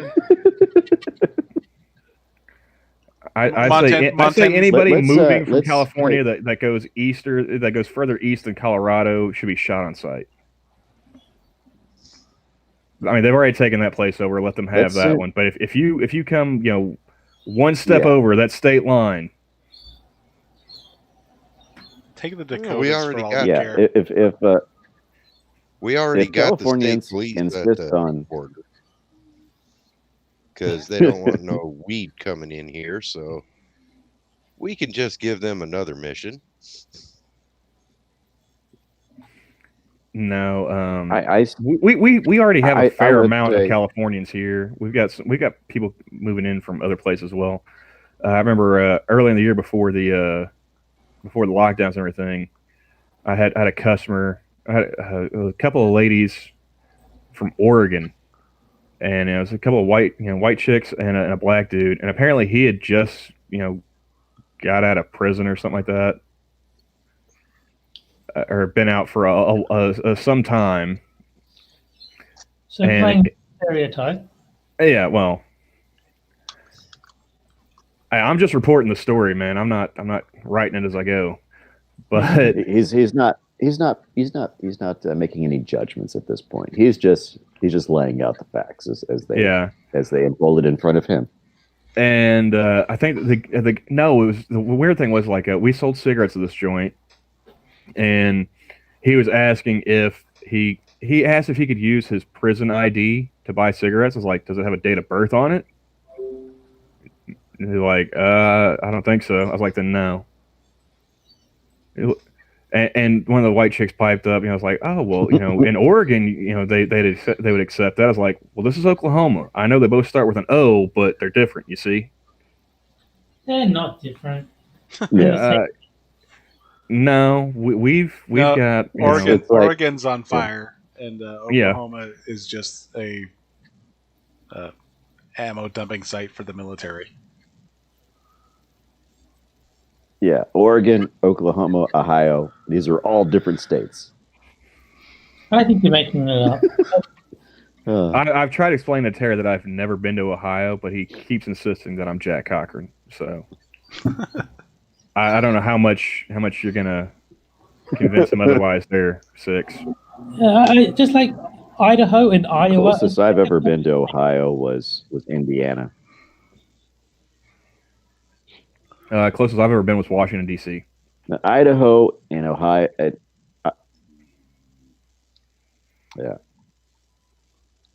I say Montanans. anybody moving from Let's hey, California that goes east or that goes further east than Colorado should be shot on sight. I mean, they've already taken that place over. Let them have let's that one. But if you come, one step yeah. over that state line, Take the well, we Dakotas for already all got they Yeah, care. we already if got the state Californians police at insist the on border because they don't want no weed coming in here, so we can just give them another mission. no. I We already have a I fair would amount of say Californians here. We've got people moving in from other places as well. I remember early in the year before the lockdowns and everything, I had a customer, I had a couple of ladies from Oregon, and it was a couple of white chicks and a black dude, and apparently he had just got out of prison or something like that, or been out for some time, so and playing stereotype. yeah, well, I'm just reporting the story, man. I'm not writing it as I go, but he's not making any judgments at this point. He's just laying out the facts yeah. as they unfolded in front of him. And I think it was the weird thing was like we sold cigarettes at this joint, and he was asking if he asked if he could use his prison ID to buy cigarettes. I was like, does it have a date of birth on it? And he's like, I don't think so. I was like, then no. And one of the white chicks piped up. I was like, oh well, in Oregon, they would accept that. I was like, well, this is Oklahoma. I know they both start with an O, but they're different. You see? They're not different. Yeah, Uh, no, we've No, got it's like Oregon's on yeah, fire, and yeah. Oklahoma is just a uh, ammo dumping site for the military. yeah. Oregon, Oklahoma, Ohio. These are all different states. I think you're making it up. I've tried to explain to Terry that I've never been to Ohio, but he keeps insisting that I'm Jack Cochran. So I don't know how much you're gonna convince him otherwise. There, Six. Just like Idaho and Iowa. Closest I've ever been to Ohio was Indiana. Closest I've ever been was Washington D.C. Now, Idaho and Ohio, yeah,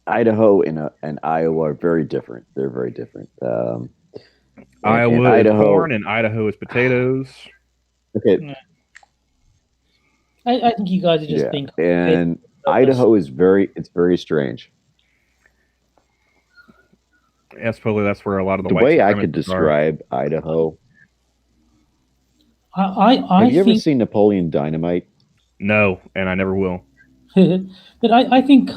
Idaho and Iowa are very different. They're very different. And Iowa is Idaho, corn and Idaho is potatoes. okay, I think you guys are just yeah, being and Idaho is it's very strange. Yeah, supposedly that's where a lot of the The white way I could supremacists are. describe Idaho. I Have you ever think, seen Napoleon Dynamite? No, and I never will. but I think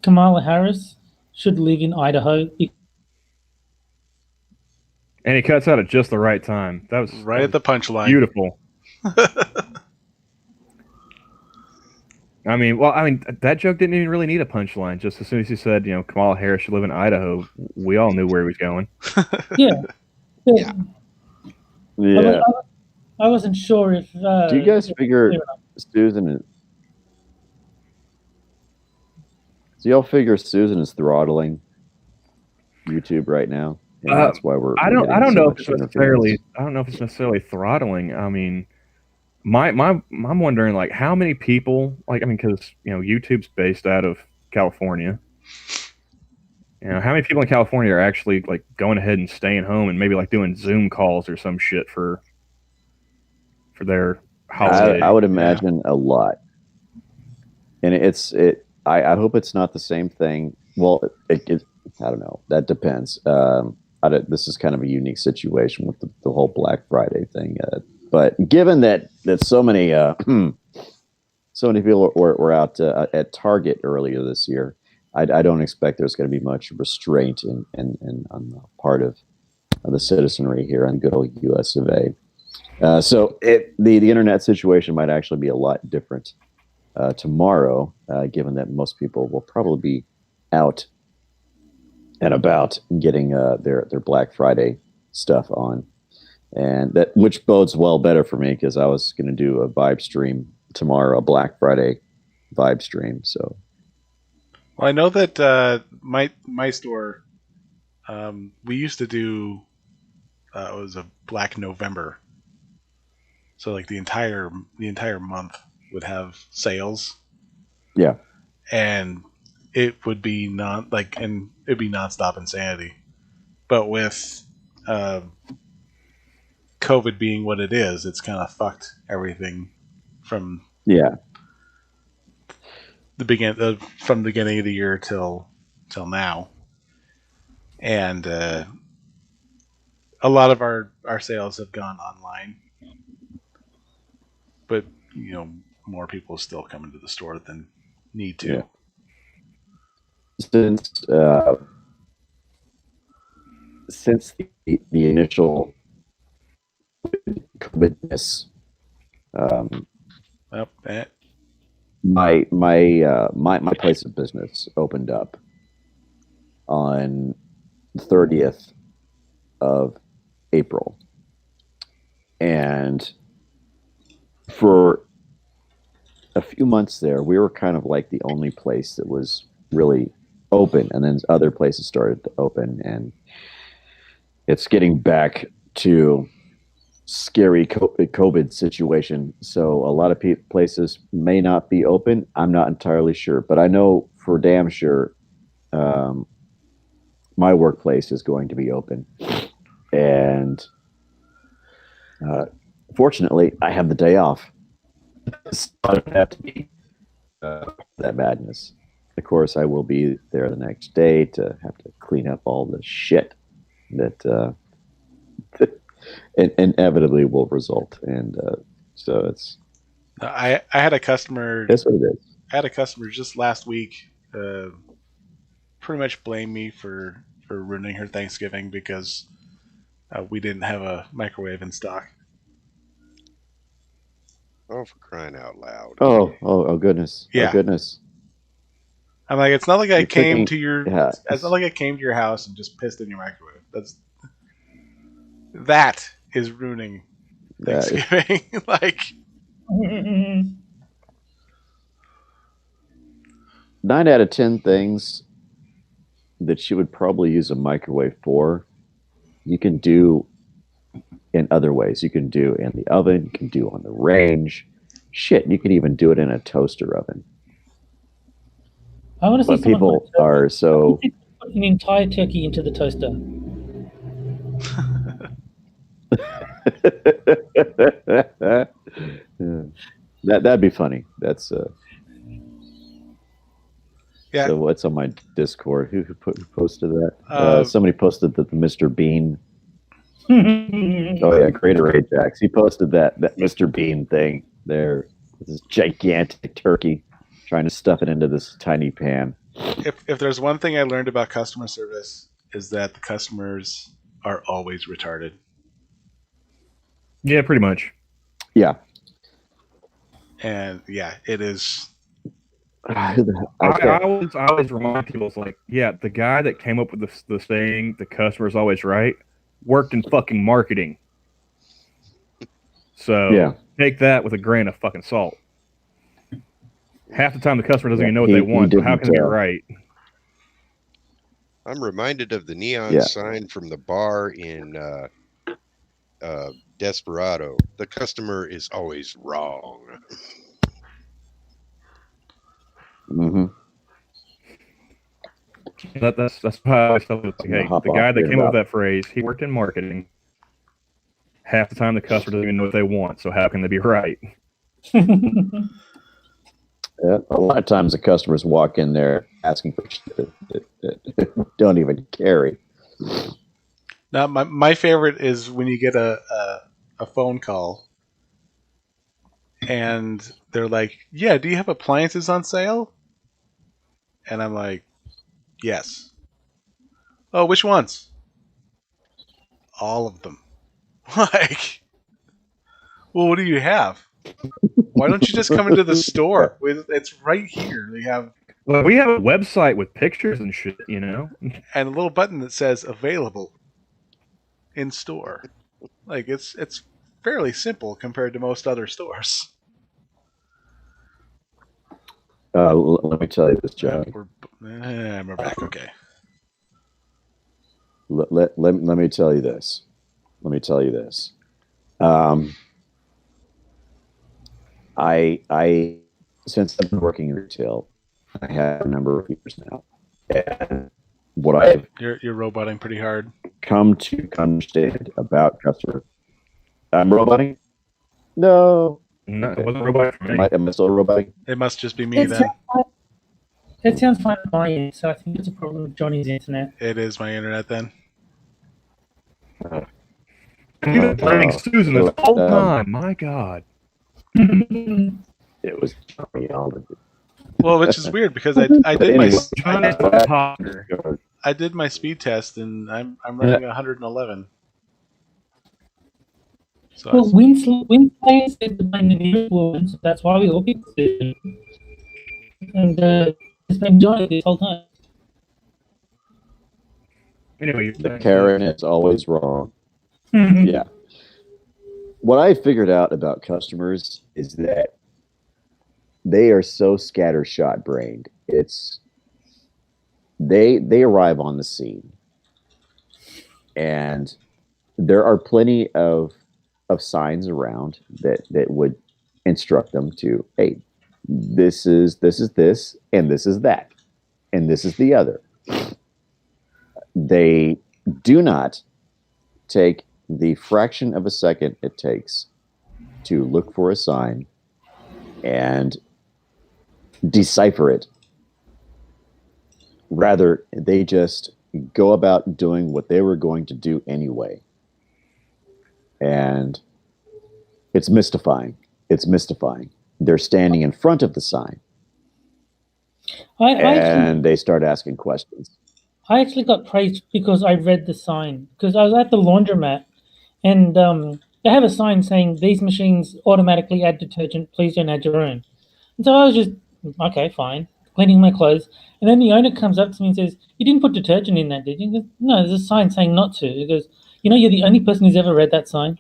Kamala Harris should live in Idaho. And he cuts out at just the right time. That was Right at the punchline. beautiful. I mean, that joke didn't even really need a punchline. Just as soon as he said, Kamala Harris should live in Idaho, we all knew where he was going. Yeah. Yeah. Yeah. I wasn't sure if. Do you guys figure Susan? Do y'all figure Susan is throttling YouTube right now, and that's why we're. I don't getting know so if much it's interference? necessarily. I don't know if it's necessarily throttling. I mean, I'm wondering like how many people like I mean because YouTube's based out of California. How many people in California are actually like going ahead and staying home and maybe like doing Zoom calls or some shit for their holiday? I would imagine a lot, and I hope it's not the same thing. Well, I don't know. That depends. This is kind of a unique situation with the whole Black Friday thing. But given that so many so many people were out at Target earlier this year, I don't expect there's going to be much restraint on the part of the citizenry here in good old U.S. of A. So the internet situation might actually be a lot different tomorrow, given that most people will probably be out and about getting their Black Friday stuff on, and that which bodes well better for me because I was going to do a vibe stream tomorrow, a Black Friday vibe stream. So, well, I know that my store, we used to do it was a Black November, so like the entire month would have sales. Yeah, and it would be and it'd be nonstop insanity. But with COVID being what it is, it's kind of fucked everything from yeah. the beginning of the year till now, and a lot of our sales have gone online, but more people still come into the store than need to. Yeah. Since the initial COVIDness, my place of business opened up on the 30th of April, and for a few months there, we were kind of like the only place that was really open, and then other places started to open, and it's getting back to scary COVID situation. So a lot of places may not be open. I'm not entirely sure, but I know for damn sure my workplace is going to be open, and fortunately, I have the day off. So I don't have to be that madness. Of course, I will be there the next day to have to clean up all the shit that inevitably will result. And so it's. I had a customer. That's what it is. I had a customer just last week, pretty much blame me for ruining her Thanksgiving because we didn't have a microwave in stock. Oh, for crying out loud! Oh goodness! Yeah. Oh goodness! I'm like, it's not like I came to yeah, it's not like I came to your house and just pissed in your microwave. That is ruining Thanksgiving. Like 9 out of 10 things that you would probably use a microwave for, you can do in other ways. You can do in the oven, you can do on the range. Shit, you can even do it in a toaster oven. I want to see But people are so. Put an entire turkey into the toaster. That'd be funny. That's yeah. So what's on my Discord? Who posted that? Somebody posted that the Mr. Bean. Oh yeah, Greater Ajax. He posted that Mr. Bean thing there. This gigantic turkey trying to stuff it into this tiny pan. If there's one thing I learned about customer service is that the customers are always retarded. Yeah, pretty much. Yeah. And yeah, it is. I always remind people, it's like, yeah, the guy that came up with the saying, the customer's always right, worked in fucking marketing. So yeah. Take that with a grain of fucking salt. Half the time the customer doesn't even know what they want, so how can it be right? I'm reminded of the neon sign from the bar in Desperado. The customer is always wrong. Mm-hmm. That's why I always tell people, like, hey, Hop the off guy that here came up with about. that phrase, he worked in marketing. Half the time, the customer doesn't even know what they want, so how can they be right? A lot of times the customers walk in there asking for shit that don't even carry. Now, my favorite is when you get a phone call and they're like, "Yeah, do you have appliances on sale?" And I'm like, "Yes." "Oh, which ones?" "All of them." Like, well, what do you have? Why don't you just come into the store? It's right here. They have Well, we have a website with pictures and shit, you know? and a little button that says "Available in store." Like it's fairly simple compared to most other stores. Let me tell you this, Johnny. We're back. Okay. Let me tell you this. Let me tell you this. I since I've been working in retail, I have a number of years now, and what I've You're roboting pretty hard. come to understand about customer. I'm roboting. No, No, okay. it wasn't a robot for me. Am I still roboting? It must just be me then. It sounds fine on my end, so I think it's a problem with Johnny's internet. It is my internet then. You've been blaming Susan this whole time. My God. It was Johnny Alden. Well, which is weird because I did anyway, I did my speed test and I'm running 111. So Well, Winslow said the blame the nearest woman, so that's why we all picked Susan. And it's been Johnny this whole time. Anyway, the Karen is always wrong. Yeah. What I figured out about customers is that they are so scattershot brained. It's they arrive on the scene, and there are plenty of signs around that would instruct them to, hey, this is this, and this is that, and this is the other. They do not take the fraction of a second it takes to look for a sign and decipher it. Rather, they just go about doing what they were going to do anyway. And it's mystifying. It's mystifying. They're standing in front of the sign. And they start asking questions. I actually got praised because I read the sign. Because I was at the laundromat and they have a sign saying these machines automatically add detergent. Please don't add your own. And so I was just, okay, fine, cleaning my clothes. And then the owner comes up to me and says, you didn't put detergent in that, did you? Goes, no, there's a sign saying not to. He goes, you know, you're the only person who's ever read that sign.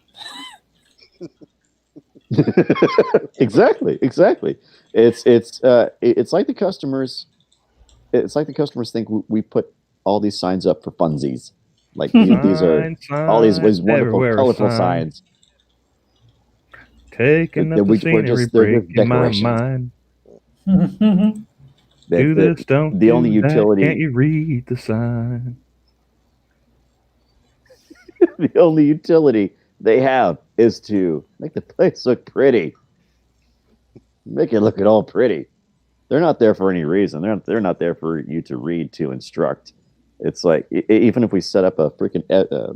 Exactly. It's like the customers. It's like the customers think we put all these signs up for funsies. Like these are all these wonderful, colorful signs. Taking up the scenery, breaking my mind. Do this, don't the do only utility. That. Can't you read the sign? The only utility they have is to make the place look pretty. Make it look at all pretty. They're not there for any reason. They're not there for you to read, to instruct. It's like even if we set up a freaking a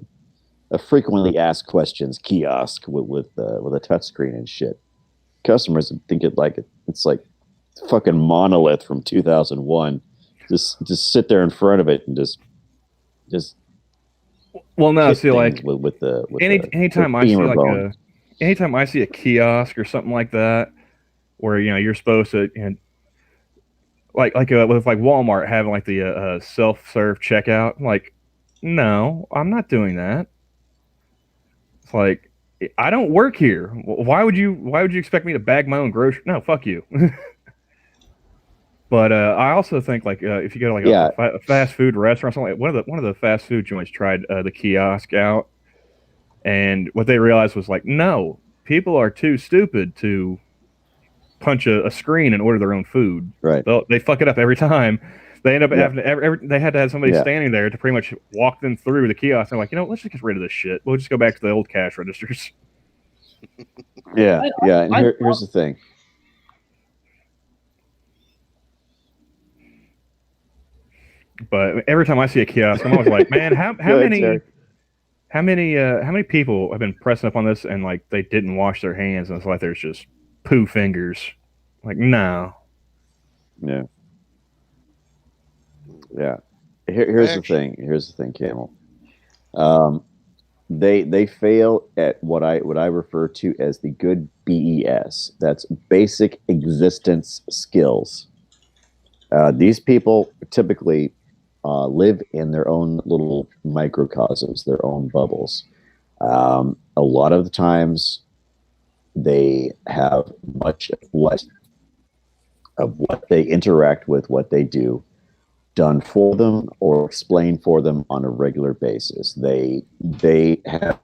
frequently asked questions kiosk with a touchscreen and shit, customers think it's like fucking monolith from 2001. Just sit there in front of it and just. Well, no, see, like anytime I see a kiosk or something like that, where you're supposed to, with Walmart having like the self-serve checkout, like, no, I'm not doing that. It's like, I don't work here. Why would you expect me to bag my own groceries? No, fuck you. But I also think if you go to a fast food restaurant, something like one of the fast food joints tried the kiosk out, And what they realized was like, no, people are too stupid to punch a screen and order their own food. Right. They fuck it up every time. They end up Yeah. having to, they had to have somebody Yeah. standing there to pretty much walk them through the kiosk. They're like, let's just get rid of this shit. We'll just go back to the old cash registers. Yeah, yeah. And here's the thing. But every time I see a kiosk, I'm always like, man, how many people have been pressing up on this and like they didn't wash their hands and it's like there's just poo fingers. Like, no. Yeah. Yeah. Here's the thing. Here's the thing, Camel. They fail at what I refer to as the good BES. That's basic existence skills. These people typically live in their own little microcosms, their own bubbles. A lot of the times, they have much of what they interact with, what they do, done for them or explained for them on a regular basis. They have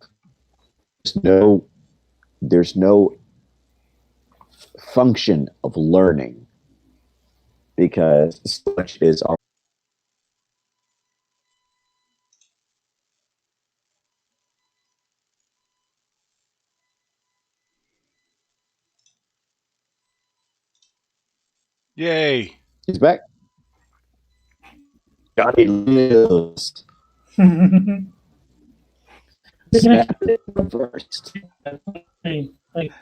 there's no function of learning because so much is our Yay! He's back. Johnny lives. Snap it reversed. Like,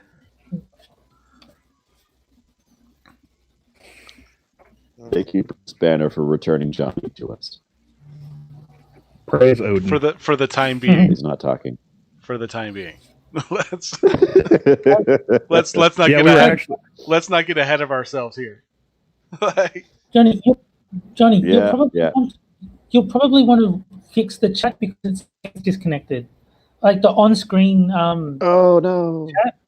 Thank you, Banner, for returning Johnny to us. Praise Odin. For the time being. He's not talking. For the time being. let's not Yeah, get we were ahead. actually. Let's not get ahead of ourselves here. Johnny, Yeah, you'll probably want to fix the chat because it's disconnected. Like the on-screen oh no. chat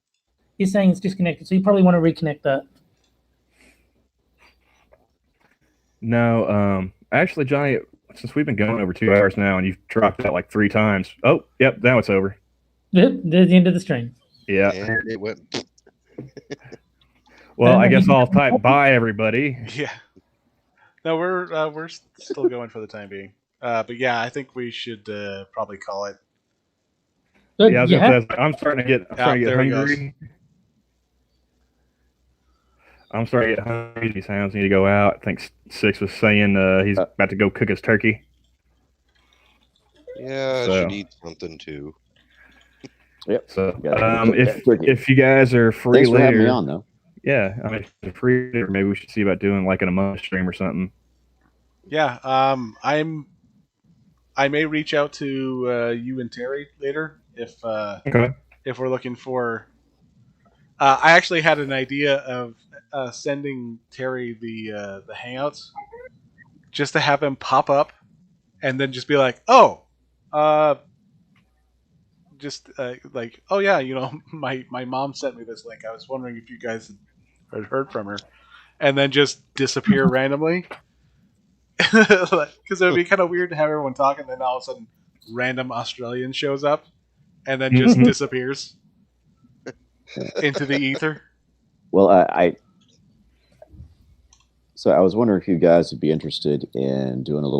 is saying it's disconnected, so you probably want to reconnect that. No, actually, Johnny, since we've been going over 2 hours now and you've dropped out like 3 times. Oh, yep, now it's over. Yep, there's the end of the stream. Yeah. And it went. Well, I guess I'll type bye, everybody. Yeah. No, we're still going for the time being. But yeah, I think we should probably call it. But Yeah, I was gonna say, I'm starting to get there he hungry. I'm starting to get hungry. These hounds need to go out. I think Six was saying he's about to go cook his turkey. Yeah, I should eat something too. Yep. So Yeah, if you guys are free thanks for later, having me on, though. yeah, I mean, if you're free later, maybe we should see about doing like an Among Us stream or something. Yeah, I may reach out to you and Terry later if we're looking for. I actually had an idea of sending Terry the Hangouts, just to have him pop up, and then just be like, "Oh, just like, oh yeah, my mom sent me this link. I was wondering if you guys had heard from her," and then just disappear randomly. Because it would be kind of weird to have everyone talk, and then all of a sudden, random Australian shows up, and then just disappears into the ether. Well, so I was wondering if you guys would be interested in doing a little